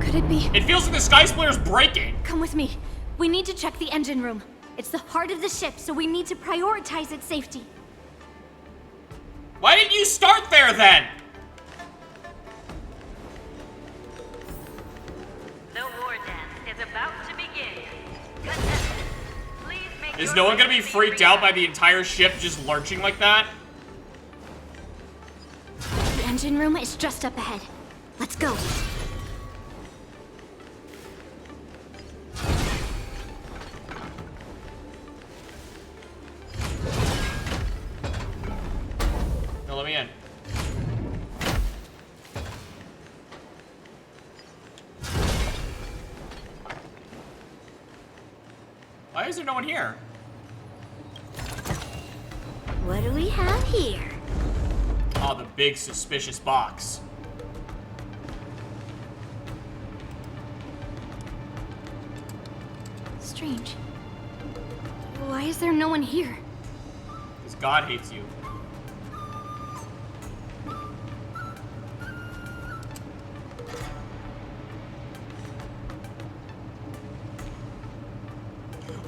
Could it be? It feels like the Sky Splitter's breaking. Come with me. We need to check the engine room. It's the heart of the ship, so we need to prioritize its safety. Why didn't you start there then? The war dance is about to begin. Contestants, please make Is no one gonna be freaked out by the entire ship just lurching like that? The engine room is just up ahead. Let's go. No, let me in. Why is there no one here? What do we have here? Oh, the big suspicious box. strange. Why is there no one here? Because God hates you.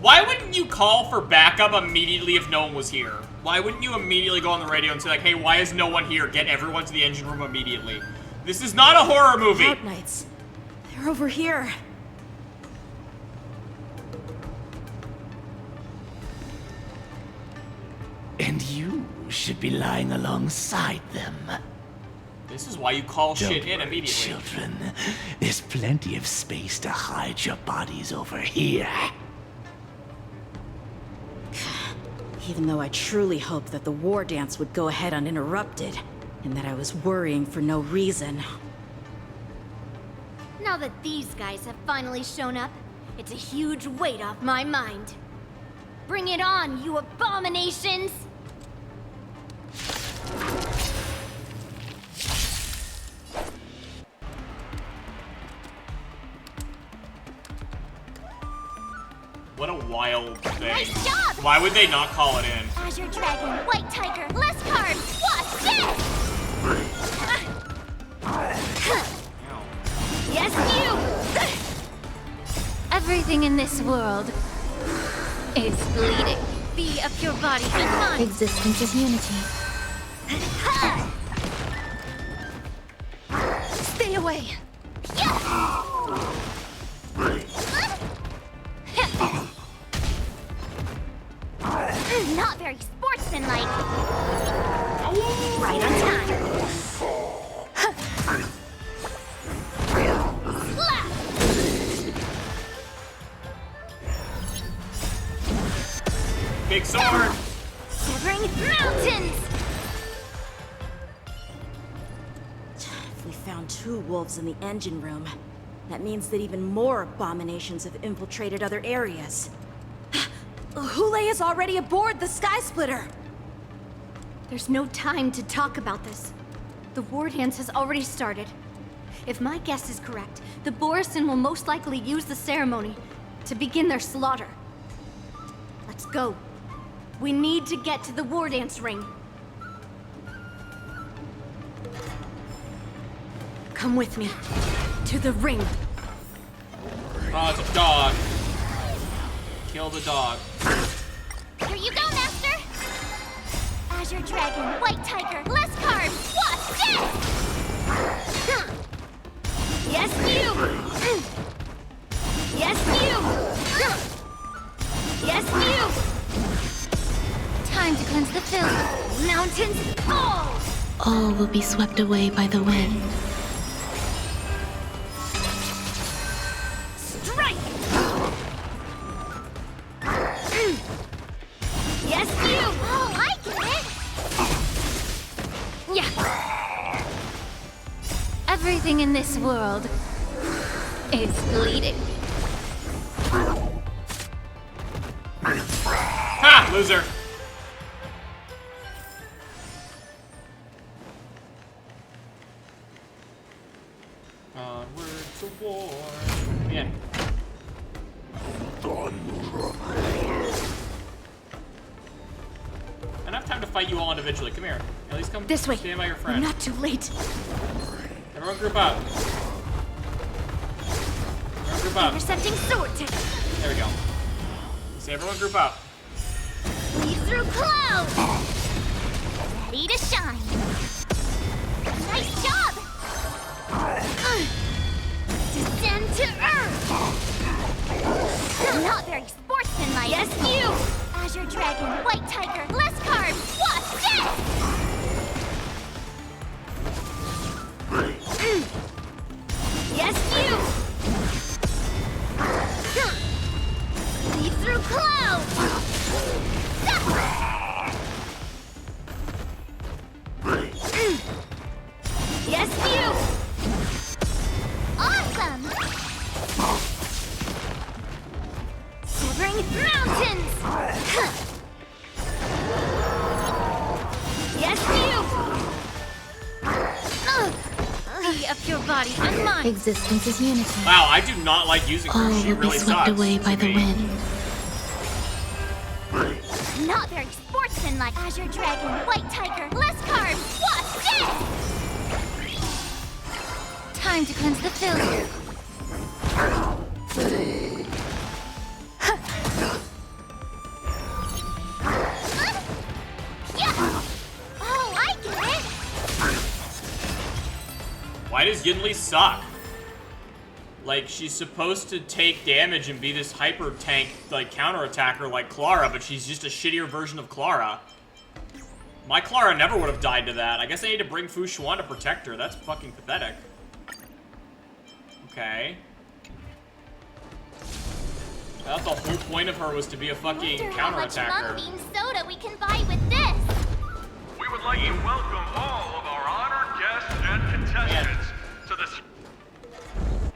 Why wouldn't you call for backup immediately if no one was here? Why wouldn't you immediately go on the radio and say like, hey, why is no one here? Get everyone to the engine room immediately. This is not a horror movie. Cloud Knights. They're over here. And you should be lying alongside them. This is why you call Don't shit in worry, immediately. children. There's plenty of space to hide your bodies over here. Even though I truly hoped that the war dance would go ahead uninterrupted, and that I was worrying for no reason. Now that these guys have finally shown up, it's a huge weight off my mind. Bring it on, you abominations! What a wild thing. Nice job! Why would they not call it in? Azure Dragon, White Tiger, less cards! Watch this! Yes, you! Everything in this world is bleeding. Be of your body and mind. Existence is unity. Stay away. Not very sportsmanlike. Right on time. Slap! Big sword! Severing mountains! If we found 2 wolves in the engine room, that means that even more abominations have infiltrated other areas. Hule is already aboard the Sky Splitter! There's no time to talk about this. The war dance has already started. If my guess is correct, the Borisin will most likely use the ceremony to begin their slaughter. Let's go. We need to get to the war dance ring. Come with me. To the ring. Oh, it's a dog. Kill the dog. Here you go, Master! Azure Dragon, White Tiger, less cards! Watch this! Yes, you! Yes, you! Yes, you! Time to cleanse the field. Mountains fall! All will be swept away by the wind. Strike! Yes, you! Oh, I get it! Yeah. Everything in this world is bleeding. Ha! Loser! Onward to war. Yeah. Enough time to fight you all individually. Come here. At least come This way. stand by your friend. I'm not too late. Everyone group up. Everyone group up. Intercepting sword tip. There we go. Say everyone group up. Leave through clouds. Ready to shine. Nice job. Descend to earth. Not very sportsmanlike. Yes, you. Azure Dragon, White Tiger, less cards. Watch this. Yes, you. Leave through clouds. Yes, you! Awesome! Severing mountains! Existence is unity. Wow, I do not like using her. All She will be really swept sucks. away by the wind. Not very sportsmanlike. Azure Dragon, White Tiger, less carbs. What's this? Time to cleanse the filter. Oh, I get it. Why does Yinli suck? Like, she's supposed to take damage and be this hyper tank, like, counterattacker like Clara, but she's just a shittier version of Clara. My Clara never would have died to that. I guess I need to bring Fu Xuan to protect her. That's fucking pathetic. Okay. I thought the whole point of her was to be a fucking counterattacker. Beam soda we can buy with this. We would like to welcome all of our honored guests and contestants to this.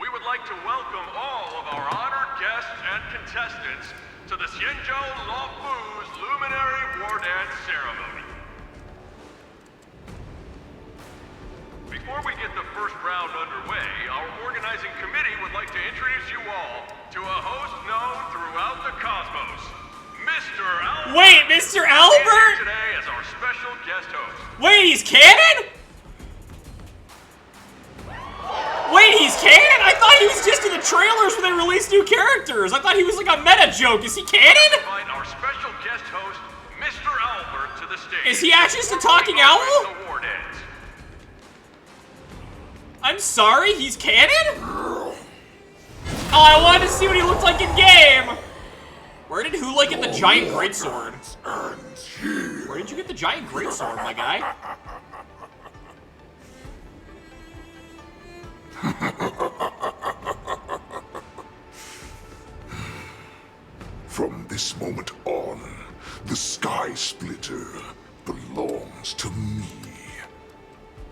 We would like to welcome all of our honored guests and contestants to the Xianzhou Luofu's Luminary War Dance Ceremony. Before we get the first round underway, our organizing committee would like to introduce you all to a host known throughout the cosmos, Mr. Albert. Wait, Mr. Albert? Today as our special guest host. Wait, he's canon? Wait, he's canon? I thought he was just in the trailers when they released new characters. I thought he was like a meta joke. Is he canon? Invite our special guest host, Mr. Albert, to the stage. Is he actually just a talking owl? I'm sorry, he's canon? Oh, I wanted to see what he looked like in game. Where did Hula get the giant greatsword? Where did you get the giant greatsword, my guy? From this moment on, the Sky Splitter belongs to me.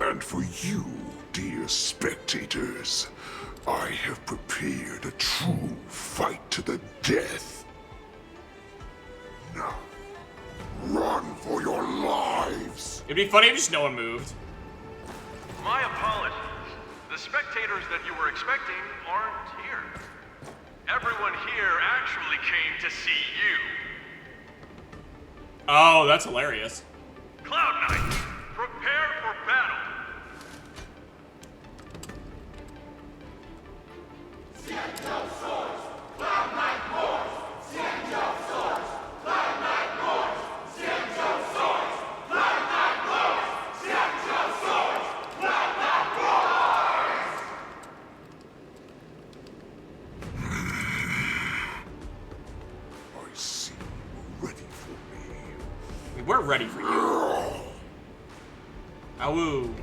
And for you, dear spectators, I have prepared a true fight to the death. Now, run for your lives! It'd be funny if just no one moved. My apologies. The spectators that you were expecting aren't here. Everyone here actually came to see you. Oh, that's hilarious. Cloud Knight, prepare for battle. Xianzhou swords, Cloud Knight roars. Xianzhou swords, Cloud Knight roars. Xianzhou swords, Cloud Knight roars. Xianzhou swords, Cloud Knight roars. I see you're ready for me. We're ready for you. Awoo.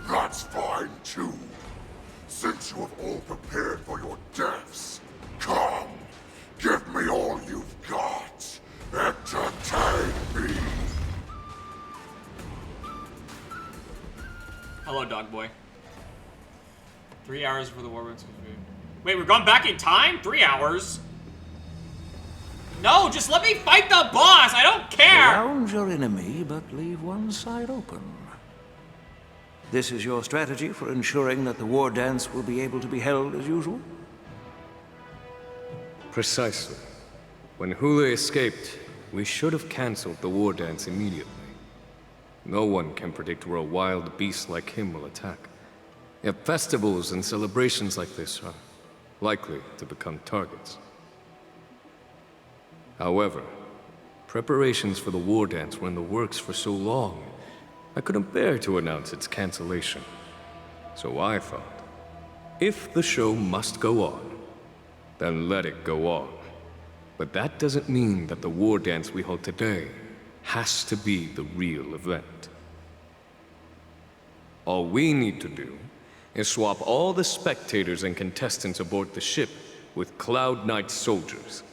That's fine too. Since you have all prepared for your deaths, come, give me all you've got. Entertain me. Hello, dog boy. 3 hours for the war wounds. Wait, we're going back in time? 3 hours? No, just let me fight the boss. I don't care. Surround your enemy, but leave one side open. This is your strategy for ensuring that the war dance will be able to be held as usual? Precisely. When Hula escaped, we should have cancelled the war dance immediately. No one can predict where a wild beast like him will attack. Yet festivals and celebrations like this are likely to become targets. However, preparations for the war dance were in the works for so long, I couldn't bear to announce its cancellation. So I thought, if the show must go on, then let it go on. But that doesn't mean that the war dance we hold today has to be the real event. All we need to do is swap all the spectators and contestants aboard the ship with Cloud Knight soldiers,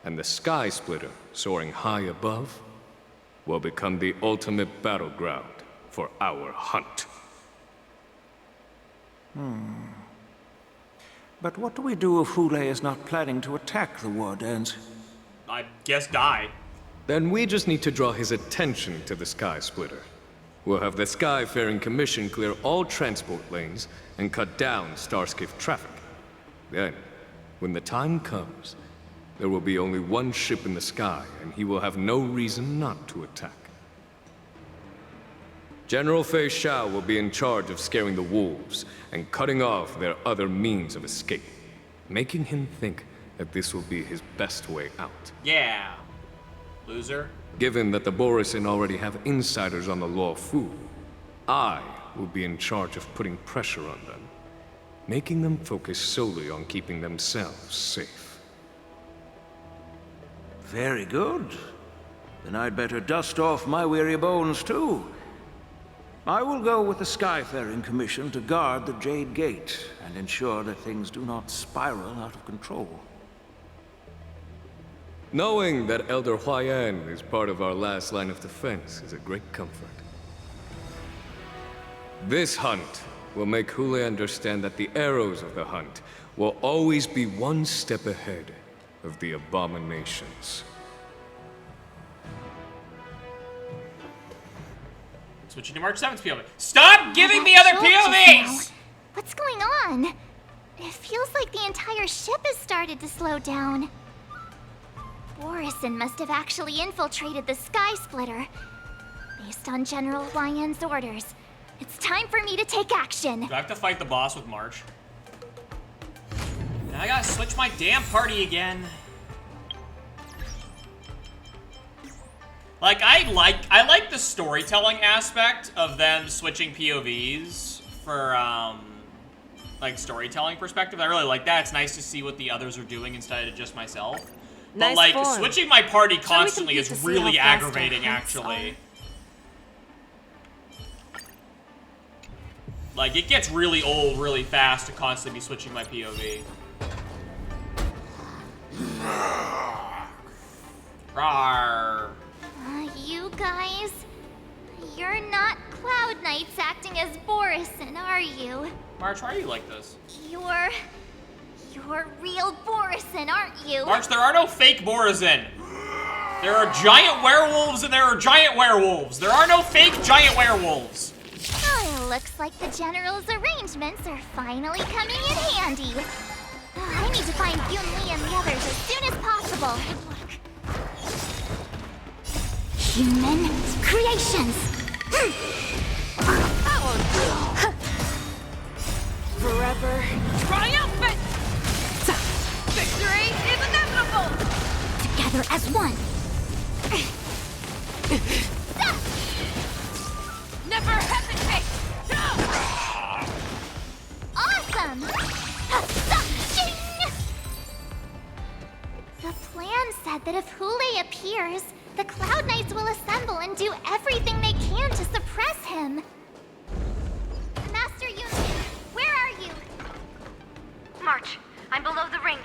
and the Sky Splitter, soaring high above, will become the ultimate battleground for our hunt. But what do we do if Hule is not planning to attack the war dance? I guess, die. Then we just need to draw his attention to the Sky Splitter. We'll have the Skyfaring Commission clear all transport lanes and cut down Starskiff traffic. Then, when the time comes, there will be only one ship in the sky, and he will have no reason not to attack. General Fei Shao will be in charge of scaring the wolves and cutting off their other means of escape, making him think that this will be his best way out. Yeah. Loser. Given that the Borisin already have insiders on the Luo Fu, I will be in charge of putting pressure on them, making them focus solely on keeping themselves safe. Very good. Then I'd better dust off my weary bones, too. I will go with the Skyfaring Commission to guard the Jade Gate and ensure that things do not spiral out of control. Knowing that Elder Huayan is part of our last line of defense is a great comfort. This hunt will make Hule understand that the arrows of the hunt will always be one step ahead of the abominations. Switching to March 7th POV. Stop giving me other POVs! What's going on? It feels like the entire ship has started to slow down. Borisin must have actually infiltrated the Sky Splitter. Based on General Huayan's orders, it's time for me to take action. Do I have to fight the boss with March? Now I gotta switch my damn party again. Like, I like the storytelling aspect of them switching POVs for, like, storytelling perspective. I really like that. It's nice to see what the others are doing instead of just myself. But, like, switching my party constantly is really aggravating, actually. Like, it gets really old really fast to constantly be switching my POV. Rawr. You guys, you're not Cloud Knights acting as Borisin, are you? March, why are you like this? You're real Borisin, aren't you? March, there are no fake Borisin. There are giant werewolves and there are giant werewolves. There are no fake giant werewolves. Oh, it looks like the General's arrangements are finally coming in handy. I need to find Yun Li and the others as soon as possible. Human creations! Forever triumphant! Victory is inevitable! Together as one! Never hesitate! Awesome! The plan said that if Hule appears, the Cloud Knights will assemble and do everything they can to suppress him. Master Yun, where are you? March, I'm below the ring.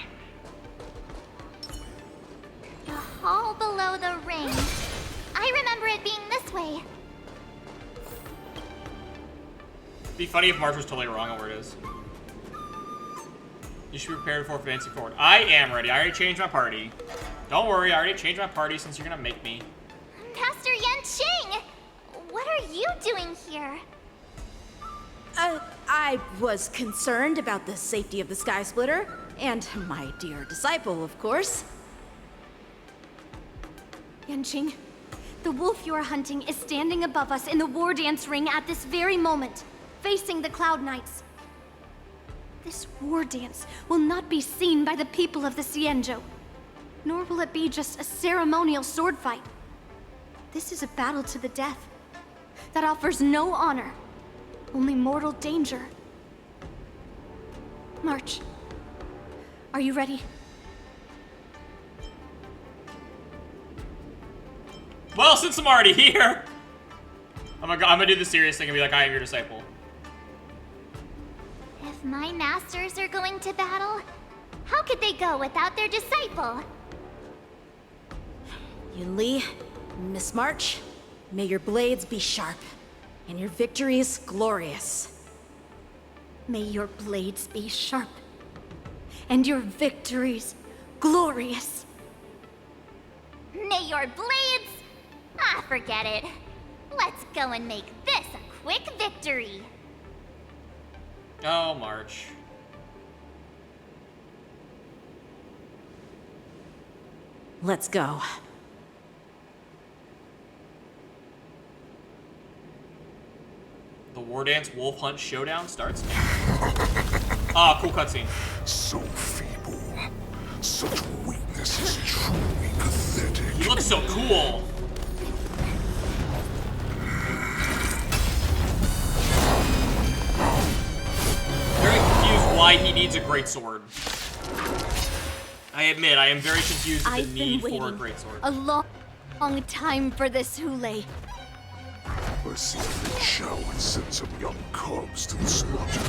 The hall below the ring. I remember it being this way. It'd be funny if March was totally wrong on where it is. You should be prepared for advancing forward. I am ready. I already changed my party. Don't worry, I already changed my party since you're gonna make me. Master Yanqing! What are you doing here? I was concerned about the safety of the Sky Splitter, and my dear disciple, of course. Yanqing, the wolf you are hunting is standing above us in the war dance ring at this very moment, facing the Cloud Knights. This war dance will not be seen by the people of the Xianzhou, nor will it be just a ceremonial sword fight. This is a battle to the death that offers no honor, only mortal danger. March, are you ready? Well, since I'm already here, I'm gonna do the serious thing and be like, I am your disciple. If my masters are going to battle, how could they go without their disciple? Yun Li, Miss March, may your blades be sharp, and your victories glorious. May your blades be sharp, and your victories glorious. May your blades... Ah, forget it. Let's go and make this a quick victory. Oh, March. Let's go. The War Dance Wolf Hunt Showdown starts now. Ah, cool cutscene. So feeble. Such weakness is truly pathetic. He looks so cool. Very confused why he needs a greatsword. I admit, I am very confused with I've the need been for a waiting greatsword. a long time for this, Hule. I see Finn Shao and send some young cubs to the slaughter.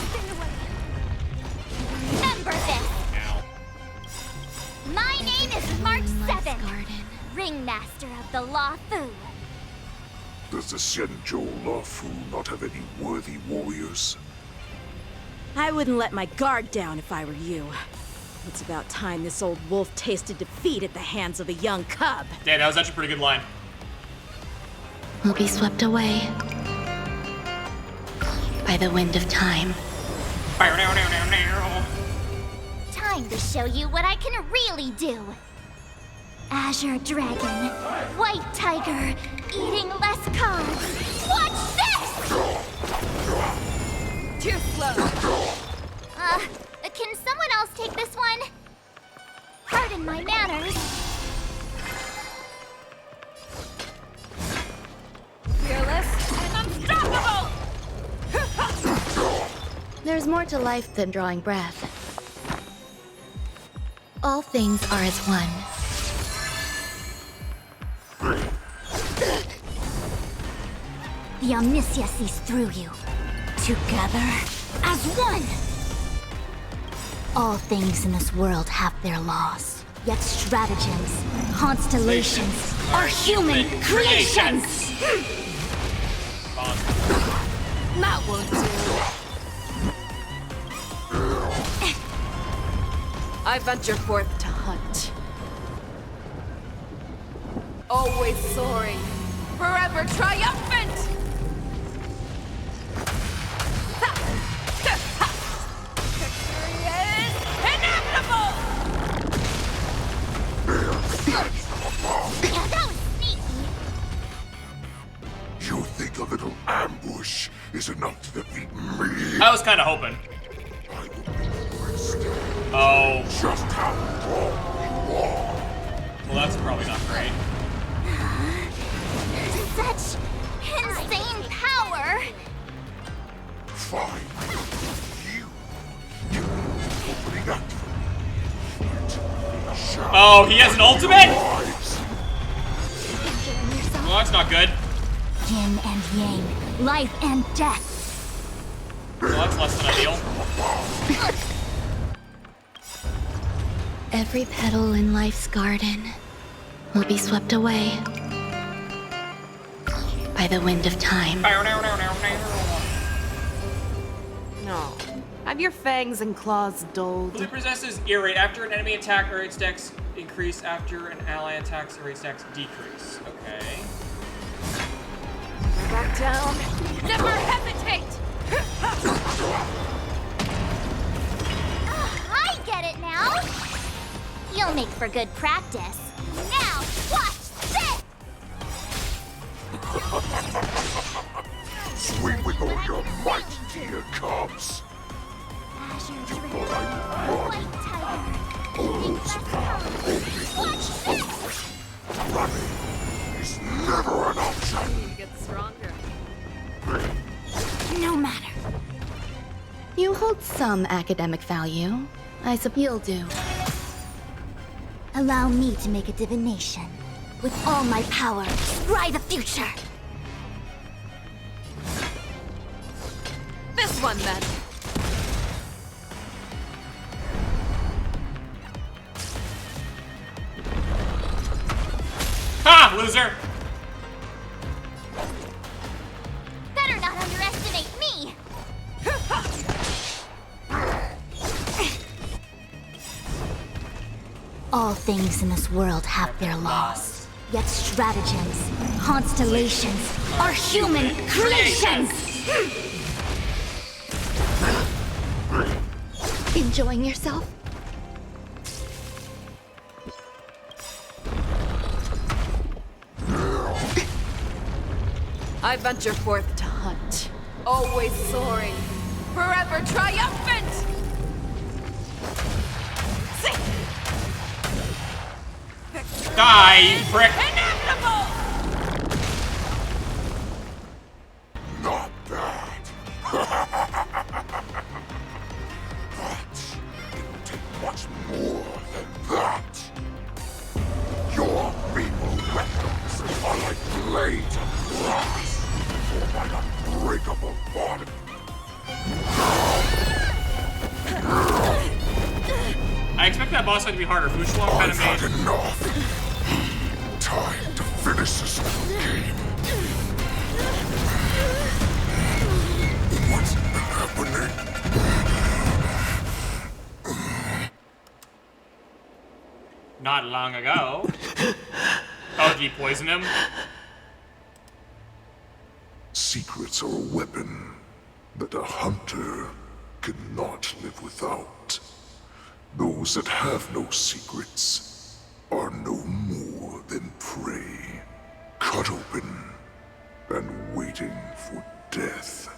Remember this. Ow. My name is March 7, Ringmaster of the Luofu. Does the Xianzhou Luofu not have any worthy warriors? I wouldn't let my guard down if I were you. It's about time this old wolf tasted defeat at the hands of a young cub. Damn, that was actually a pretty good line. Will be swept away by the wind of time. Time to show you what I can really do. Azure Dragon, White Tiger, eating less carbs. Watch this! Too slow. Can someone else take this one? Pardon my manners. Fearless and unstoppable! There's more to life than drawing breath. All things are as one. The Omniscia sees through you. Together as one! All things in this world have their laws. Yet stratagems, constellations, are human creations! That won't do. I venture forth to hunt. Always soaring, forever triumphant! Victory is inevitable! Yeah, that was sneaky. You think a little ambush is enough to defeat me? I was kind of hoping. Oh. Just how wrong you are. Well, that's probably not great. Such insane power! Fine. You opening up for me. Oh, he has an ultimate? Well, that's not good. Yin and yang, life and death. Well, that's less than ideal. Every petal in life's garden will be swept away by the wind of time. No. Have your fangs and claws dulled. Who possesses ear rate after an enemy attack, ear rate's dex increase after an ally attacks, ear rate's dex decrease. Okay. Back down. Never hesitate! I get it now. You'll make for good practice. Now, watch this! Swing with all your might, dear cubs. Azure You Dragon, thought I would run? White Tiger, All's power only. watch this! Running is never an option. Get stronger. No matter. You hold some academic value. I suppose you'll do. Allow me to make a divination. With all my power, scry the future. This one, then. Ha! Loser! Better not underestimate me. All things in this world have their laws, Yet stratagems, constellations, are human creations! Enjoying yourself? I venture forth to hunt, always soaring, forever triumphant! Die, you prick! Inevitable! Not that. But it will take much more than that. Your feeble weapons are like blades of grass for my unbreakable body. I expect that boss fight to be harder. Fushlong kind of I've made... had enough. Time to finish this game. What's happening? Not long ago. Oh, did he poison him? Secrets are a weapon that a hunter cannot live without. Those that have no secrets are no more than prey, cut open and waiting for death.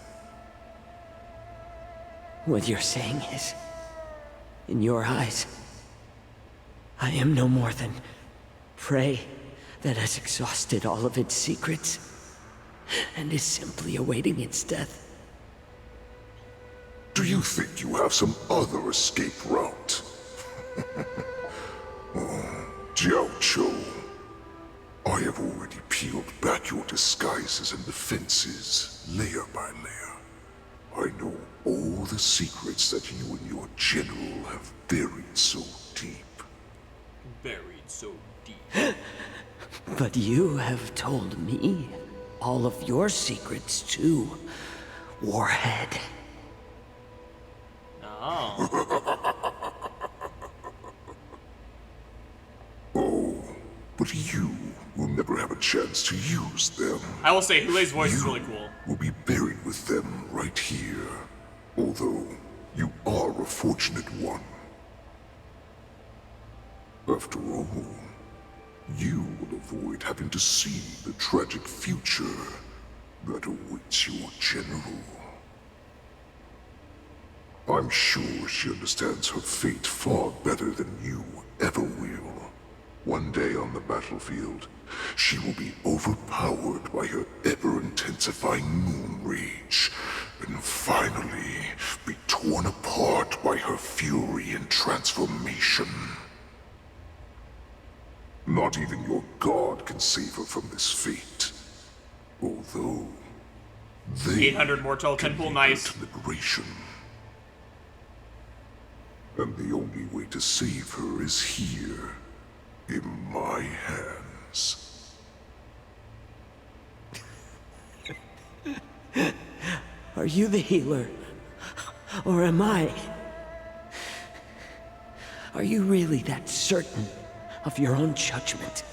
What you're saying is, in your eyes, I am no more than prey that has exhausted all of its secrets and is simply awaiting its death. Do you think you have some other escape route? Oh, Jiao Cho, I have already peeled back your disguises and defenses, layer by layer. I know all the secrets that you and your general have buried so deep. Buried so deep. But you have told me all of your secrets too, Warhead. Oh. Oh, but you will never have a chance to use them. I will say, Hulei's voice is really cool. Will be buried with them right here. Although, you are a fortunate one. After all, you will avoid having to see the tragic future that awaits your general. I'm sure she understands her fate far better than you ever will. One day on the battlefield, she will be overpowered by her ever-intensifying moon rage, and finally be torn apart by her fury and transformation. Not even your god can save her from this fate. Although, they 800 mortal, 10 pool, nice. Liberation. And the only way to save her is here, in my hands. Are you the healer? Or am I? Are you really that certain of your own judgment?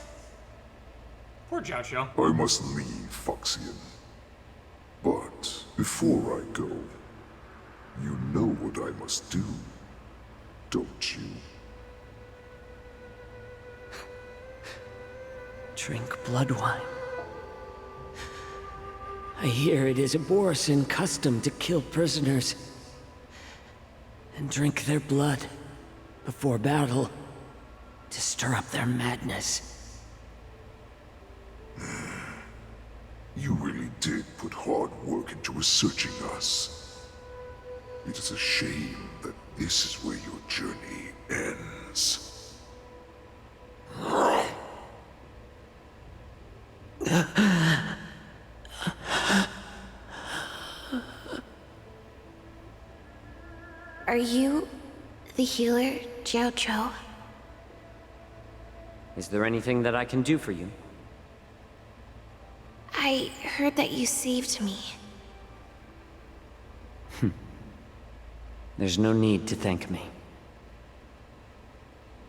Poor Jiao. I must leave, Foxian. But before I go, you know what I must do, don't you? Drink blood wine. I hear it is a Borisin custom to kill prisoners and drink their blood before battle to stir up their madness. You really did put hard work into researching us. It is a shame that this is where your journey ends. Are you the healer, Jiao Cho? Is there anything that I can do for you? I heard that you saved me. There's no need to thank me.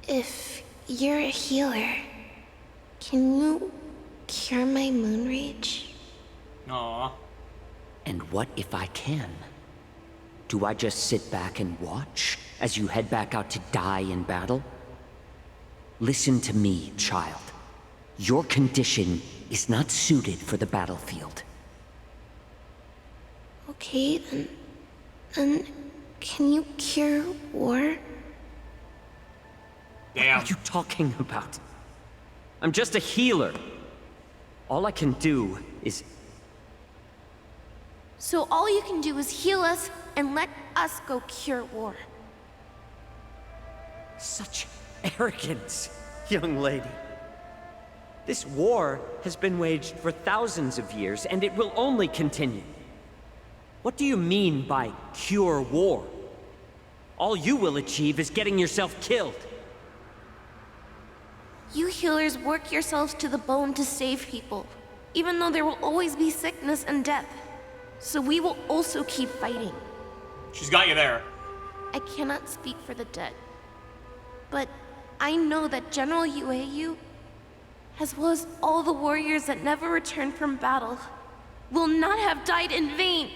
If you're a healer, Can you cure my moon rage? Aww. And what if I can? Do I just sit back and watch as you head back out to die in battle? Listen to me, child. Your condition is not suited for the battlefield. Okay, then can you cure war? Damn. What are you talking about? I'm just a healer. All I can do is... So all you can do is heal us and let us go cure war. Such arrogance, young lady. This war has been waged for thousands of years, and it will only continue. What do you mean by cure war? All you will achieve is getting yourself killed. You healers work yourselves to the bone to save people, even though there will always be sickness and death. So we will also keep fighting. She's got you there. I cannot speak for the dead, but I know that General Yueyu, as well as all the warriors that never returned from battle, will not have died in vain.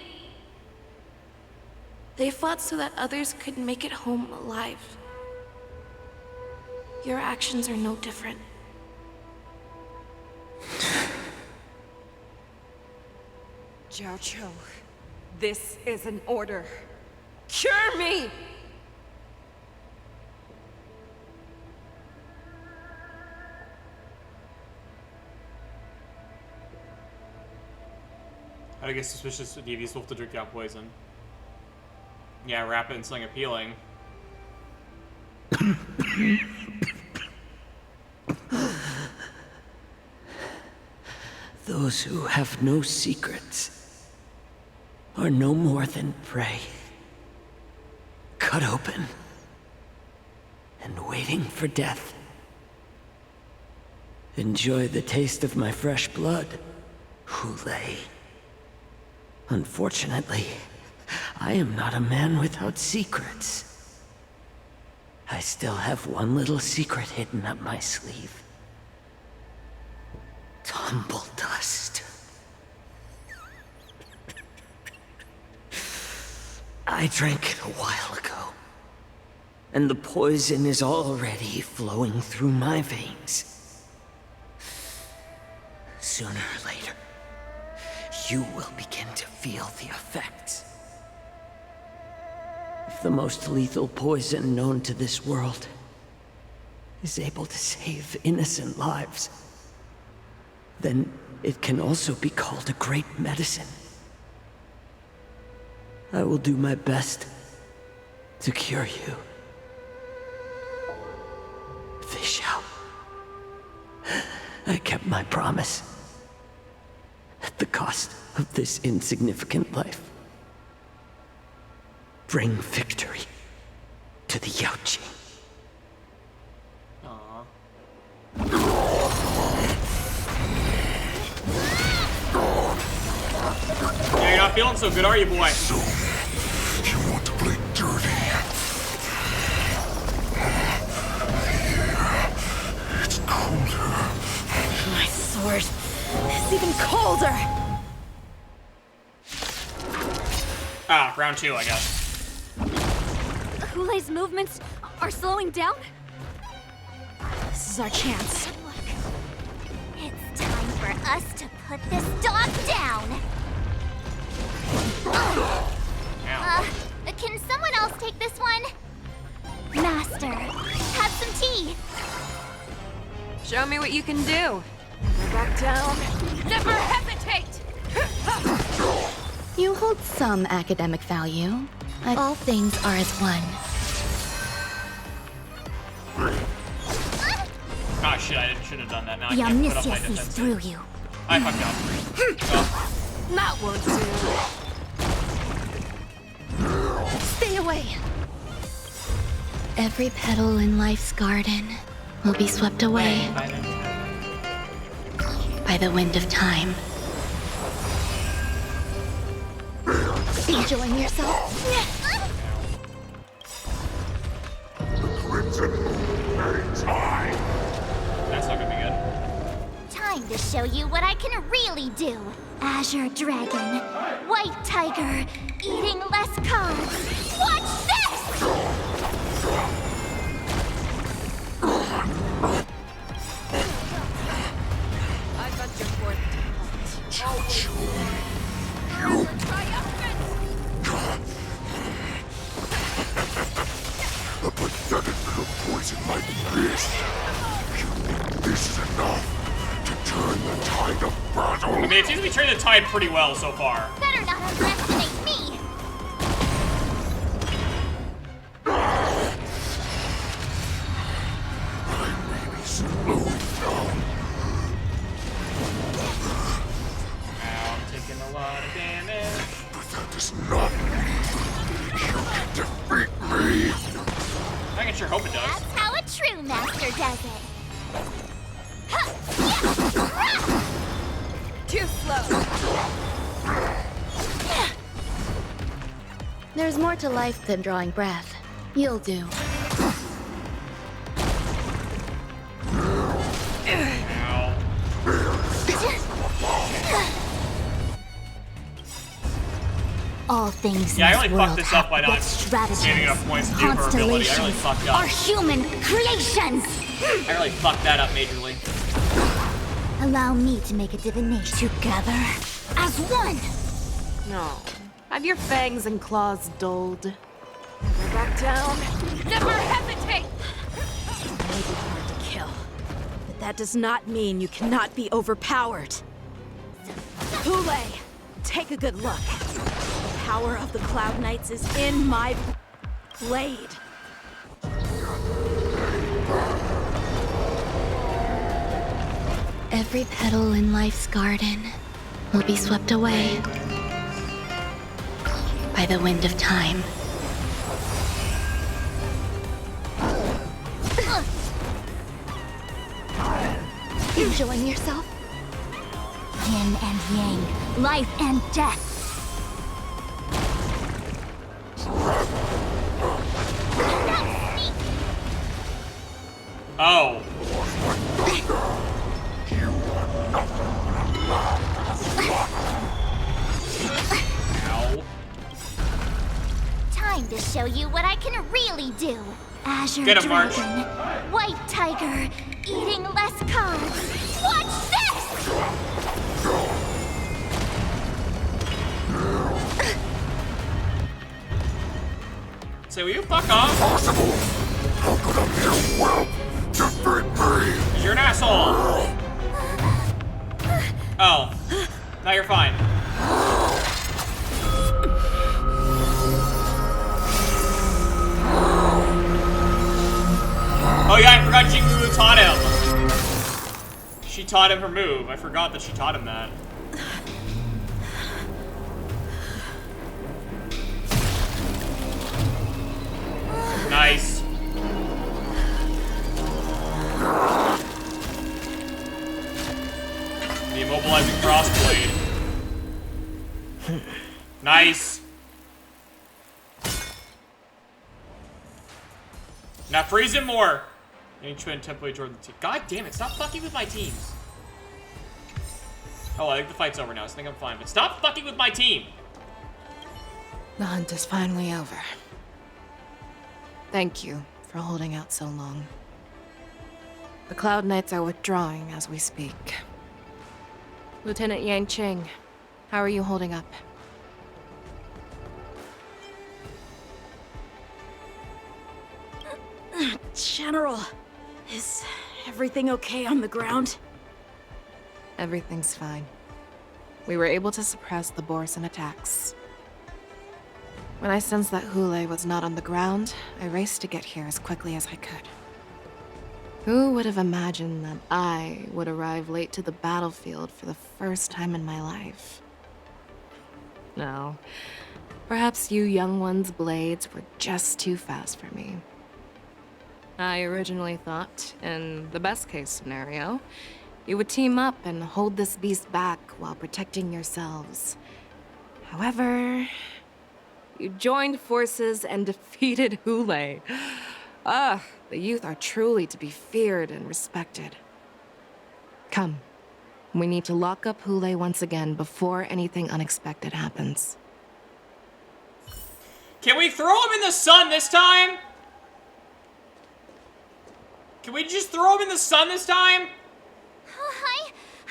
They fought so that others could make it home alive. Your actions are no different. Jojo, this is an order. Cure me! How to get suspicious of devious wolf to drink down poison. Yeah, rapid and sling appealing. Those who have no secrets are no more than prey. Cut open and waiting for death. Enjoy the taste of my fresh blood, Hulei. Unfortunately, I am not a man without secrets. I still have one little secret hidden up my sleeve. Tumble dust. I drank it a while ago, and the poison is already flowing through my veins. Sooner or later, you will begin to feel the effects. If the most lethal poison known to this world is able to save innocent lives, then it can also be called a great medicine. I will do my best to cure you. Fish out. I kept my promise. At the cost of this insignificant life. Bring victory to the Yaoqing. Yeah, you're not feeling so good, are you, boy? So, you want to play dirty? Here, it's colder. My sword is even colder! Ah, round 2, I guess. Hulei's movements are slowing down? This is our chance. It's time for us to put this dog down. Can someone else take this one? Master, have some tea. Show me what you can do. Never back down. Never hesitate! You hold some academic value. All things are as one. Ah, shit, I shouldn't have done that. Now I can't put up my Yamnissia sees defense. through you. I fucked up. Oh. That won't do. Stay away! Every petal in life's garden will be swept away by the wind of time. Enjoying yourself? Crimson Moon hangs high. That's not gonna be good. Time to show you what I can really do. Azure Dragon, White Tiger, eating less carbs. Watch this! I got your fourth. A pathetic little poison like this. You think this is enough to turn the tide of battle? I mean, it seems to be turning the tide pretty well so far. Better not underestimate me. Now I'm taking a lot of damage. But that is not. You can defeat me. I can sure hope it does. That's how a true master does it. Too slow. There's more to life than drawing breath. You'll do. All things Yeah, I in really this fucked world this up by have not built stratagems, saving enough points to do her ability. I really constellations, fucked up. are human creations. I really fucked that up majorly. Allow me to make a divination together as one. No. Have your fangs and claws dulled. Never back down. Never hesitate! You may be hard to kill, but that does not mean you cannot be overpowered. Hule, take a good look. The power of the Cloud Knights is in my blade. Every petal in life's garden will be swept away by the wind of time. Enjoying yourself? Yin and yang, life and death. Oh. Ow. Time to show you what I can really do. Azure Get him, March. Dragon, White Tiger, eating less carbs. Watch this! Say, will you fuck off? Possible. How could a mere whelp defeat me? You're an asshole. Oh. Now you're fine. Oh yeah, I forgot Jingu taught him. She taught him her move. I forgot that she taught him that. Nice. The immobilizing crossblade. Nice. Now freeze him more. Ancient template toward the team. God damn it, stop fucking with my teams. Oh, I think the fight's over now, so I think I'm fine. But stop fucking with my team. The hunt is finally over. Thank you for holding out so long. The Cloud Knights are withdrawing as we speak. Lieutenant Yang Cheng, how are you holding up? General, is everything okay on the ground? Everything's fine. We were able to suppress the Borison attacks. When I sensed that Hule was not on the ground, I raced to get here as quickly as I could. Who would have imagined that I would arrive late to the battlefield for the first time in my life? No. Perhaps you young ones' blades were just too fast for me. I originally thought, in the best-case scenario, you would team up and hold this beast back while protecting yourselves. However, you joined forces and defeated Hule. Ah, the youth are truly to be feared and respected. Come, We need to lock up Hule once again before anything unexpected happens. Can we throw him in the sun this time? Can we just throw him in the sun this time?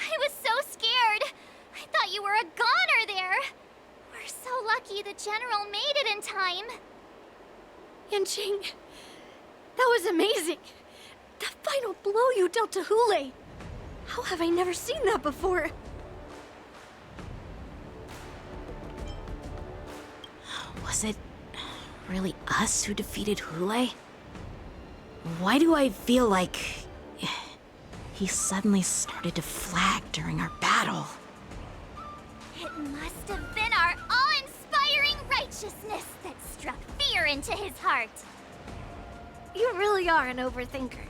I was so scared. I thought you were a goner there. We're so lucky the General made it in time. Yanqing, that was amazing. The final blow you dealt to Hule. How have I never seen that before? Was it really us who defeated Hule? Why do I feel like he suddenly started to flag during our battle? It must have been our awe-inspiring righteousness that struck fear into his heart. You really are an overthinker.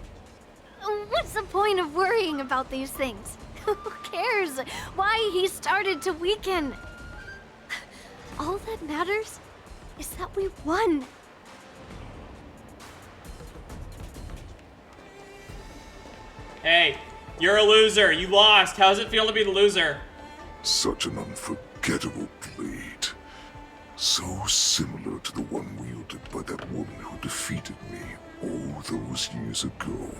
What's the point of worrying about these things? Who cares why he started to weaken? All that matters is that we won. Hey, you're a loser. You lost. How's it feel to be the loser? Such an unforgettable blade. So similar to the one wielded by that woman who defeated me all those years ago.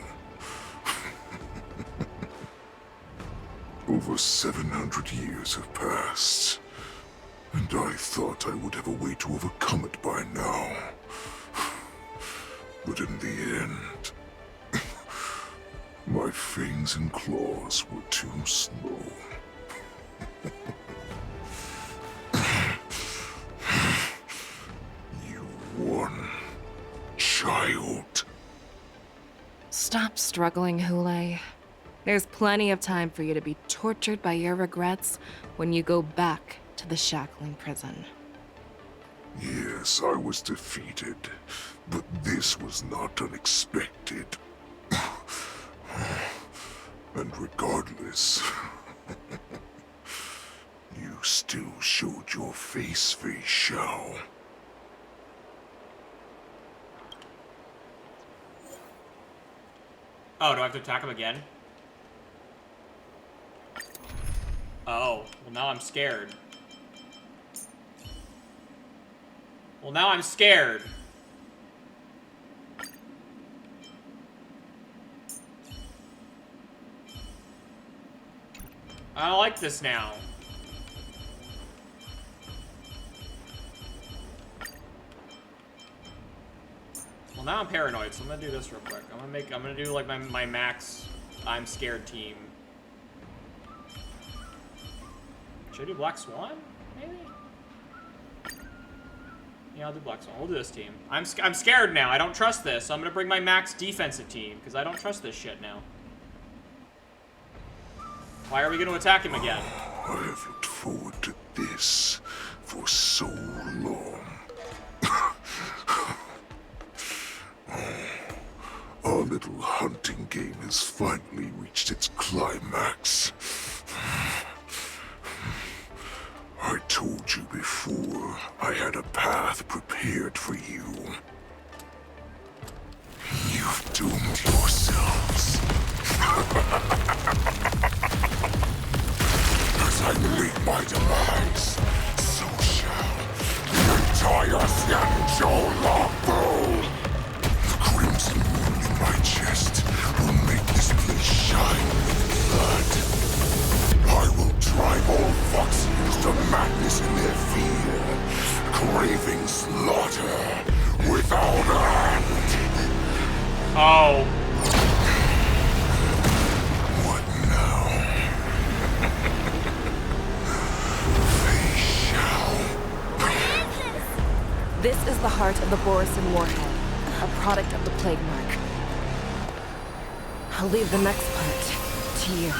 Over 700 years have passed, and I thought I would have a way to overcome it by now. But in the end, my fangs and claws were too slow. You won, child. Stop struggling, Hule. There's plenty of time for you to be tortured by your regrets when you go back to the shackling prison. Yes, I was defeated, but this was not unexpected. And regardless, you still showed your face, Fei Xiao. Oh, do I have to attack him again? Oh, well now I'm scared. Well now I'm scared. I don't like this now. Well now I'm paranoid, so I'm gonna do this real quick. I'm gonna do like my max I'm scared team. Should I do Black Swan? Maybe? Yeah, I'll do Black Swan. We'll do this team. I'm scared now. I don't trust this. So I'm gonna bring my max defensive team because I don't trust this shit now. Why are we gonna attack him again? I have looked forward to this for so long. Our little hunting game has finally reached its climax. I told you before, I had a path prepared for you. You've doomed yourselves. As I meet my demise, so shall the entire Xianzhou Lafu. The crimson moon in my chest will make this place shine with blood. I will drive all Foxians to madness in their fear, craving slaughter without end. Oh. What now? Fei Xiao. This is the heart of the Borisin Warhead, a product of the Plague Mark. I'll leave the next part to you.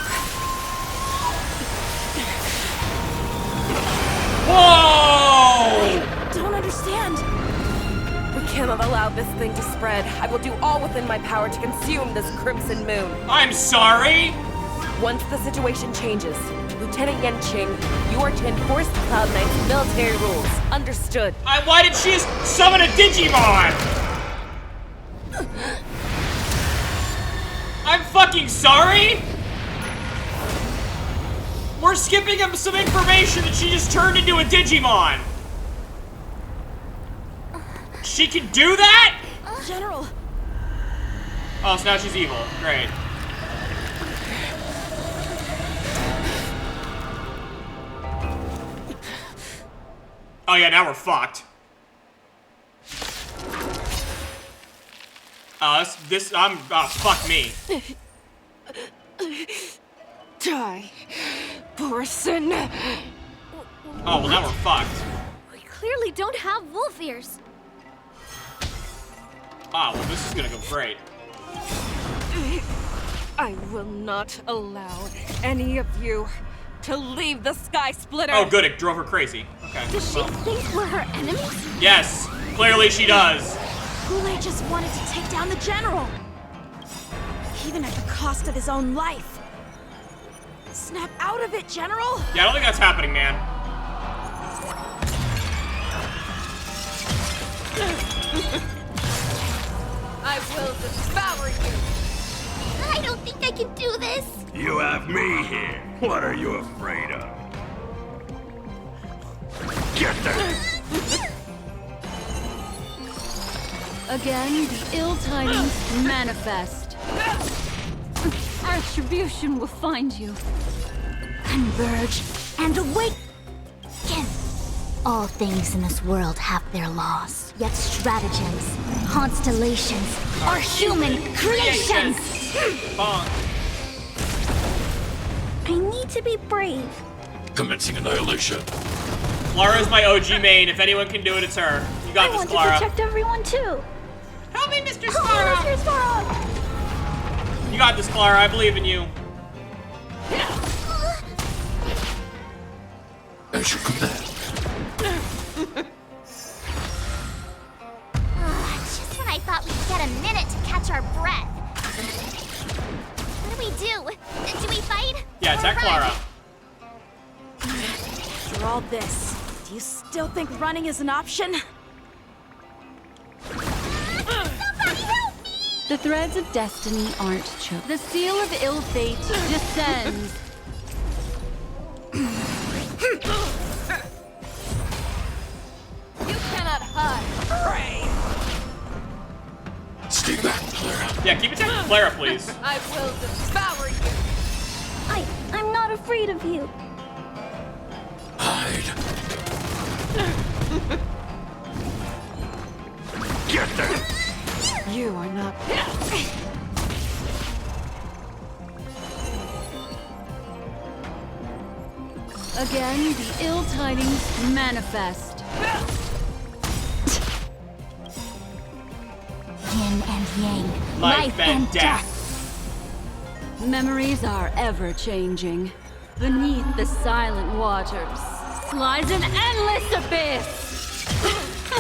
Whoa! I don't understand. We cannot allow this thing to spread. I will do all within my power to consume this crimson moon. I'm sorry? Once the situation changes, Lieutenant Yanqing, you are to enforce the Cloud Knight's military rules. Understood. Why did she just summon a Digimon? I'm fucking sorry? We're skipping him some information that she just turned into a Digimon. She can do that? General. Oh, so now she's evil. Great. Oh yeah, now we're fucked. Fuck me. Die, Borson. Oh, well now we're fucked. We clearly don't have wolf ears. Ah, well this is gonna go great. I will not allow any of you to leave the Sky Splitter. Oh good, it drove her crazy. Okay. Does she think we're her enemies? Yes, clearly she does. Goulet just wanted to take down the general. Even at the cost of his own life. Snap out of it, General! Yeah, I don't think that's happening, man. I will devour you. I don't think I can do this. You have me here. What are you afraid of? Get there! Again, the ill tidings manifest. Retribution will find you. Converge and awaken. All things in this world have their laws, yet stratagems, constellations are human creations. I need to be brave. Commencing annihilation. Clara's my OG main. If anyone can do it, it's her. You got this, Clara. I want to protect everyone too. Help me, Mr. Help me, Mr. Sparrow. You got this, Clara. I believe in you. As you command. Just when I thought we'd get a minute to catch our breath. What do we do? Do we fight? Yeah, attack Clara. After all this, do you still think running is an option? The threads of destiny aren't choked. The seal of ill fate descends. You cannot hide. Pray. Stay back, Clara. Yeah, keep attacking Clara, please. I will devour you. I'm not afraid of you. Hide. Get there. You are not. Again, the ill tidings manifest. Yin and yang, Life and death. Memories are ever changing. Beneath the silent waters lies an endless abyss.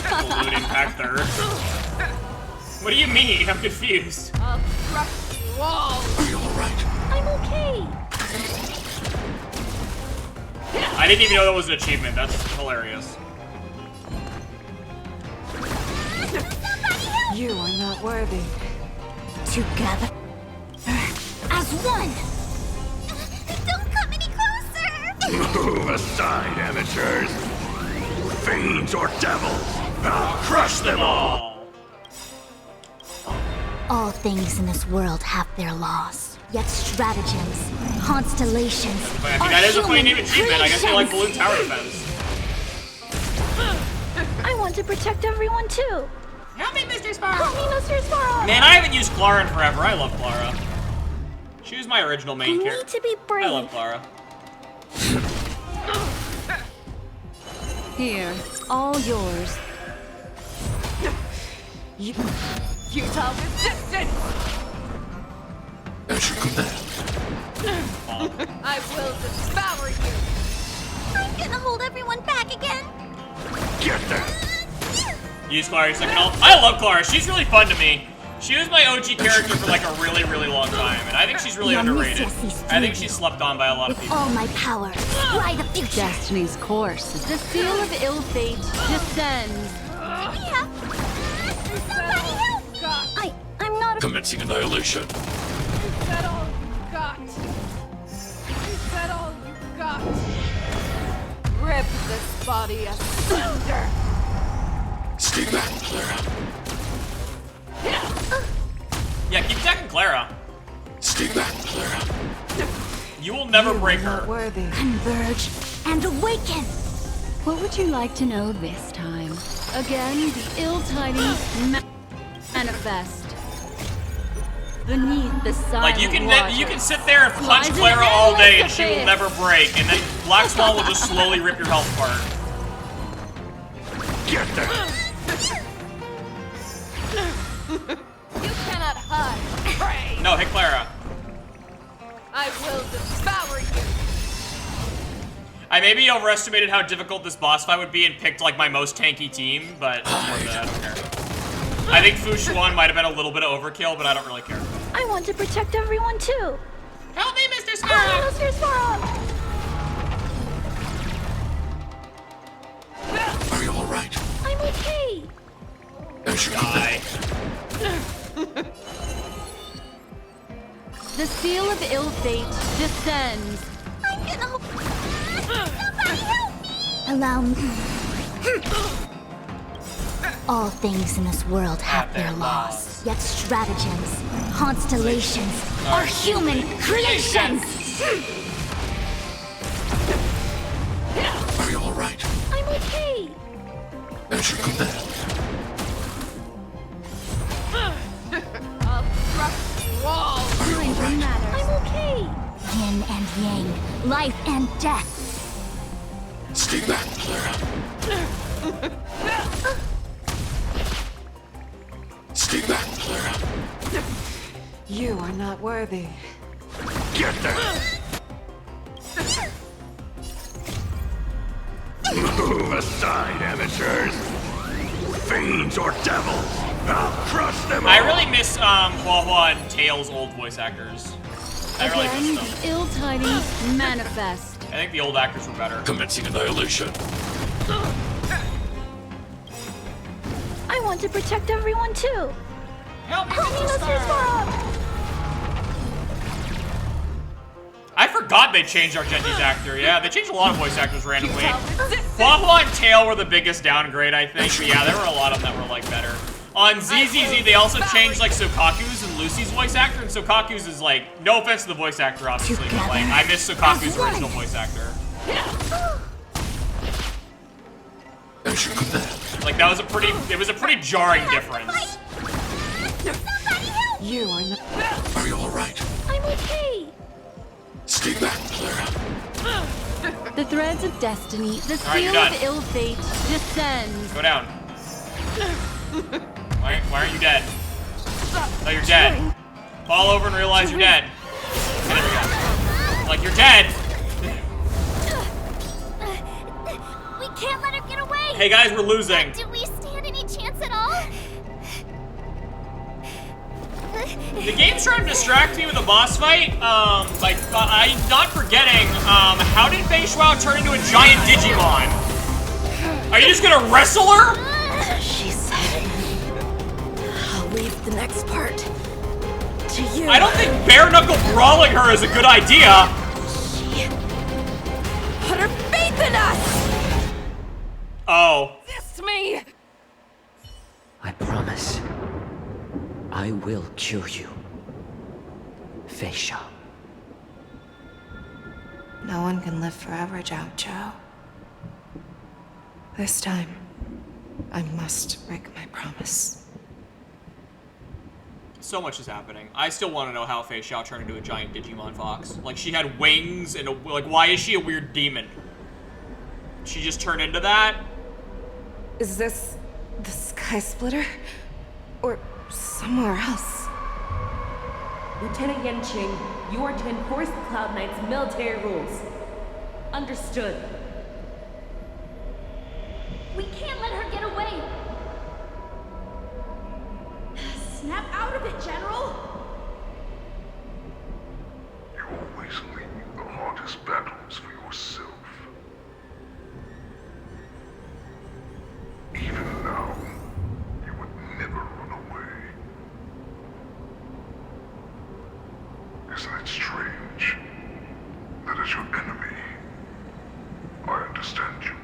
Balloon impact third. What do you mean? I'm confused. I'll crush you all. Are you alright? I'm okay. I didn't even know that was an achievement. That's hilarious. You are not worthy. Together as one. Don't come any closer. Move aside, amateurs. Fiends or devils. I'll crush them all. All things in this world have their laws, yet stratagems, constellations But, I mean, are that is a funny human name achievement. I guess you like creations. Balloon Tower Defense. I want to protect everyone too. Help me, Mr. Sparrow. Help me, Mr. Sparrow. Man, I haven't used Clara in forever. I love Clara. She was my original I main need character. to be brave. I love Clara. Here, all yours. You futile resistance. As you command. I will devour you. I'm gonna hold everyone back again. Get there. Use Clara your second ult. I love Clara. She's really fun to me. She was my OG character for like a really, really long time, and I think she's really underrated. I think she's slept on by a lot of people. All my power, fly the future. Destiny's course. The seal of ill fate descends. Yeah. Somebody help me. I'm not a Commencing annihilation. Is that all you got? Is that all you got? rip this body asunder. Stay back, Clara. Yeah, keep attacking Clara. Stay back, Clara. You will never break her. Worthy. Converge and awaken. What would you like to know this time? Again, the ill-tiny manifest. Beneath the silent Like you waters, can sit there and punch lies an Clara all day and endless she will abyss. never break, and then Black Swan will just slowly rip your health apart. Get there. You cannot hide. Pray. No, hit Clara. I will devour you. I maybe overestimated how difficult this boss fight would be and picked like my most tanky team, but I don't care. I think Fu Xuan might have been a little bit of overkill, but I don't really care. I want to protect everyone too. Help me, Mr. Sparrow! Mr. Sparrow! Are you alright? I'm okay. As you Die. The seal of ill fate descends. I'm gonna... Somebody help me! Allow me. All things in this world have their laws, yet stratagems, constellations, are human creations! Are you alright? I'm okay. As you command. A rough wall. Doesn't matter. I'm okay. Yin and yang, life and death. Stay back, Clara. Stay back, Clara. You are not worthy. Get there. Move aside, amateurs. Fiends or devils. I'll crush them all. I really miss Hua Hua and Tails' old voice actors. I really Again, miss them. the ill-tiny manifest. I think the old actors were better. Commencing annihilation. I want to protect everyone too. Help me, Mr. Sparrow! I forgot they changed Argenti's actor. Yeah, they changed a lot of voice actors randomly. Hua Hua and Tail were the biggest downgrade, I think. But yeah, there were a lot of them that were like better. On ZZZ, they also changed like Sokaku's and Lucy's voice actor, and Sokaku's is like, no offense to the voice actor, obviously, but like, I miss Sokaku's original voice actor. As you command. Like, it was a pretty jarring difference. You are not. Are you alright? I'm okay. Stay back, Clara. The threads of destiny, the All right, you're seal done. of ill fate descends. Go down. Why aren't you dead? No, you're dead. Fall over and realize you're dead. Okay, there we go. Like, you're dead. We can't let her get away! Hey guys, we're losing. Do we stand any chance at all? The game's trying to distract me with a boss fight. I'm not forgetting, how did Fei Shuao turn into a giant Digimon? Are you just gonna wrestle her? She said, I'll leave the next part to you. I don't think bare knuckle brawling her is a good idea. She put her faith in us! Oh. Resist me! I promise. I will cure you. Fei Xiao. No one can live forever, Zhao Zhao. This time, I must break my promise. So much is happening. I still want to know how Fei Xiao turned into a giant Digimon fox. Like, she had wings and like, why is she a weird demon? She just turned into that? Is this the Sky Splitter? Or somewhere else? Lieutenant Yanqing, you are to enforce the Cloud Knight's military rules. Understood. We can't let her get away. Snap out of it, General. You always leave the hardest battles for yourself. Even now, you would never run away. Isn't it strange that as your enemy, I understand you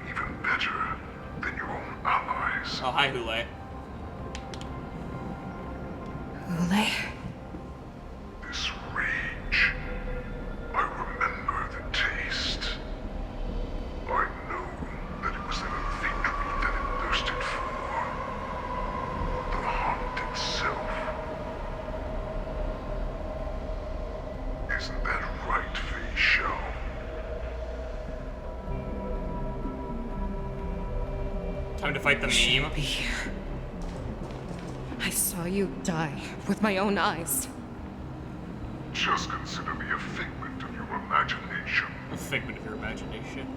Ule. This rage, I remember the taste. I know that it was their victory that it thirsted for. The hunt itself. Isn't that right, Fei Xiao? Time to fight the meme. Be here. I saw you die with my own eyes. Just consider me a figment of your imagination. A figment of your imagination.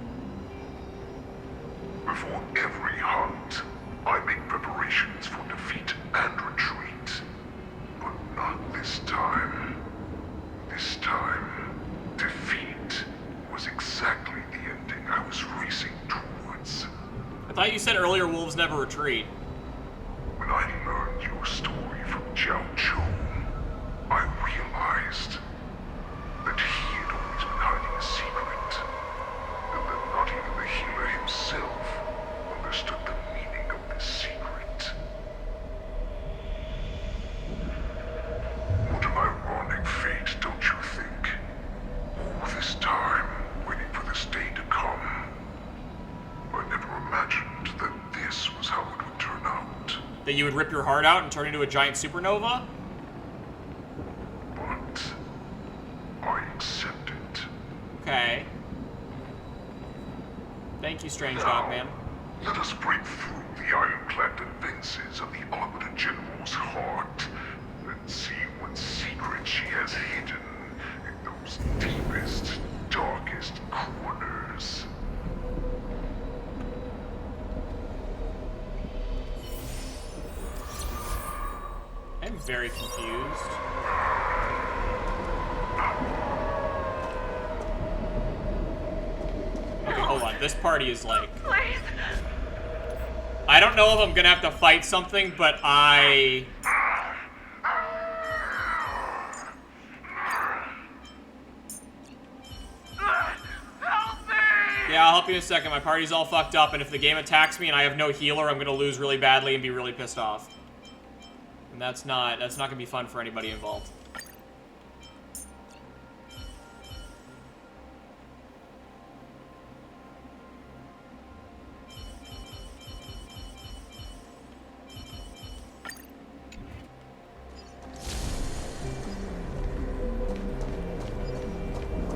Before every hunt, I make preparations for defeat and retreat. But not this time. This time, defeat was exactly the ending I was racing towards. I thought you said earlier wolves never retreat. When I learned your story from Jiao Chou, I realized that he had always been hiding a secret, and that not even the healer himself understood the meaning of this secret. What an ironic fate, don't you think? All this time, waiting for this day to come. I never imagined that this was how it would turn out. That you would rip your heart out and turn into a giant supernova? But I accept it. Okay. Thank you, Strange Dog Man. Let us break through the ironclad defenses of the Arbiter General's heart and see what secret she has hidden in those deepest, darkest corners. I'm very confused. Okay, hold on. This party is like... Please. I don't know if I'm gonna have to fight something, but I... Yeah, I'll help you in a second. My party's all fucked up, and if the game attacks me and I have no healer, I'm gonna lose really badly and be really pissed off. And that's not gonna be fun for anybody involved.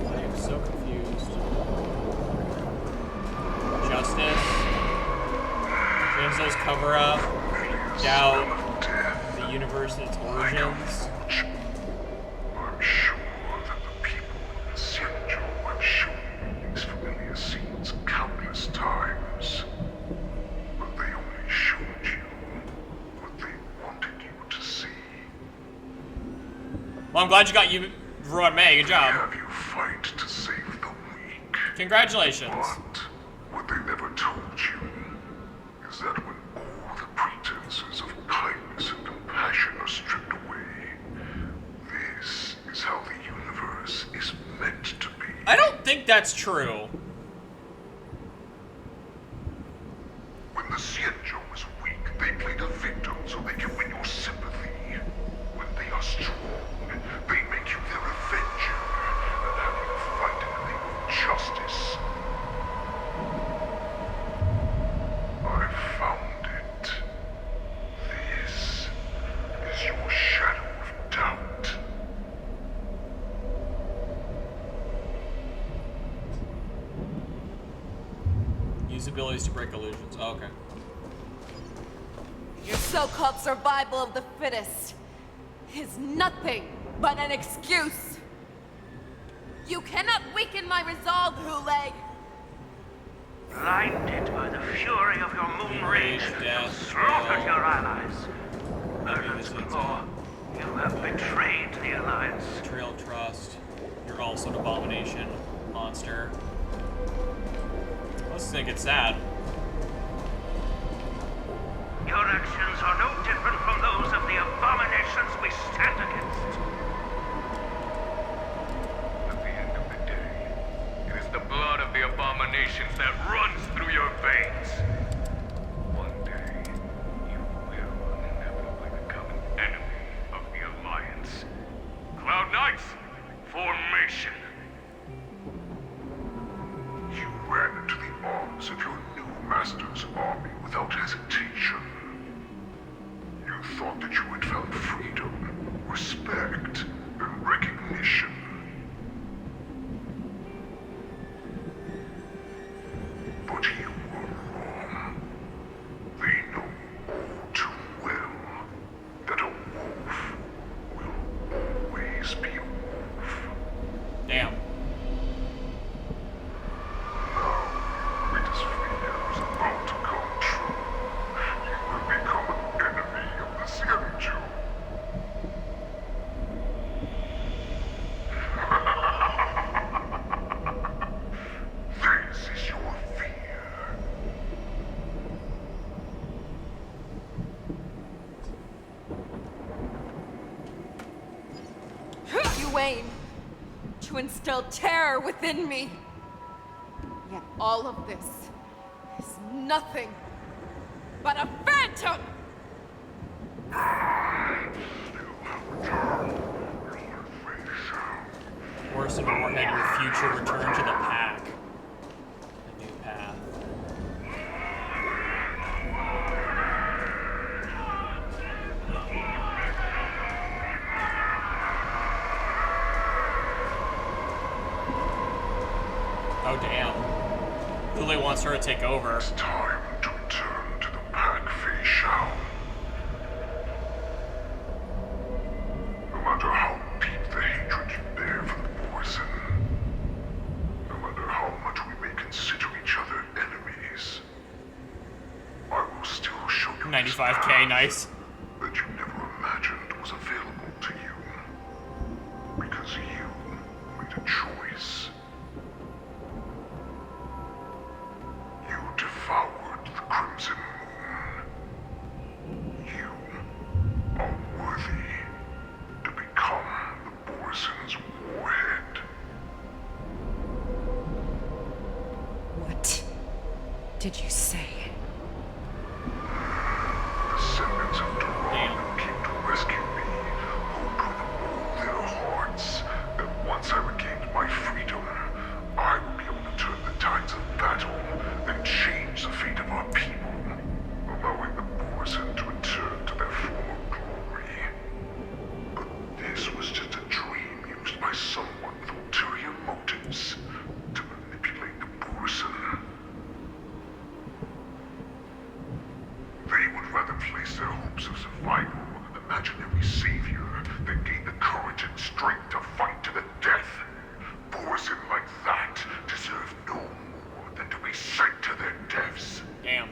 I am so confused. Justice. Shinzo's cover-up. Doubt. The universe and its origins. I'm sure that the people in Xianzhou have shown you these familiar scenes countless times. But they only showed you what they wanted you to see. Well, I'm glad you got you Ruan Mei. Good job. Have you fight to save the weak? Congratulations. But what they never told you is that when all the pretenses of kindness and compassion are stripped away, this is how the universe is meant to be. I don't think that's true. When the Xianzhou is weak, they play the victim so they can win your sympathy. When they are strong, they make you their avenger and have you fight in the name of justice. I found it. This is your shadow of doubt. Use abilities to break illusions. Oh, okay. Your so-called survival of the fittest is nothing but an excuse. You cannot weaken my resolve, Hule. Blinded by the fury of your moon rage, you slaughtered your allies. Merlin's claw, you have betrayed the Alliance. Betrayal of trust. You're also an abomination. Monster. This is gonna get sad. Your actions are no different from those of the abominations we stand against. At the end of the day, it is the blood of the abominations that runs through your veins. One day, you will inevitably become an enemy of the thought that you had found freedom, respect, and recognition. But you were wrong. They know all too well that a wolf will always be a wolf. Damn. Now, greatest fear is about to come true. You will become an enemy of the Xianzhou. This is your fear. You aim to instill terror within me. Yet all of this is nothing but a phantom! Worse and Warhead, your future return to the pack. A new path. Oh damn. Lily wants her to take over. It's time to return to the pack, Fei Shao. No matter how deep the hatred you bear for the Borson, no matter how much we may consider each other enemies, I will still show you 95K, nice. that you never imagined was available to you. Because you made a choice. You devoured the Crimson Moon. You are worthy to become the Borson's warhead. What did you say? Descendants of Duran who came to rescue me hoped with all their hearts that once I regained my freedom, I would be able to turn the tides of battle and change the fate of our people, allowing the Borson to return to their former glory. But this was just a dream used by someone with ulterior motives to manipulate the Borson. They would rather place their hopes of survival on an imaginary savior than gain the courage and strength to fight to the death. Borson like that deserve no more than to be sent to their deaths. Damn.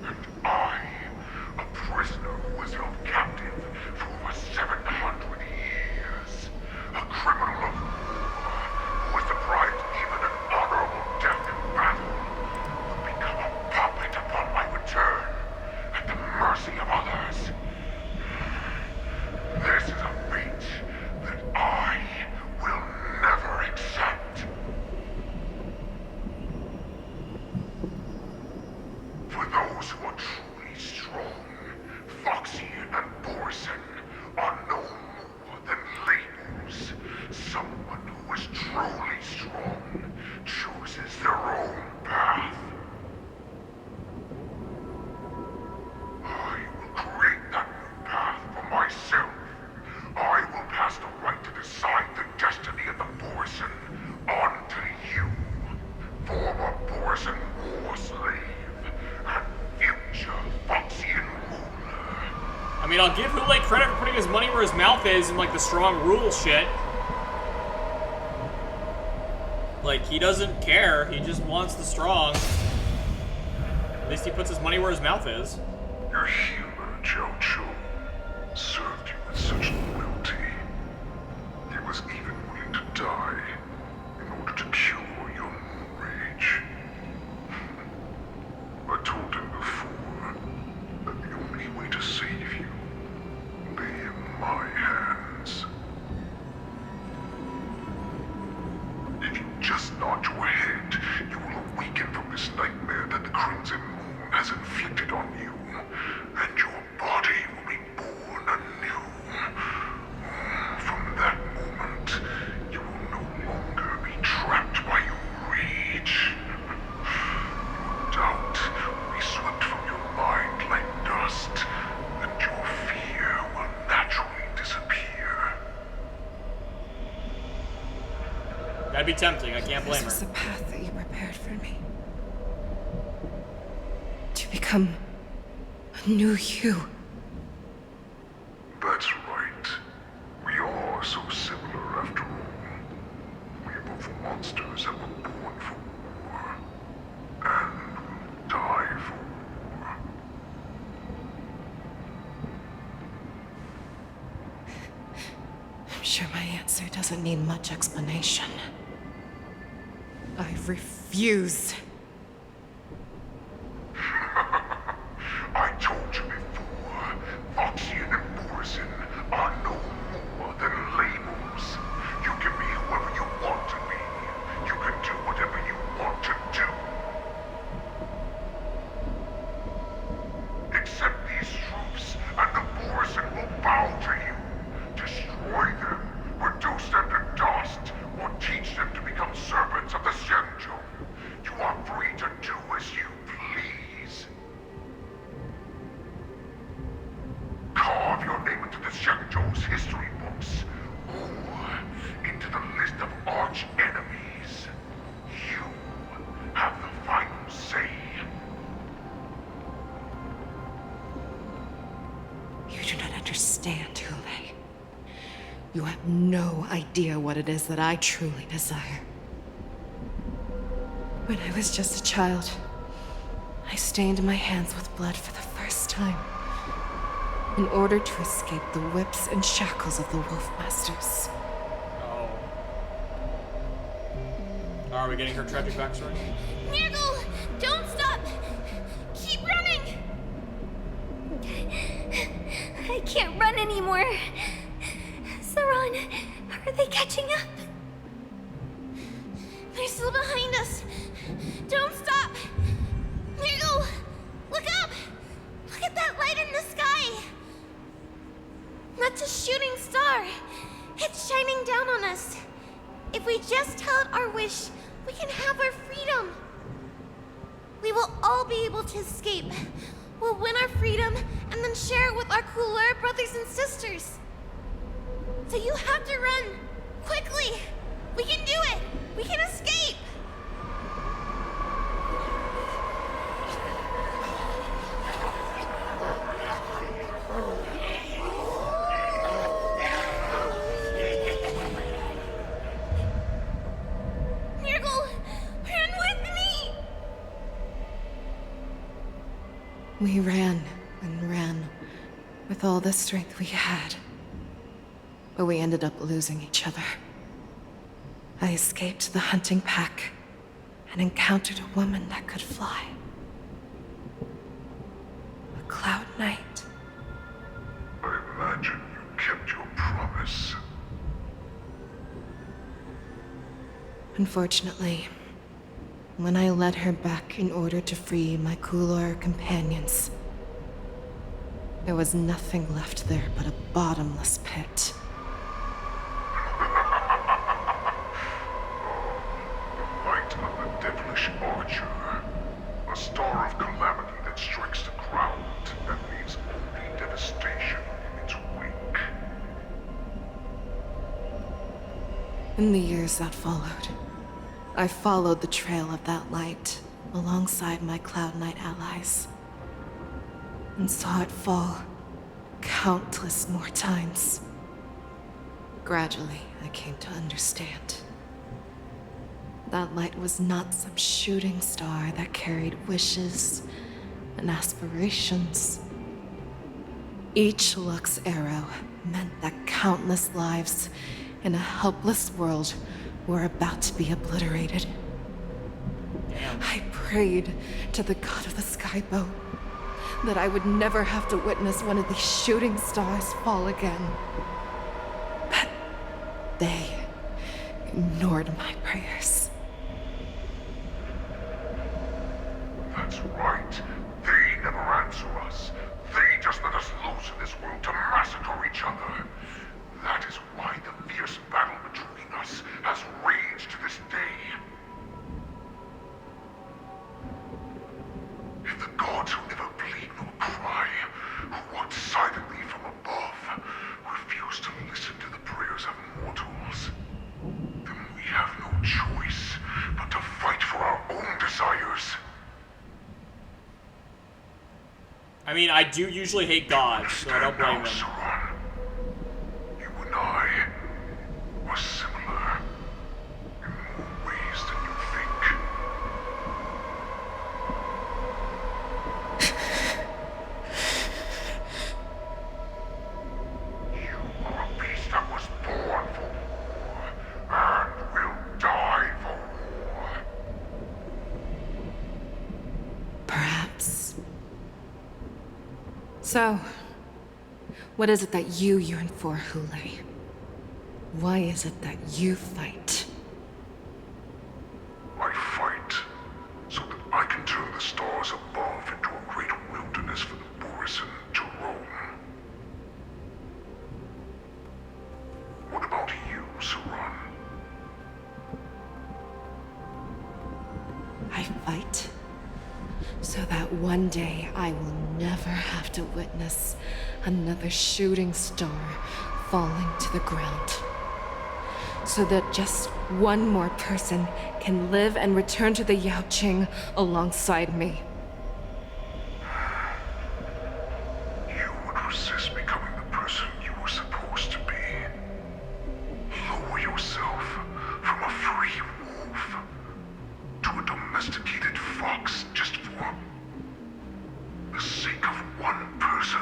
And I, a prisoner who was held captive for over 700 years, a criminal of war who was deprived even an honorable death in battle, will become a puppet upon my return, at the mercy of others. This is a fate that I will never accept. For those who are truly strong, Foxian and Borson are no more than labels. Someone who is truly strong chooses their own path. I will create that new path for myself. I will pass the right to decide the destiny of the Borson on to you, former Borson war slave and future Foxian ruler. I mean, I'll give Hule credit for putting his money where his mouth is and like the strong rule shit. Like, he doesn't care. He just wants the strong. At least he puts his money where his mouth is. Your healer, Zhao Chu, served you with such loyalty. He was even willing to die in order to cure your moon rage. I told him before that the only way to save you lay in my hands. If you just nod your head, you will awaken from this nightmare that the Crimson Moon has inflicted on you, and your body will be born anew. From that moment, you will no Might be tempting, I can't blame her. This is the path that you prepared for me. To become a new you. That's right. We are so similar after all. We are both monsters that were born for war. And will die for war. I'm sure my answer doesn't need much explanation. I refuse. I told you before, Foxian and Borisson are no more than labels. You can be whoever you want to be. You can do whatever you want to do. Accept these truths, and the Borisson will bow to you. Destroy them, reduce them to dust, or teach them to become servants of the Xianzhou. You are free to do as you please. Carve your name into the Xianzhou's history books, or into the list of arch enemies. You have the final say. You do not understand, Hule. You have no idea what it is that I truly desire. When I was just a child, I stained my hands with blood for the first time, in order to escape the whips and shackles of the Wolf Masters. Oh. Are we getting her tragic backstory? Nirgal, don't stop! Keep running! I can't run anymore. Saran, are they catching up? They're still behind us. Don't stop! Nirgal, look up! Look at that light in the sky! That's a shooting star. It's shining down on us. If we just tell it our wish, we can have our freedom. We will all be able to escape. We'll win our freedom and then share it with our cooler brothers and sisters. So you have to run. Quickly! We can do it! We can escape! Nirgal, run with me! We ran and ran with all the strength we had. But we ended up losing each other. I escaped the hunting pack and encountered a woman that could fly. A Cloud Knight. I imagine you kept your promise. Unfortunately, when I led her back in order to free my Kulor companions, there was nothing left there but a bottomless pit. Light of the devilish archer. A star of calamity that strikes the ground and leaves only devastation in its wake. In the years that followed, I followed the trail of that light alongside my Cloud Knight allies, and saw it fall countless more times. Gradually, I came to understand. That light was not some shooting star that carried wishes and aspirations. Each Lux arrow meant that countless lives in a helpless world were about to be obliterated. I prayed to the god of the skyboat that I would never have to witness one of these shooting stars fall again. But they ignored my prayers. That's right. They never answer us. They just let us loose in this world to massacre each other. That is why the fierce battle between us has raged to this day. If the gods who never bleed nor cry, who walk silently from above, refuse to listen to the prayers of mortals, then we have no choice. I mean, I do usually hate gods, so I don't blame them. You and I are similar in more ways than you think. You are a beast that was born for war and will die for war. Perhaps. So, what is it that you yearn for, Hule? Why is it that you fight? I fight so that I can turn the stars above into a great wilderness for the Borisin to roam. What about you, Saran? I fight so that one day I will never have to witness another shooting star falling to the ground. So that just one more person can live and return to the Yaoqing alongside me. You would resist becoming the person you were supposed to be. Lower yourself from a free wolf to a domesticated fox just for the sake of one person.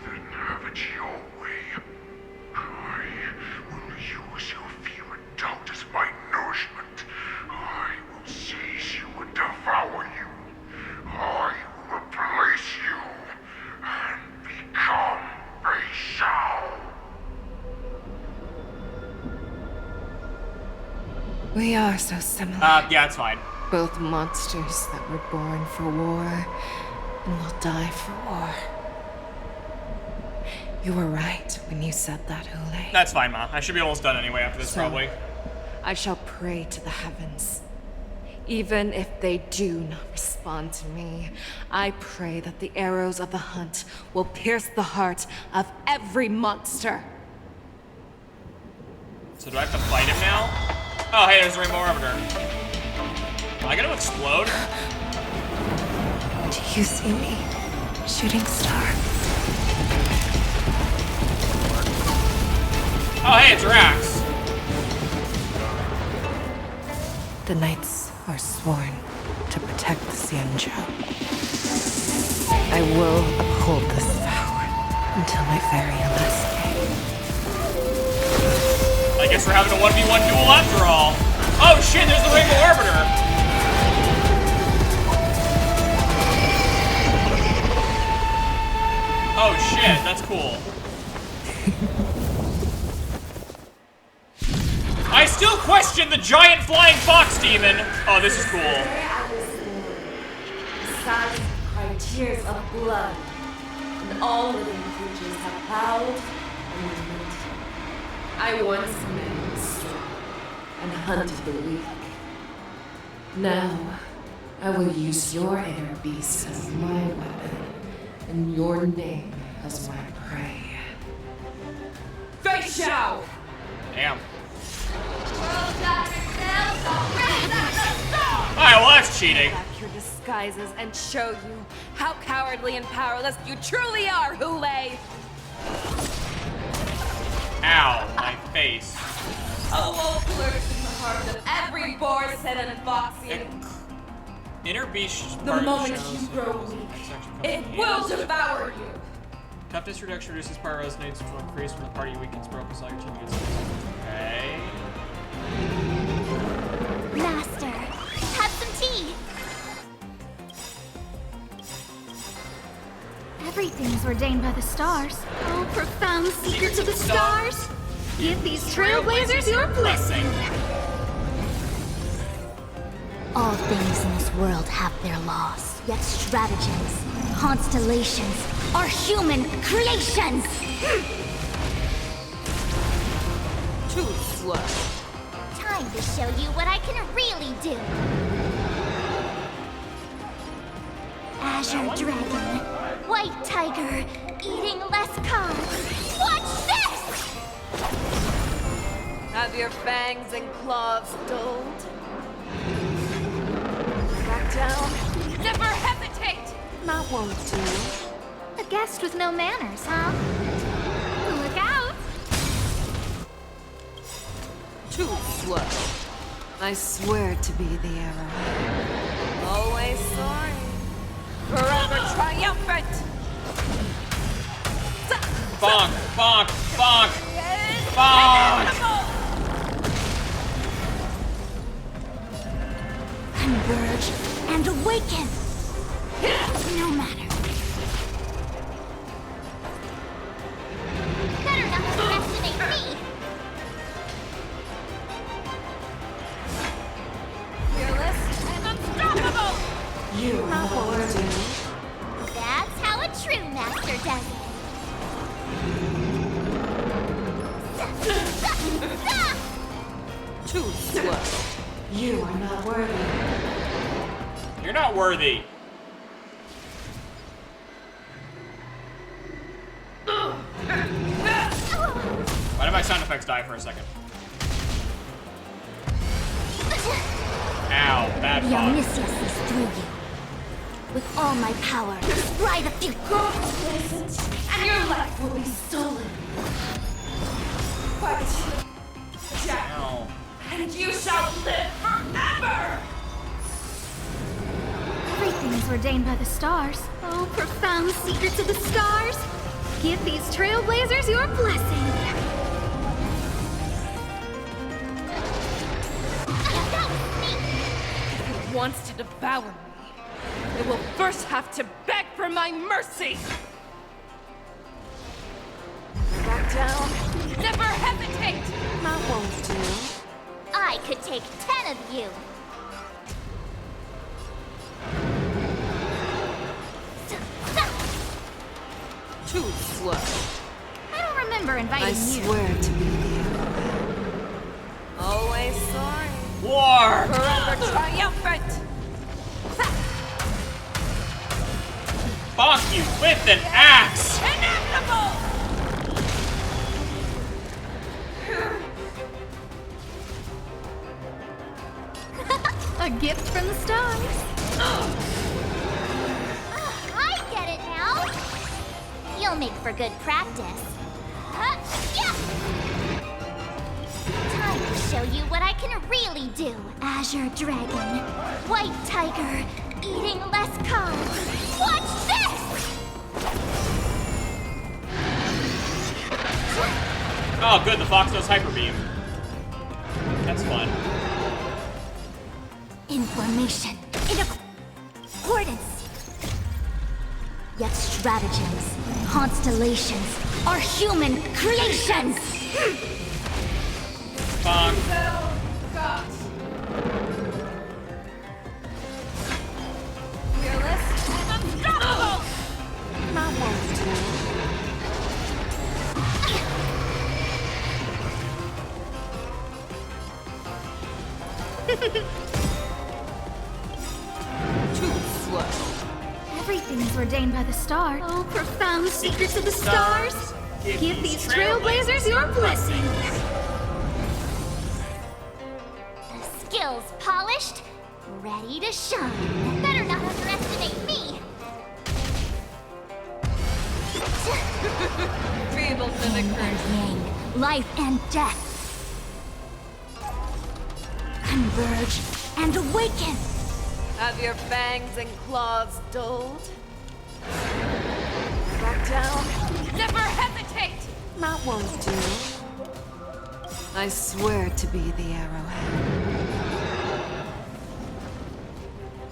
Then have it your way. I will use your fear and doubt as my nourishment. I will seize you and devour you. I will replace you and become a Shao. We are so similar. Yeah, it's fine. Both monsters that were born for war and will die for war. You were right when you said that, Hule. That's fine, Ma. I should be almost done anyway after this, So, probably. I shall pray to the heavens. Even if they do not respond to me, I pray that the arrows of the hunt will pierce the heart of every monster. So do I have to fight him now? Oh, hey, there's the Rainbow Arbiter. Am I gonna explode? Do you see me, shooting star? Oh, hey, it's Rax. The knights are sworn to protect the Xianzhou. I will uphold this vow until my very last day. I guess we're having a 1v1 duel after all. Oh shit, there's the Rainbow Arbiter. Oh shit, that's cool. I still question the giant flying fox demon. Oh, this is cool. Besides cry tears of blood, and all living creatures have howled and lamented. I once was strong and hunted the weak. Now, I will use your inner beast as my weapon, and your name as my prey. Fei Shao! Damn. Alright, well that's cheating. Back your disguises and show you how cowardly and powerless you truly are, Hule! Ow, my face. A wolf lurks in the heart of every Borisin and Foxian. Inner beast The part moment shows you grow the weak, section it comes will in. devour you. Toughness reduction reduces power resonates, which will increase when the party weakens, broken, all your team gets. Okay. Master, have some tea. Everything's ordained by the stars. Oh, profound secrets of the stars. Give these trailblazers your blessing. All things in this world have their laws, yet stratagems, constellations are human creations. Too slow. Time to show you what I can really do. Azure Dragon, White Tiger, eating less carbs. Watch this! Have your fangs and claws dulled? Back down. That won't do. A guest with no manners, huh? Look out! Too slow. I swear to be the arrow. Always soaring. Forever triumphant! Bonk, bonk, bonk! Bonk! Converge and awaken! No matter. Better not underestimate me! Fearless and unstoppable! You are not worthy. That's how a true master does it. Too slow. You are not worthy. You're not worthy. Why did my sound effects die for a second? Ow, bad The fun. omniscience is through you. With all my power, ride a few. Go complacent, and your life will be stolen. But Jack, Ow. and you shall live forever! Everything is ordained by the stars. Oh, profound secrets of the stars. Give these trailblazers your blessing. If it wants to devour me, it will first have to beg for my mercy! Back down. Never hesitate! That won't do. I could take 10 of you. Too slow. I don't remember inviting I you. swear to be the arrow. Always soaring. War! Forever triumphant! Bonk you with an axe! Inevitable! A gift from the stars. I get it now. You'll make for good practice. Yeah. Time to show you what I can really do. Azure Dragon, White Tiger, eating less carbs. Watch this! Oh, good, the fox knows Hyper Beam. That's fun. Information in accordance. Yet stratagems, constellations are human creations. Bonk. Fearless and unstoppable! That won't do. Too slow. Everything is ordained by the stars. Oh, profound secrets of the stars. Give these trailblazers your blessing. The skills polished, ready to shine. Better not underestimate me. Feeble Yin mimicry. and yang, life and death. Converge and awaken. Have your fangs and claws dulled? Back down. Never hesitate! That won't do. I swear to be the arrowhead.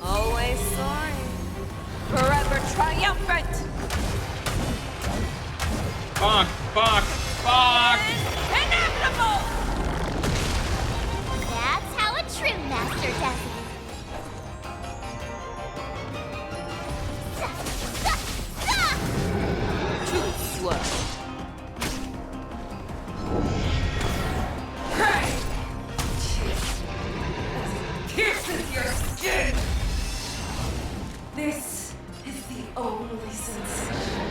Always soaring. Forever triumphant! Bonk, bonk, bonk! Inevitable! That's how a true master does it. Too slow. Pierces your skin! This is the only sensation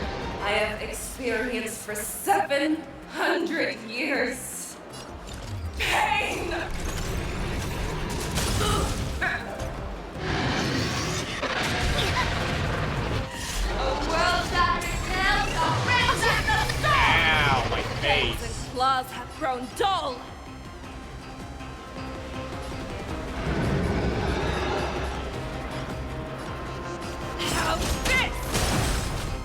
I have experienced for 700 years. Pain! claws have grown dull. How's this?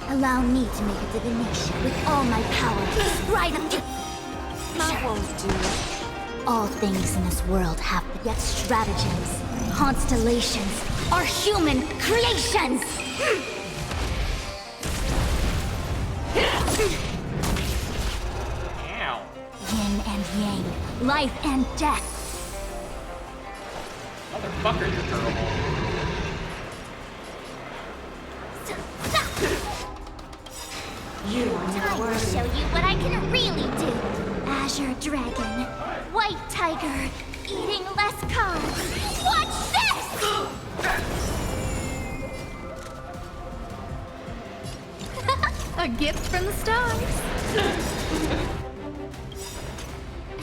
Allow me to make a divination with all my power. Right up to... That won't do. All things in this world have yet stratagems, constellations, are human creations! Ow. Yin and yang, life and death. Motherfucker, you're terrible. Time to show you what I can really do. Azure Dragon, White Tiger, eating less carbs. Watch this! A gift from the stars.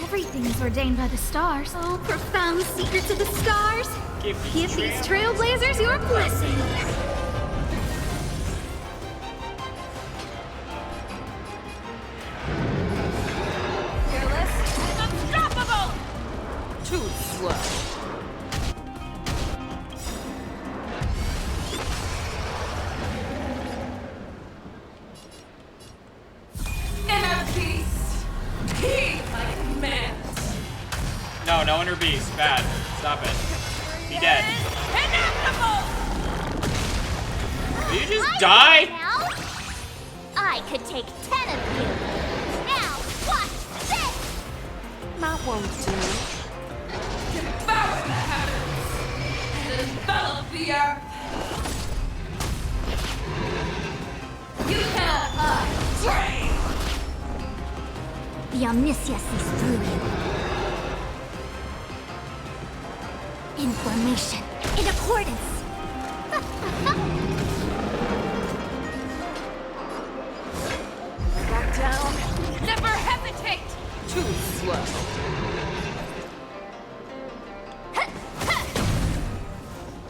Everything's ordained by the stars. Oh, profound secrets of the stars. Give these trailblazers your blessing. Too slow. Inner beast, heed my command. No, no inner beast. Bad. Stop it. Be dead. Inevitable. Will you just die? Now, I could take 10 of you. Now, watch this! That won't do. Devour the heavens and envelop the earth. You cannot hide. Brave. The omniscience is through you. Information in accordance. Back down. Never hesitate. Too slow.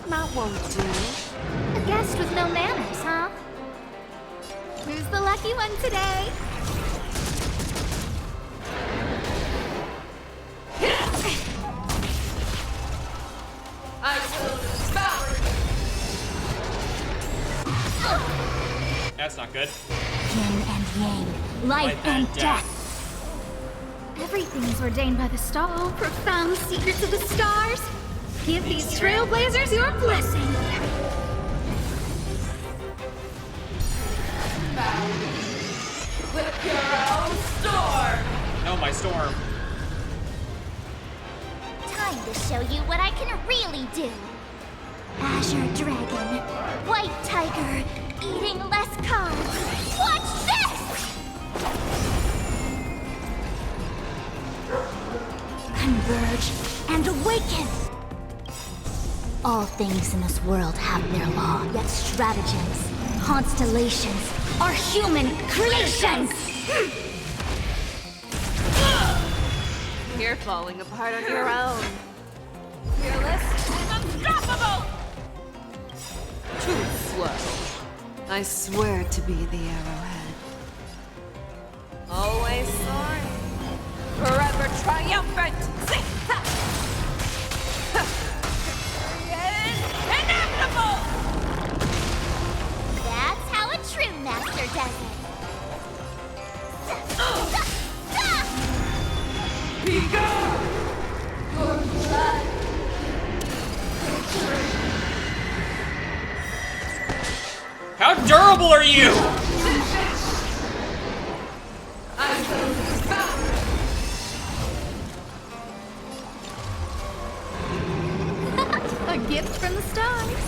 That won't do. A guest with no manners, huh? Who's the lucky one today? I will devour you. That's not good. Yin and yang, life and death. Everything's ordained by the star. Oh, profound secrets of the stars. Give these trailblazers your blessing. With your own storm. No, my storm. Time to show you what I can really do. Azure Dragon, White Tiger, eating less carbs. Watch this! Converge and awaken! All things in this world have their law, yet stratagems, constellations, are human creations! You're falling apart on your own. Fearless and unstoppable! Too slow. I swear to be the arrowhead. Always soaring. Forever triumphant! Inevitable! That's how a true master does it. Be gone! Your blood! How durable are you? I will devour. A gift from the stars.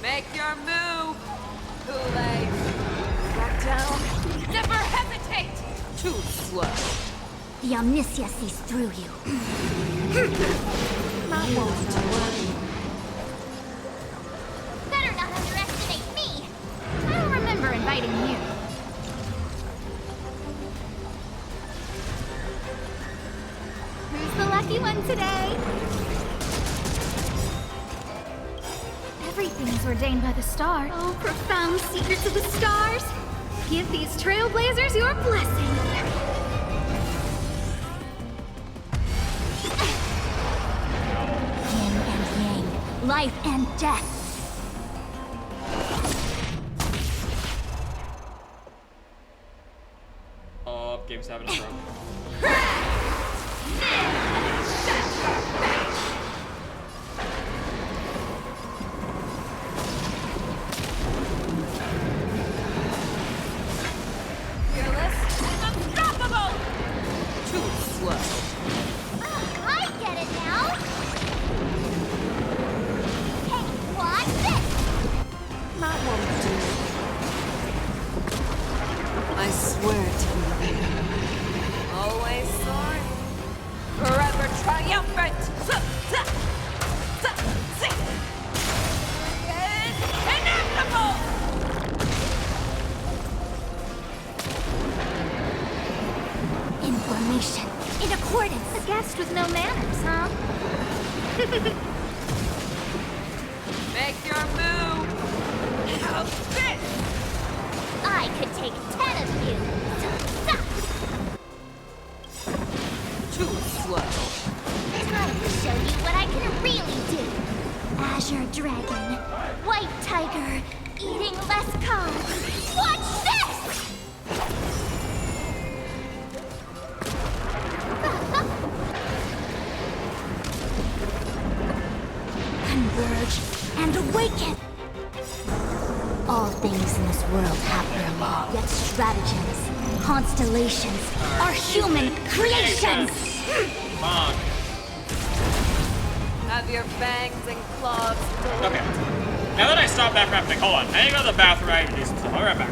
Make your move, Kool-Aid. Back down. Never hesitate. Too slow. The omniscience sees through you. Better not underestimate me. I don't remember inviting you. Who's the lucky one today? Everything's ordained by the stars. Oh, profound secrets of the stars. Give these trailblazers your blessing. Yin and yang, life and death. Oh, game's having a stroke. Fearless and unstoppable! Too slow. I get it now. Hey, watch this. Not one to I swear to you. Always sorry. Forever triumphant. Inevitable! Information. In accordance. A guest with no manners, huh? Make your move. How's this? I could take 10 of you. So suck. Too slow. Time to show you what I can really do. Azure Dragon, White Tiger, eating less carbs. Watch this! Converge and awaken! All things in this world have their law, yet stratagems, constellations, are human creations! Fuck. Have your fangs and claws dull. Okay. Now that I stopped that crap thing, hold on. I need to go to the bathroom. I need to do some stuff. I'll be right back.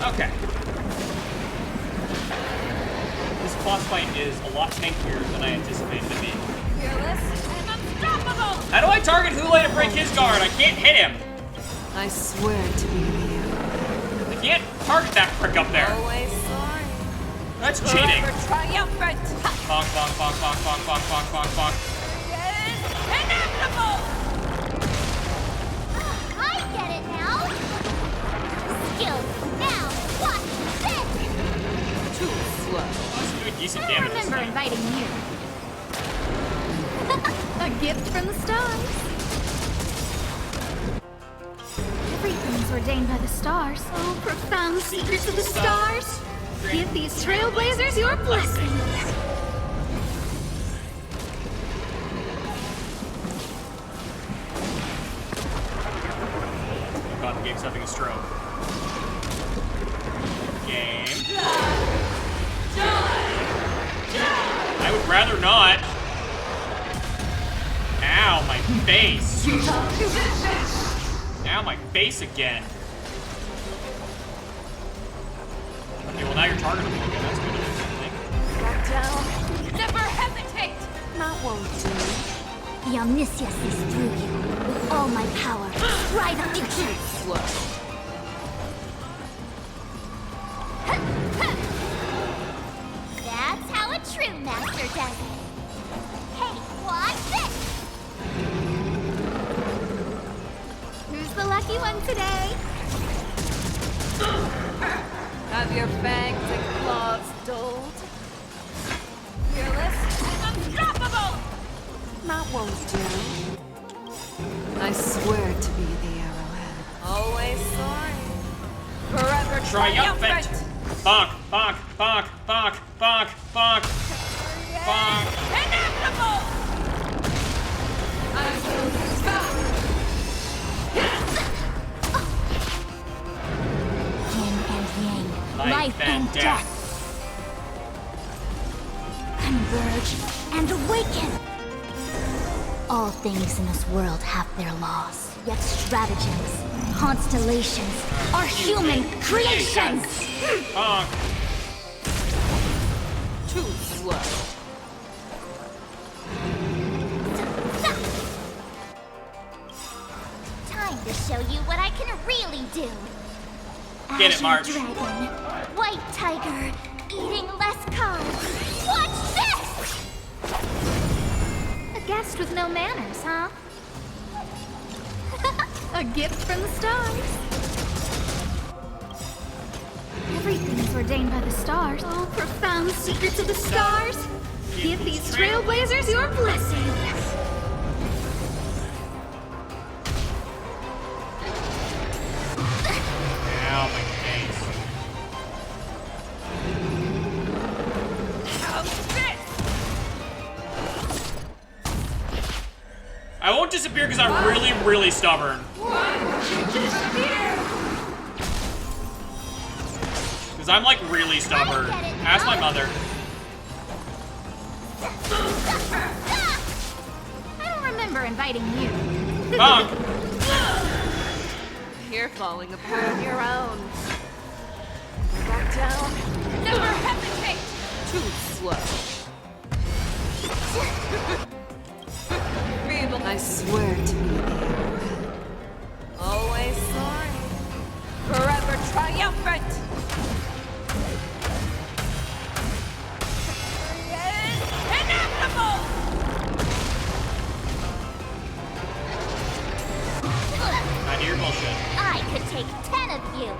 Okay. This boss fight is a lot tankier than I anticipated it to be. Fearless and unstoppable! How do I target Hule to break his guard? I can't hit him. I swear to be with you. I can't target that prick up there. Always sorry. That's cheating. Forever triumphant. Bonk, bonk, bonk, bonk, bonk, bonk, bonk, bonk, bonk. Inevitable! I get it now. Skills. Now, watch this. Too slow. That's doing decent I damage. remember inviting you. A gift from the stars. Everything's ordained by the stars. Oh, profound secrets of the stars. Give these trailblazers your blessing. God, the game's having a stroke. Game. I would rather not. Ow, my face. Ow, my face again. Okay, well now you're targetable again. That's good news, I think. Back down. Never hesitate! That won't do. The omniscience is through you. With all my power, right up to you. Slow. That's how a true master does it. Hey, watch this! Who's the lucky one today? Have your fangs and claws dulled? Fearless and unstoppable! That won't do. I swear to be the arrowhead. Always soaring. Forever Triumphant! triumphant! Bonk, bonk, bonk, bonk, bonk, bonk, bonk. Inevitable! I will stop! Yin and yang, Life and death. Converge and awaken! All things in this world have their laws, yet stratagems, constellations are human creations! Bonk. Too slow. Time to show you what I can really do. Get it, Azure March. Dragon, White Tiger, eating less carbs. Watch this! A guest with no manners, huh? A gift from the stars. Everything is ordained by the stars. All profound secrets of the stars. Give these trailblazers your blessing. Ow, my face. I won't disappear because I'm really, really stubborn. Because I'm like really stubborn. Ask my mother. I don't remember inviting you. Bonk. You're falling apart on your own. Back down. Never hesitate! Too slow. Feeble. I swear to be the arrowhead. Always soaring. Forever triumphant! Inevitable! I hear your bullshit. I could take 10 of you.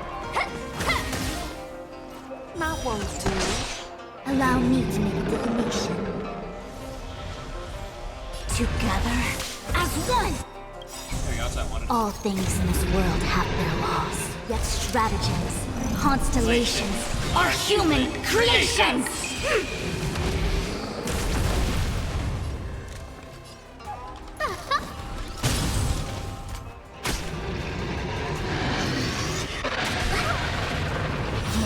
That won't do. Allow me to make a divination. Together as one. There you go, that's what I wanted. All things in this world have their laws, yet stratagems, constellations are human creations.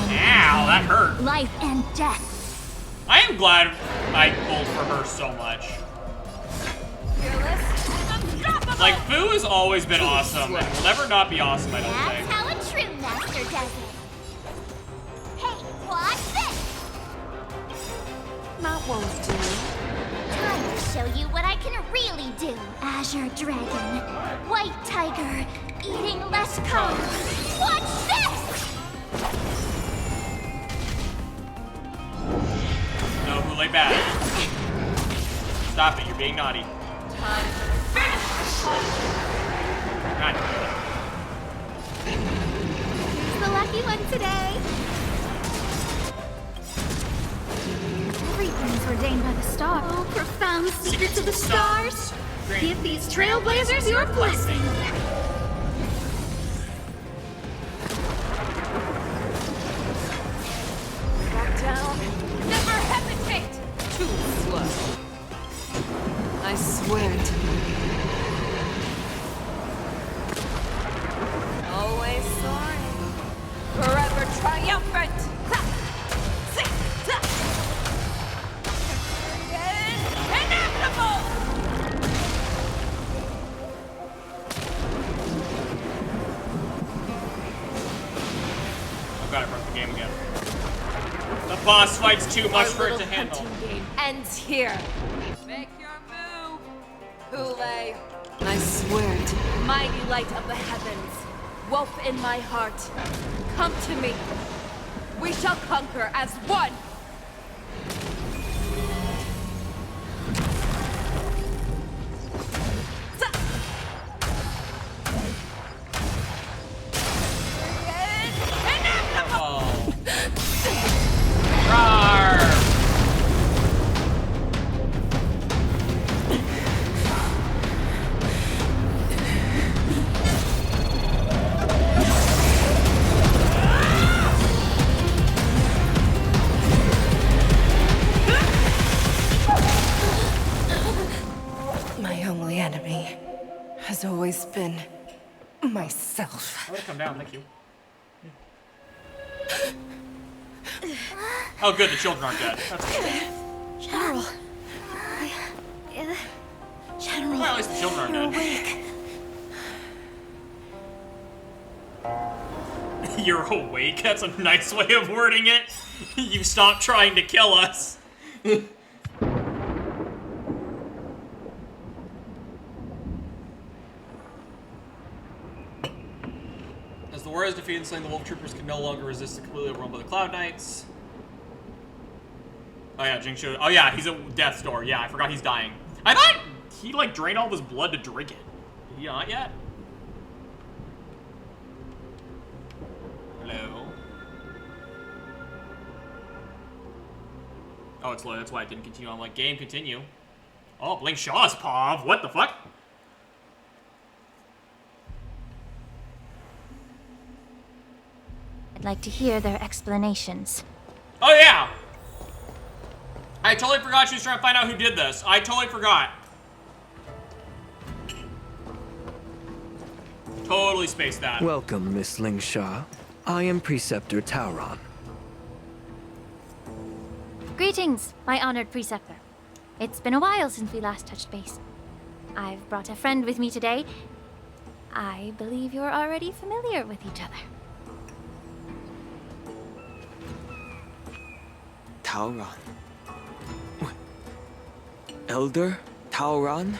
Ow, that hurt. Life and death. I am glad I pulled for her so much. Like, Fu has always been awesome, and will never not be awesome, I don't That's think. how a true master does it. Hey, watch this! That won't do. Time to show you what I can really do. Azure Dragon, White Tiger, eating less carbs. Watch this! No, Hule bad. Stop it, you're being naughty. God. Who's the lucky one today? Everything's ordained by the stars. All profound secrets of the stars. Give these trailblazers your blessing. triumphant! Inevitable! Oh god, I broke the game again. The boss fight's too much for it to handle. Hunting game ends here. Make your move, Kool-Aid. I swear to Mighty light of the heavens, wolf in my heart, come to me. We shall conquer as one. My only enemy has always been myself. I'm gonna come down, thank you. Oh good, the children aren't dead. That's good. General. General. Well, at least the children aren't dead. Awake. You're awake? That's a nice way of wording it. You stopped trying to kill us. As the war is defeated and slain, the Wolf Troopers can no longer resist the completely overrun by the Cloud Knights. Oh yeah, Jing showed. Oh yeah, he's at death's door. Yeah, I forgot he's dying. I thought he like drained all of his blood to drink it. Did he not yet? Hello. Oh, it's low. That's why it didn't continue. I'm like, game continue. Oh, Blink Shaw's Pav. What the fuck? I'd like to hear their explanations. Oh yeah! I totally forgot she was trying to find out who did this. I totally forgot. Totally spaced that. Welcome, Miss Lingsha. I am Preceptor Tauron. Greetings, my honored preceptor. It's been a while since we last touched base. I've brought a friend with me today. I believe you're already familiar with each other. Tauron. Elder Tauron?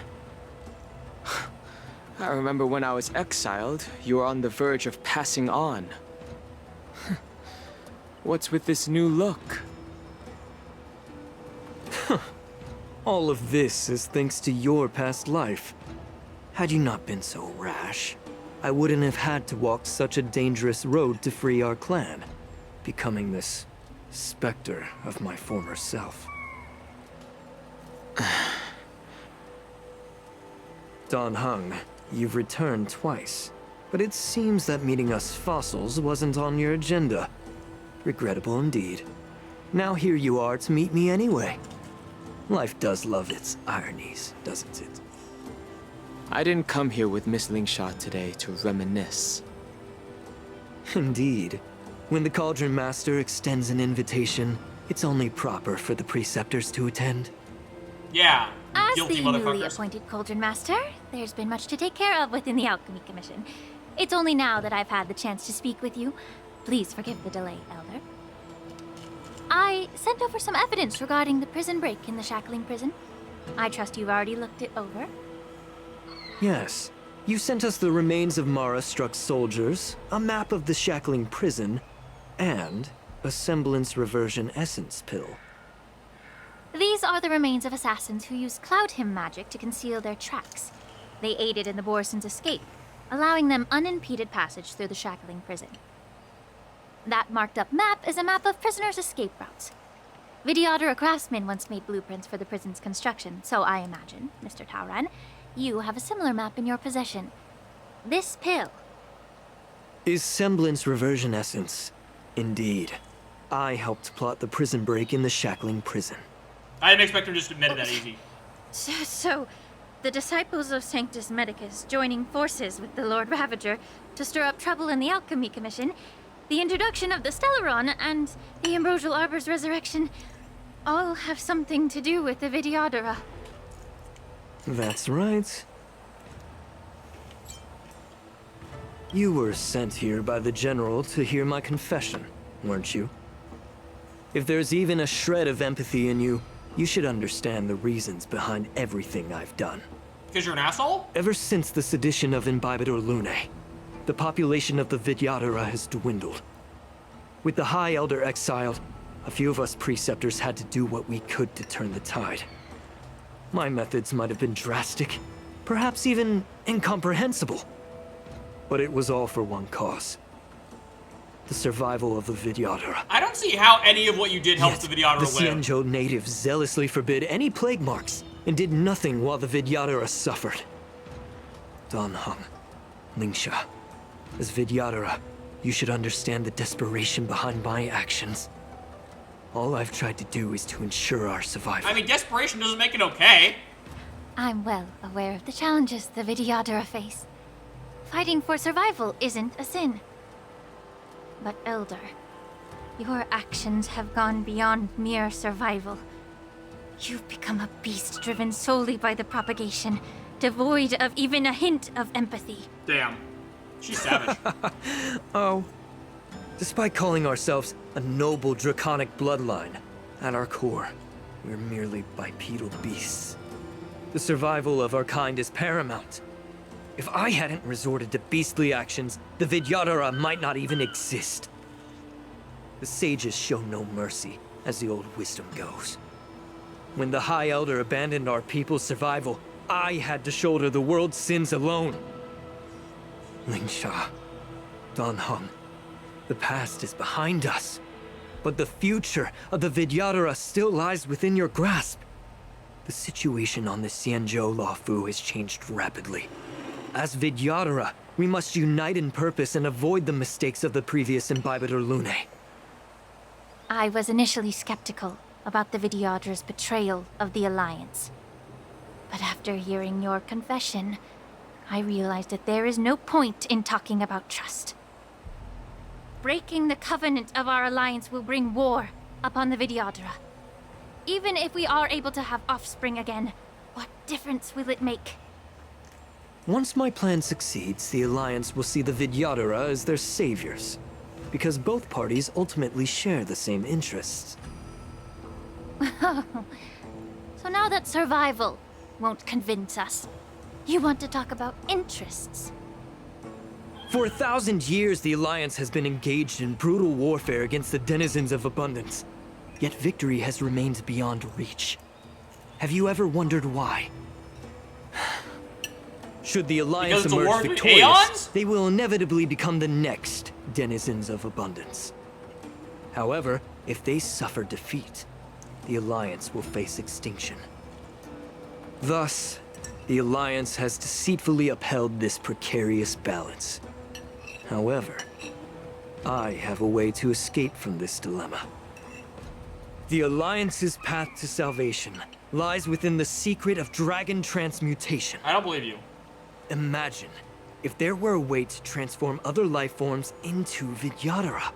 I remember when I was exiled, you were on the verge of passing on. What's with this new look? All of this is thanks to your past life. Had you not been so rash, I wouldn't have had to walk such a dangerous road to free our clan, becoming this specter of my former self. Dan Heng, you've returned twice, but it seems that meeting us fossils wasn't on your agenda. Regrettable indeed. Now here you are to meet me anyway. Life does love its ironies, doesn't it? I didn't come here with Miss Lingsha today to reminisce. Indeed. When the Cauldron Master extends an invitation, it's only proper for the Preceptors to attend. Yeah, As guilty the newly motherfuckers. appointed Cauldron Master, there's been much to take care of within the Alchemy Commission. It's only now that I've had the chance to speak with you. Please forgive the delay, Elder. I sent over some evidence regarding the prison break in the Shackling Prison. I trust you've already looked it over. Yes. You sent us the remains of Mara-struck soldiers, a map of the Shackling Prison, and a semblance reversion essence pill. These are the remains of assassins who used Cloud Hymn magic to conceal their tracks. They aided in the Borison's escape, allowing them unimpeded passage through the Shackling Prison. That marked-up map is a map of prisoners' escape routes. Vidyadhara craftsmen once made blueprints for the prison's construction, so I imagine, Mr. Tauron, you have a similar map in your possession. This pill. Is semblance reversion essence. Indeed. I helped plot the prison break in the Shackling Prison. I didn't expect him to just admit it that easy. So, the disciples of Sanctus Medicus joining forces with the Lord Ravager to stir up trouble in the Alchemy Commission, the introduction of the Stellaron and the Ambrosial Arbor's resurrection all have something to do with the Vidyadhara. That's right. You were sent here by the General to hear my confession, weren't you? If there's even a shred of empathy in you, you should understand the reasons behind everything I've done. Because you're an asshole? Ever since the sedition of Imbibitor Lunae, the population of the Vidyadhara has dwindled. With the High Elder exiled, a few of us preceptors had to do what we could to turn the tide. My methods might have been drastic, perhaps even incomprehensible. But it was all for one cause. The survival of the Vidyadhara. I don't see how any of what you did helps the Vidyadhara The live. Xianzhou natives zealously forbid any plague marks, and did nothing while the Vidyadhara suffered. Dan Heng, Lingsha, as Vidyadhara, you should understand the desperation behind my actions. All I've tried to do is to ensure our survival. I mean, desperation doesn't make it okay. I'm well aware of the challenges the Vidyadhara face. Fighting for survival isn't a sin. But Elder, your actions have gone beyond mere survival. You've become a beast driven solely by the propagation, devoid of even a hint of empathy. Damn. She's savage. Oh. Despite calling ourselves a noble draconic bloodline, at our core, we're merely bipedal beasts. The survival of our kind is paramount. If I hadn't resorted to beastly actions, the Vidyadhara might not even exist. The sages show no mercy, as the old wisdom goes. When the High Elder abandoned our people's survival, I had to shoulder the world's sins alone. Lingsha, Dan Heng, the past is behind us, but the future of the Vidyadhara still lies within your grasp. The situation on the Xianzhou Luofu has changed rapidly. As Vidyadhara, we must unite in purpose and avoid the mistakes of the previous Imbibitor Lunae. I was initially skeptical about the Vidyadhara's betrayal of the Alliance. But after hearing your confession, I realized that there is no point in talking about trust. Breaking the covenant of our alliance will bring war upon the Vidyadhara. Even if we are able to have offspring again, what difference will it make? Once my plan succeeds, the Alliance will see the Vidyadhara as their saviors, because both parties ultimately share the same interests. So now that survival won't convince us, you want to talk about interests? For 1,000 years, the Alliance has been engaged in brutal warfare against the denizens of abundance. Yet victory has remained beyond reach. Have you ever wondered why? Should the Alliance emerge victorious, they will inevitably become the next denizens of abundance. However, if they suffer defeat, the Alliance will face extinction. Thus, the Alliance has deceitfully upheld this precarious balance. However, I have a way to escape from this dilemma. The Alliance's path to salvation lies within the secret of dragon transmutation. I don't believe you. Imagine if there were a way to transform other life forms into Vidyadhara.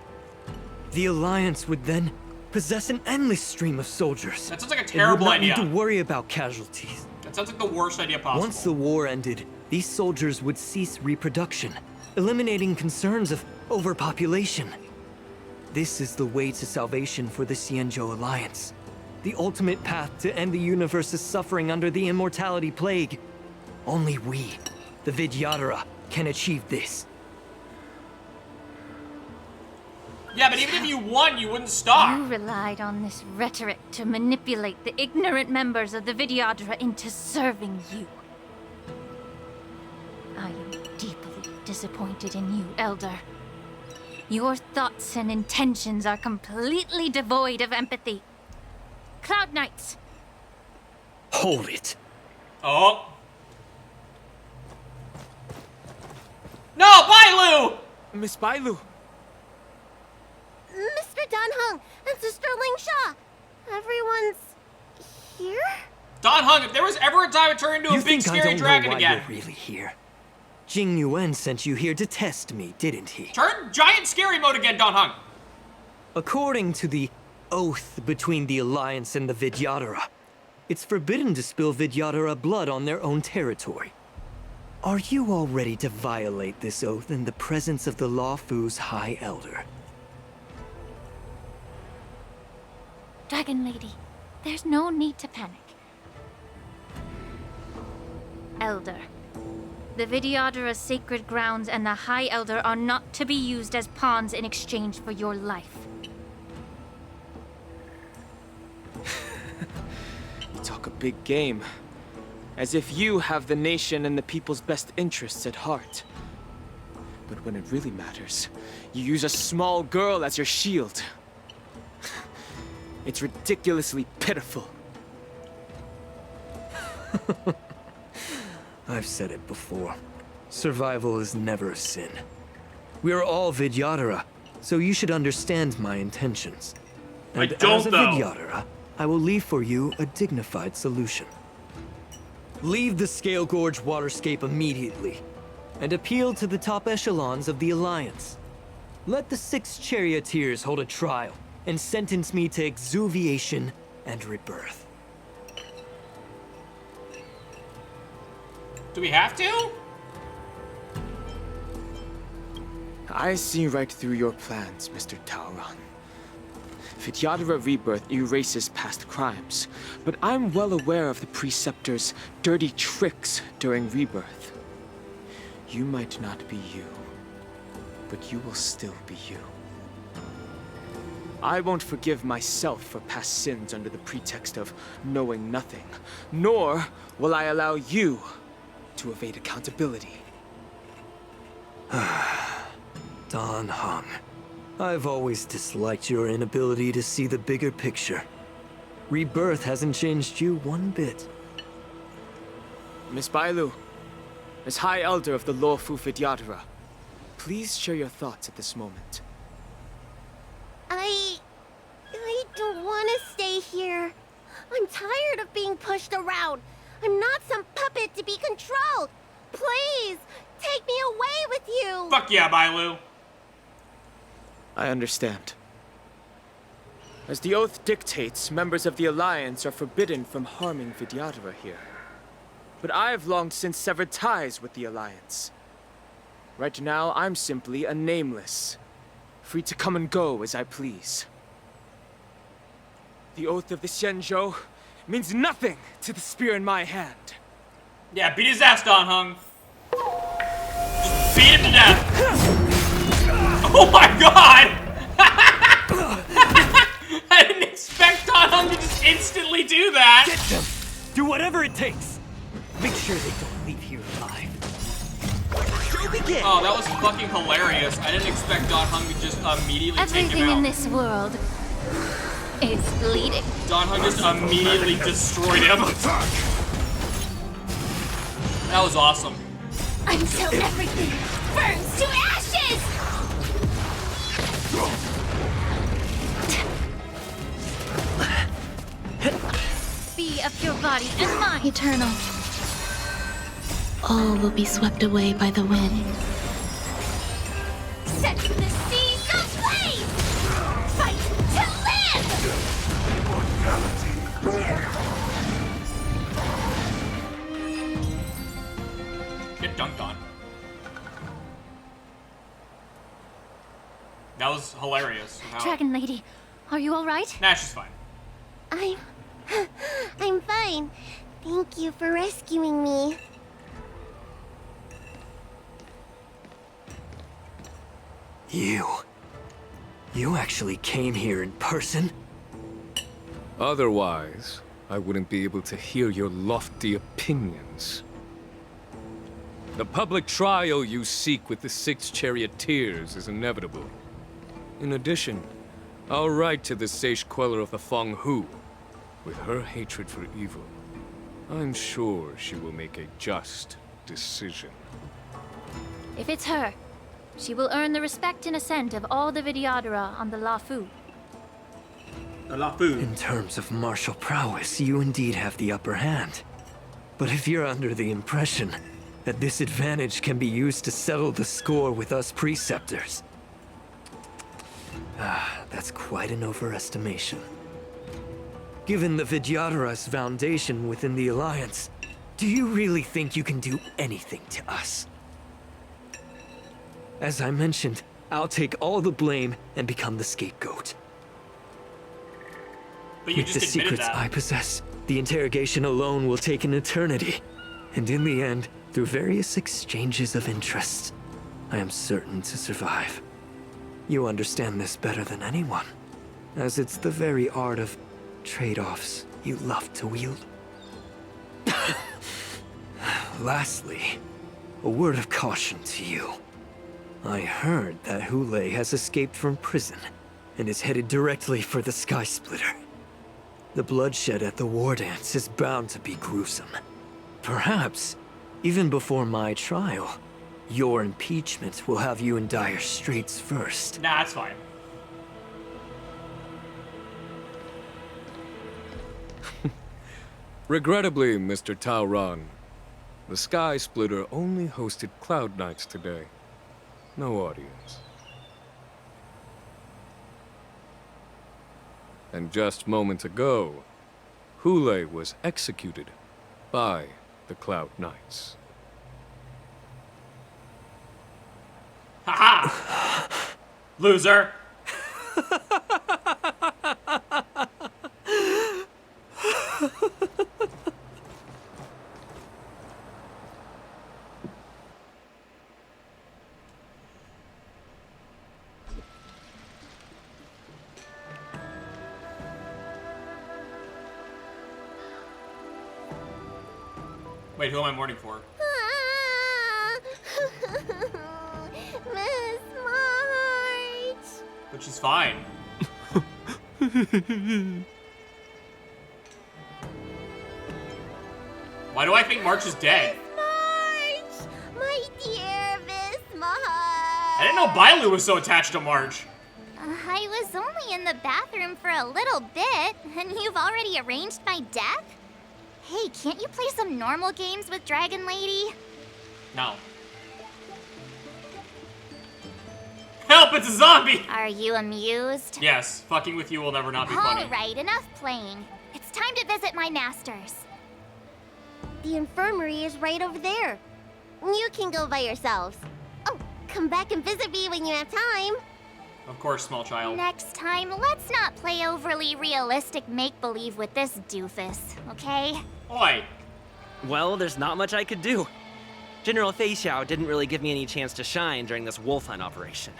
The Alliance would then possess an endless stream of soldiers. That sounds like a terrible idea. It would not need to worry about casualties. That sounds like the worst idea possible. Once the war ended, these soldiers would cease reproduction, eliminating concerns of overpopulation. This is the way to salvation for the Xianzhou Alliance. The ultimate path to end the universe's suffering under the immortality plague. Only we, the Vidyadhara, can achieve this. Yeah, but even if you won, you wouldn't stop. You relied on this rhetoric to manipulate the ignorant members of the Vidyadhara into serving you. I am deeply disappointed in you, Elder. Your thoughts and intentions are completely devoid of empathy. Cloud Knights! Hold it. Oh. No, Bailu! Miss Bailu! Mr. Dan Heng and Sister Lingsha! Everyone's here? Dan Heng, if there was ever a time to turn into a big scary dragon again. You're really here. Jing Yuan sent you here to test me, didn't he? Turn giant scary mode again, Don Hung. According to the oath between the Alliance and the Vidyadhara, it's forbidden to spill Vidyadhara blood on their own territory. Are you all ready to violate this oath in the presence of the Luofu's High Elder? Dragon Lady, there's no need to panic. Elder, the Vidyadhara's sacred grounds and the High Elder are not to be used as pawns in exchange for your life. You talk a big game. As if you have the nation and the people's best interests at heart. But when it really matters, you use a small girl as your shield. It's ridiculously pitiful. I've said it before. Survival is never a sin. We're all Vidyadhara, so you should understand my intentions. And as a Vidyadhara, I will leave for you a dignified solution. Leave the Scale Gorge waterscape immediately, and appeal to the top echelons of the Alliance. Let the 6 charioteers hold a trial, and sentence me to exuviation and rebirth. Do we have to? I see right through your plans, Mr. Taoran. Vidyadhara Rebirth erases past crimes, but I'm well aware of the Preceptor's dirty tricks during Rebirth. You might not be you, but you will still be you. I won't forgive myself for past sins under the pretext of knowing nothing, nor will I allow you to evade accountability. Don Hung. I've always disliked your inability to see the bigger picture. Rebirth hasn't changed you one bit. Miss Bailu, as High Elder of the Luofu Vidyadhara, please share your thoughts at this moment. I don't want to stay here. I'm tired of being pushed around. I'm not some puppet to be controlled. Please, take me away with you. Fuck yeah, Bailu. I understand. As the oath dictates, members of the Alliance are forbidden from harming Vidyadhara here. But I've long since severed ties with the Alliance. Right now, I'm simply a nameless, free to come and go as I please. The oath of the Xianzhou means nothing to the spear in my hand. Yeah, beat his ass, Don Hung. Just beat him to death. Oh my god! I didn't expect Don Hung to just instantly do that. Get them! Do whatever it takes! Make sure they don't leave here alive. Begin. Oh, that was fucking hilarious. I didn't expect Don Hung to just immediately take him Everything out. in this world is bleeding. Don Hung just immediately destroyed him. That was awesome. Until everything burns to ashes! Be of your body and mind. Eternal. All will be swept away by the wind. Set the seas ablaze! Fight to live! Get dunked on. That was hilarious. Dragon Lady, are you alright? Nah, she's fine. I'm fine. Thank you for rescuing me. You actually came here in person? Otherwise, I wouldn't be able to hear your lofty opinions. The public trial you seek with the 6 charioteers is inevitable. In addition, I'll write to the Sage Queller of the Feng Hu. With her hatred for evil, I'm sure she will make a just decision. If it's her, she will earn the respect and assent of all the Vidyadhara on the Luofu. In terms of martial prowess, you indeed have the upper hand. But if you're under the impression that this advantage can be used to settle the score with us preceptors. That's quite an overestimation. Given the Vidyadhara's foundation within the Alliance, do you really think you can do anything to us? As I mentioned, I'll take all the blame and become the scapegoat. But you With just the admitted secrets that. I possess, the interrogation alone will take an eternity. And in the end, through various exchanges of interest, I am certain to survive. You understand this better than anyone, as it's the very art of trade-offs you love to wield. Lastly, a word of caution to you. I heard that Hule has escaped from prison and is headed directly for the Sky Splitter. The bloodshed at the war dance is bound to be gruesome. Perhaps, even before my trial, your impeachment will have you in dire straits first. Nah, that's fine. Regrettably, Mr. Taoran, the Sky Splitter only hosted Cloud Knights today. No audience. And just moments ago, Hule was executed by the Cloud Knights. Haha! Loser! Wait, who am I mourning for? Miss March! But she's fine. Why do I think March is dead? March! My dear Miss March! I didn't know Bailu was so attached to March. I was only in the bathroom for a little bit, and you've already arranged my death? Hey, can't you play some normal games with Dragon Lady? No. Help, it's a zombie! Are you amused? Yes, fucking with you will never not be funny. Alright, enough playing. It's time to visit my masters. The infirmary is right over there. You can go by yourselves. Oh, come back and visit me when you have time. Of course, small child. Next time, let's not play overly realistic make-believe with this doofus, okay? Oi! Well, there's not much I could do. General Fei Xiao didn't really give me any chance to shine during this wolf hunt operation.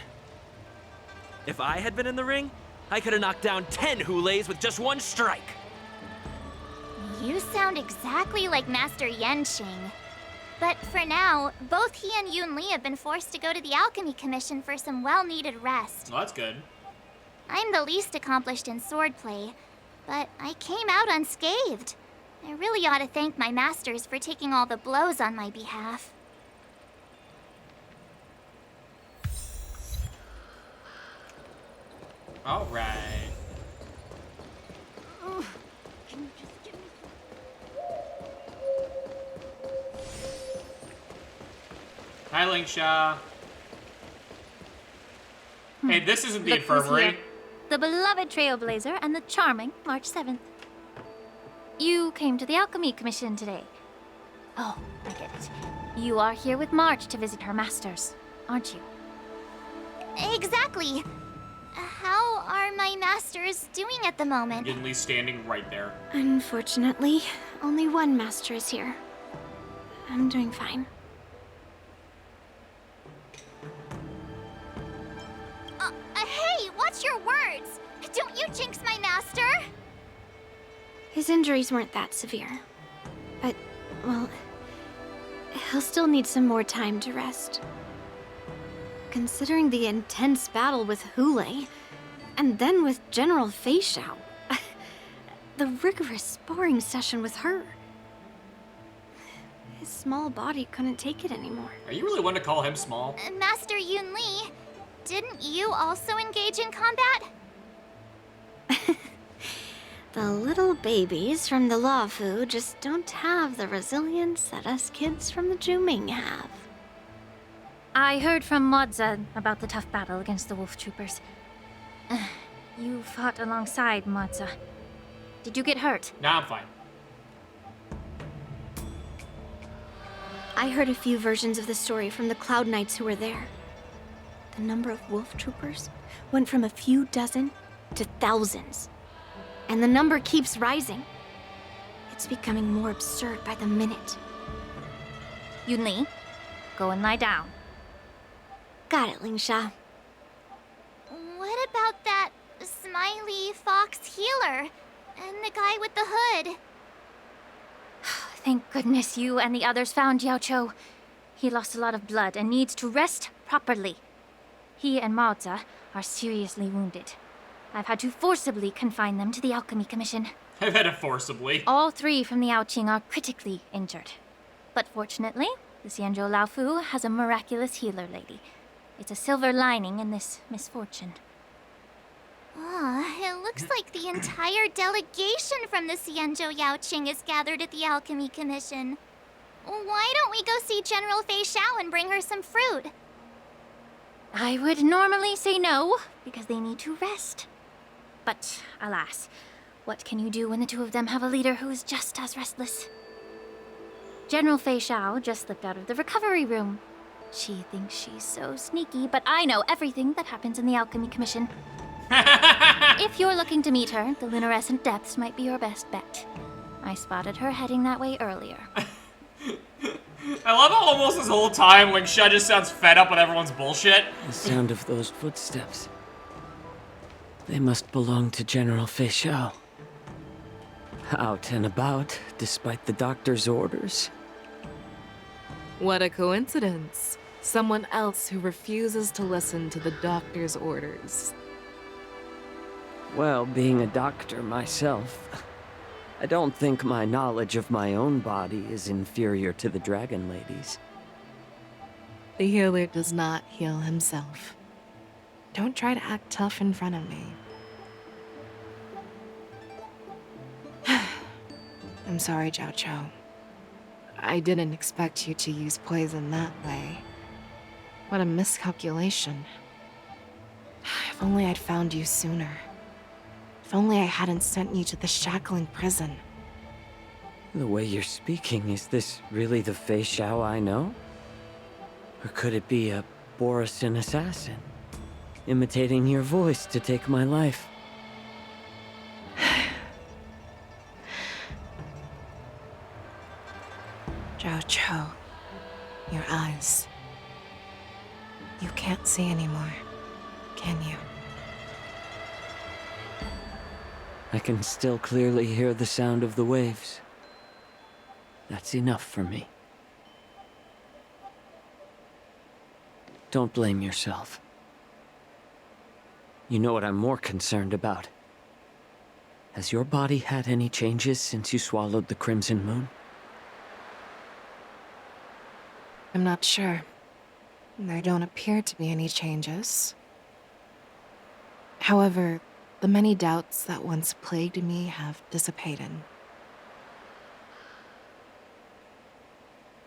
If I had been in the ring, I could have knocked down 10 Huleis with just one strike. You sound exactly like Master Yenqing. But for now, both he and Yun Li have been forced to go to the Alchemy Commission for some well-needed rest. Well, that's good. I'm the least accomplished in swordplay, but I came out unscathed. I really ought to thank my masters for taking all the blows on my behalf. All right. Hi, Lingsha. Hey, this isn't the Look who's infirmary. here. The beloved Trailblazer and the charming March 7th. You came to the Alchemy Commission today. Oh, I get it. You are here with March to visit her masters, aren't you? Exactly. How are my masters doing at the moment? Yun Li's standing right there. Unfortunately, only one master is here. I'm doing fine. Hey, watch your words! Don't you jinx my master! His injuries weren't that severe. But, well, he'll still need some more time to rest. Considering the intense battle with Hule, and then with General Fei Xiao, the rigorous sparring session with her. His small body couldn't take it anymore. Are you really one to call him small? Master Yun Li, didn't you also engage in combat? The little babies from the Luofu just don't have the resilience that us kids from the Zhuming have. I heard from Modza about the tough battle against the wolf troopers. You fought alongside Modza. Did you get hurt? Nah, I'm fine. I heard a few versions of the story from the Cloud Knights who were there. The number of wolf troopers went from a few dozen to thousands. And the number keeps rising. It's becoming more absurd by the minute. Yunli, go and lie down. Got it, Lingsha. What about that smiley fox healer and the guy with the hood? Thank goodness you and the others found Yaocho. He lost a lot of blood and needs to rest properly. He and Maoza are seriously wounded. I've had to forcibly confine them to the Alchemy Commission. I've had to forcibly. All three from the Yaoqing are critically injured. But fortunately, the Xianzhou Laofu has a miraculous healer lady. It's a silver lining in this misfortune. It looks like the entire delegation from the Xianzhou Yaoqing is gathered at the Alchemy Commission. Why don't we go see General Fei Xiao and bring her some fruit? I would normally say no, because they need to rest. But alas, what can you do when the two of them have a leader who is just as restless? General Fei Xiao just slipped out of the recovery room. She thinks she's so sneaky, but I know everything that happens in the Alchemy Commission. If you're looking to meet her, the luminescent depths might be your best bet. I spotted her heading that way earlier. I love how almost this whole time Lingsha just sounds fed up with everyone's bullshit. The sound of those footsteps. They must belong to General Fei Xiao. Out and about, despite the doctor's orders. What a coincidence. Someone else who refuses to listen to the doctor's orders. Well, being a doctor myself, I don't think my knowledge of my own body is inferior to the Dragon Lady's. The healer does not heal himself. Don't try to act tough in front of me. I'm sorry, Zhao Chou. I didn't expect you to use poison that way. What a miscalculation. If only I'd found you sooner. If only I hadn't sent you to the shackling prison. The way you're speaking, is this really the Fei Xiao I know? Or could it be a Borisin assassin, imitating your voice to take my life? Zhao Chou, your eyes. You can't see anymore, can you? I can still clearly hear the sound of the waves. That's enough for me. Don't blame yourself. You know what I'm more concerned about? Has your body had any changes since you swallowed the Crimson Moon? I'm not sure. There don't appear to be any changes. However, the many doubts that once plagued me have dissipated.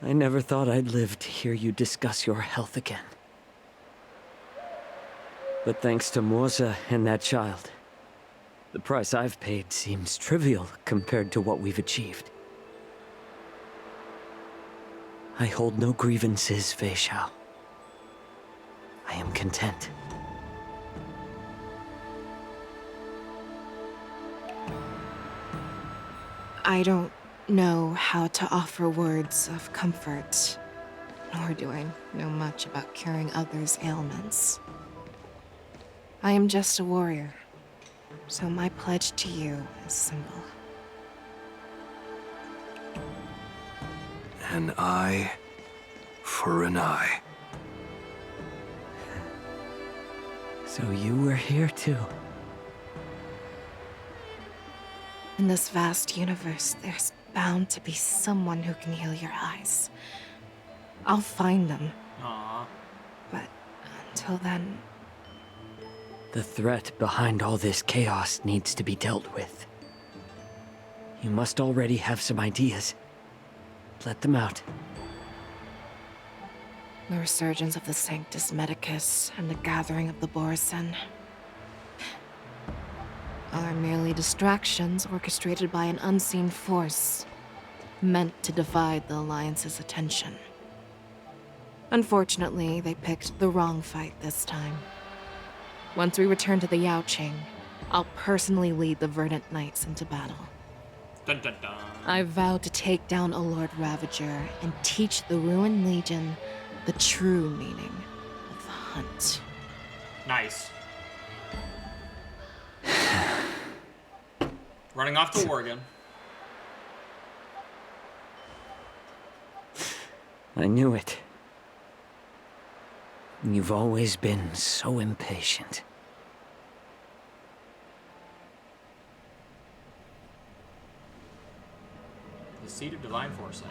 I never thought I'd live to hear you discuss your health again. But thanks to Moza and that child, the price I've paid seems trivial compared to what we've achieved. I hold no grievances, Fei Xiao. I am content. I don't know how to offer words of comfort, nor do I know much about curing others' ailments. I am just a warrior, so my pledge to you is simple. An eye for an eye. So you were here too. In this vast universe, there's bound to be someone who can heal your eyes. I'll find them. Aww. But until then... The threat behind all this chaos needs to be dealt with. You must already have some ideas. Let them out. The resurgence of the Sanctus Medicus and the gathering of the Borison are merely distractions orchestrated by an unseen force, meant to divide the Alliance's attention. Unfortunately, they picked the wrong fight this time. Once we return to the Yaoqing, I'll personally lead the Verdant Knights into battle. Dun, dun, dun. I vow to take down a Lord Ravager and teach the Ruined Legion the true meaning of the hunt. Nice. Running off to war again. I knew it. You've always been so impatient. The seed of divine foresight.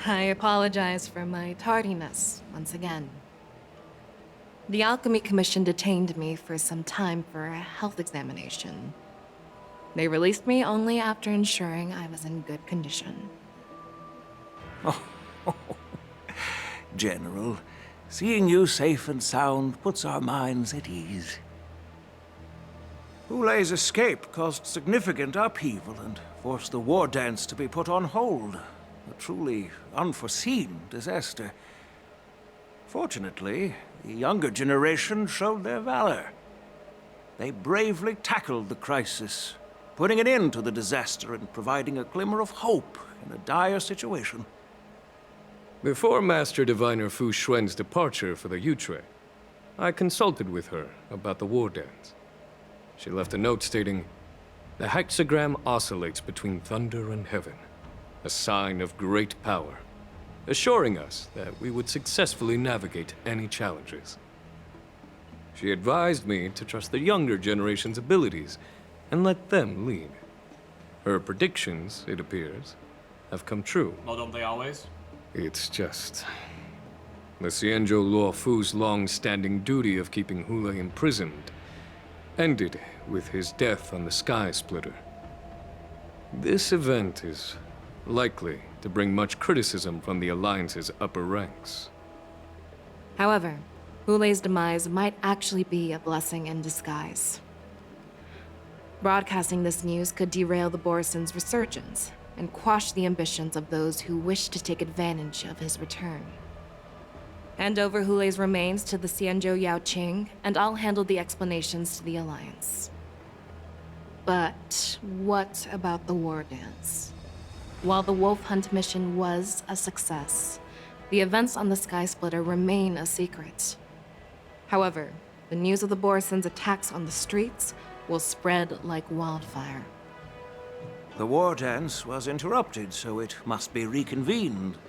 I apologize for my tardiness once again. The Alchemy Commission detained me for some time for a health examination. They released me only after ensuring I was in good condition. General, seeing you safe and sound puts our minds at ease. Hulei's escape caused significant upheaval and forced the war dance to be put on hold. A truly unforeseen disaster. Fortunately, the younger generation showed their valor. They bravely tackled the crisis, putting an end to the disaster and providing a glimmer of hope in a dire situation. Before Master Diviner Fu Xuan's departure for the Yutre, I consulted with her about the war dance. She left a note stating, "The hexagram oscillates between thunder and heaven, a sign of great power, assuring us that we would successfully navigate any challenges." She advised me to trust the younger generation's abilities and let them lead. Her predictions, it appears, have come true. Well, don't they always? It's just... the Xianzhou Luofu's long-standing duty of keeping Hulei imprisoned ended with his death on the Sky Splitter. This event is likely to bring much criticism from the Alliance's upper ranks. However, Hulei's demise might actually be a blessing in disguise. Broadcasting this news could derail the Borison's resurgence and quash the ambitions of those who wish to take advantage of his return. Hand over Hulei's remains to the Xianzhou Yaoqing, and I'll handle the explanations to the Alliance. But what about the war dance? While the Wolf Hunt mission was a success, the events on the Sky Splitter remain a secret. However, the news of the Borison's attacks on the streets will spread like wildfire. The war dance was interrupted, so it must be reconvened.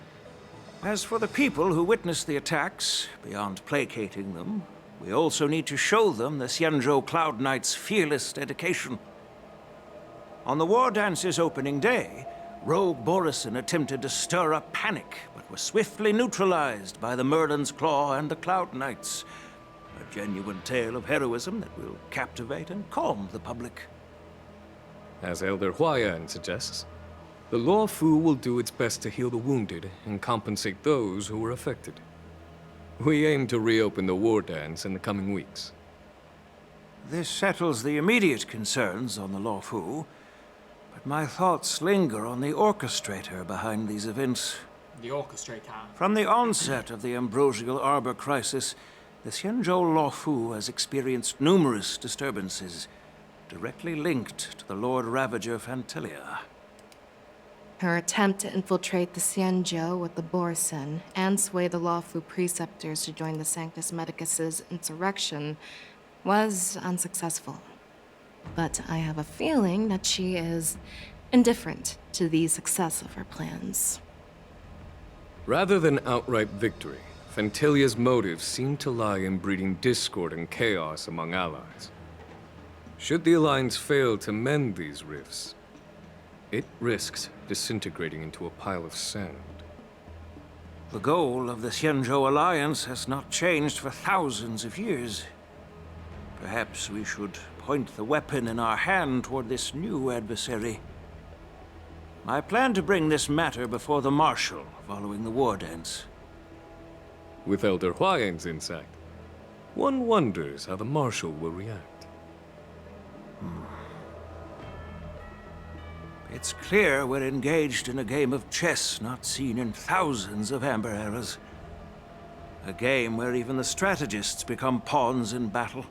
As for the people who witnessed the attacks, beyond placating them, we also need to show them the Xianzhou Cloud Knight's fearless dedication. On the war dance's opening day, rogue Borison attempted to stir up panic, but were swiftly neutralized by the Merlin's Claw and the Cloud Knights. A genuine tale of heroism that will captivate and calm the public. As Elder Huayan suggests, the Luofu will do its best to heal the wounded and compensate those who were affected. We aim to reopen the war dance in the coming weeks. This settles the immediate concerns on the Luofu, but my thoughts linger on the orchestrator behind these events. The orchestrator. From the onset of the Ambrosial Arbor crisis, the Xianzhou Luofu has experienced numerous disturbances, directly linked to the Lord Ravager Fantilia. Her attempt to infiltrate the Xianzhou with the Borison and sway the Luofu preceptors to join the Sanctus Medicus's insurrection was unsuccessful. But I have a feeling that she is indifferent to the success of her plans. Rather than outright victory, Fantilia's motives seem to lie in breeding discord and chaos among allies. Should the Alliance fail to mend these rifts, it risks disintegrating into a pile of sand. The goal of the Xianzhou Alliance has not changed for thousands of years. Perhaps we should point the weapon in our hand toward this new adversary. I plan to bring this matter before the Marshal following the war dance. With Elder Huayan's insight, one wonders how the Marshal will react. It's clear we're engaged in a game of chess not seen in thousands of Amber Eras. A game where even the strategists become pawns in battle.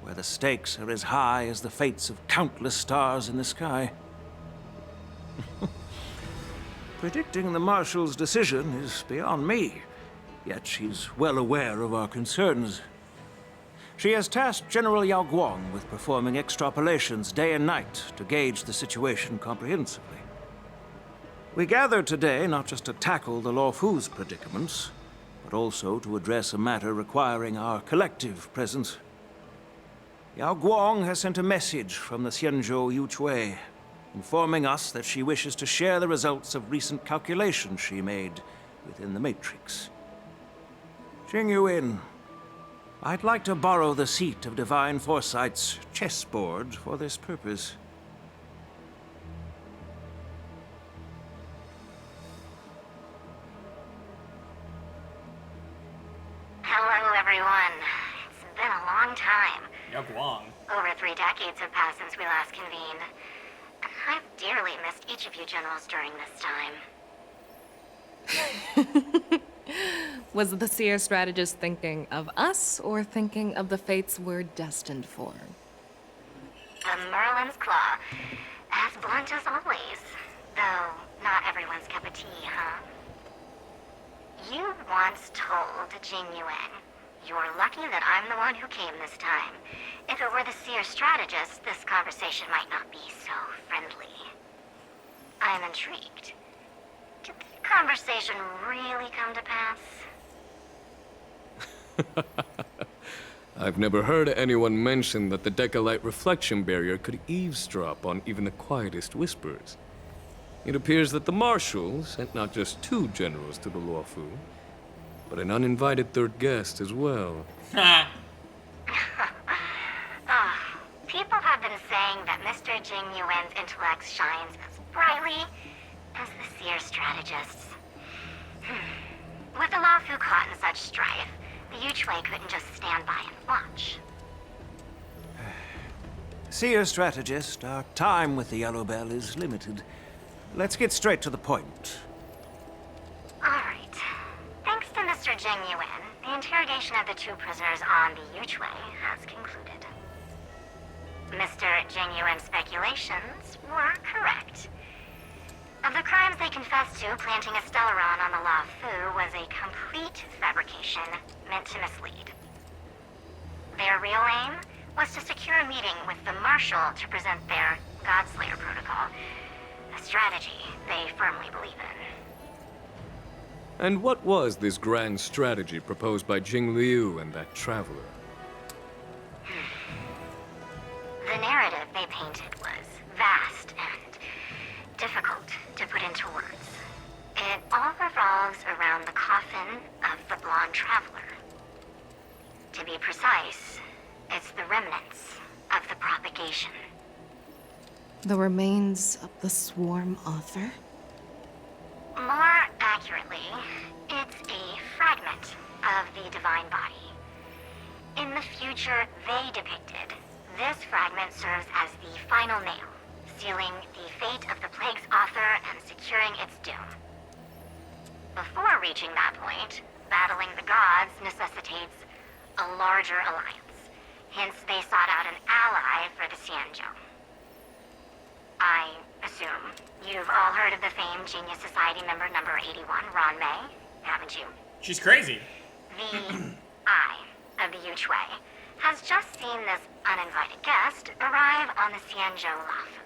Where the stakes are as high as the fates of countless stars in the sky. Predicting the Marshal's decision is beyond me, yet she's well aware of our concerns. She has tasked General Yao Guang with performing extrapolations day and night to gauge the situation comprehensively. We gathered today not just to tackle the Luofu's predicaments, but also to address a matter requiring our collective presence. Yao Guang has sent a message from the Xianzhou Yuchui, informing us that she wishes to share the results of recent calculations she made within the Matrix. Jing Yuan, I'd like to borrow the seat of Divine Foresight's chessboard for this purpose. Hello, everyone. It's been a long time. Yao Guang. Over 3 decades have passed since we last convened. I've dearly missed each of you generals during this time. Was the Seer strategist thinking of us or thinking of the fates we're destined for? The Merlin's Claw. As blunt as always. Though, not everyone's cup of tea, huh? You once told Jing Yuan, "You're lucky that I'm the one who came this time. If it were the Seer strategist, this conversation might not be so friendly." I'm intrigued. Did the conversation really come to pass? I've never heard anyone mention that the Decalite reflection barrier could eavesdrop on even the quietest whispers. It appears that the Marshal sent not just 2 generals to the Luofu, but an uninvited 3rd guest as well. People have been saying that Mr. Jing Yuan's intellect shines as brightly as the Seer strategist's. With the Luofu caught in such strife, the Yuchui couldn't just stand by and watch. Seer strategist, our time with the Yellow Bell is limited. Let's get straight to the point. Alright. Thanks to Mr. Jing Yuan, the interrogation of the 2 prisoners on the Yuchui has concluded. Mr. Jing Yuan's speculations were correct. Of the crimes they confessed to, planting a Stellaron on the Luofu was a complete fabrication meant to mislead. Their real aim was to secure a meeting with the Marshal to present their Godslayer protocol, a strategy they firmly believe in. And what was this grand strategy proposed by Jing Liu and that traveler? The narrative they painted was vast and difficult to put into words. It all revolves around the coffin of the blonde traveler. To be precise, it's the remnants of the propagation. The remains of the Swarm Author? More accurately, it's a fragment of the Divine Body. In the future they depicted, this fragment serves as the final nail, sealing the fate of the Plague's author and securing its doom. Before reaching that point, battling the gods necessitates a larger alliance. Hence, they sought out an ally for the Xianzhou. I assume you've all heard of the famed Genius Society member number 81, Ron May, haven't you? She's crazy. The Eye of the Yuchui has just seen this uninvited guest arrive on the Xianzhou Luofu.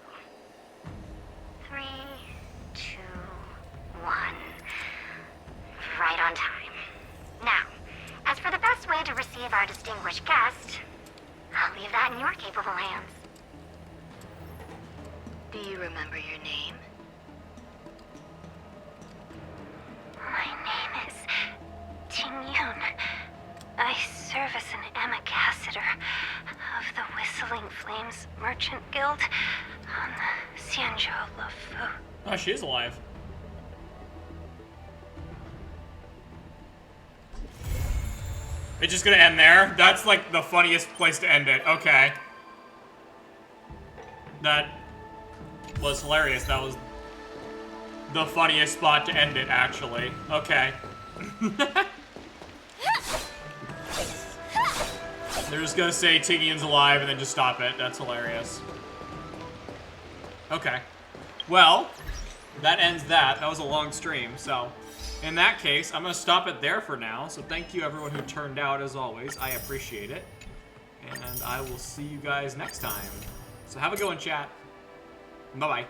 3, 2, 1. Right on time. Now, as for the best way to receive our distinguished guest, I'll leave that in your capable hands. Do you remember your name? My name is Ting Yun. I serve as an ambassador Whistling Flames Merchant Guild on the Xianzhou Lufu. Oh, she is alive. It's just gonna end there? That's like the funniest place to end it. Okay. That was hilarious. That was the funniest spot to end it, actually. Okay. They're just gonna say Tiggian's alive and then just stop it. That's hilarious. Okay. Well, that ends that. That was a long stream, so in that case, I'm gonna stop it there for now. So thank you everyone who turned out, as always. I appreciate it. And I will see you guys next time. So have a good one, chat. Bye-bye.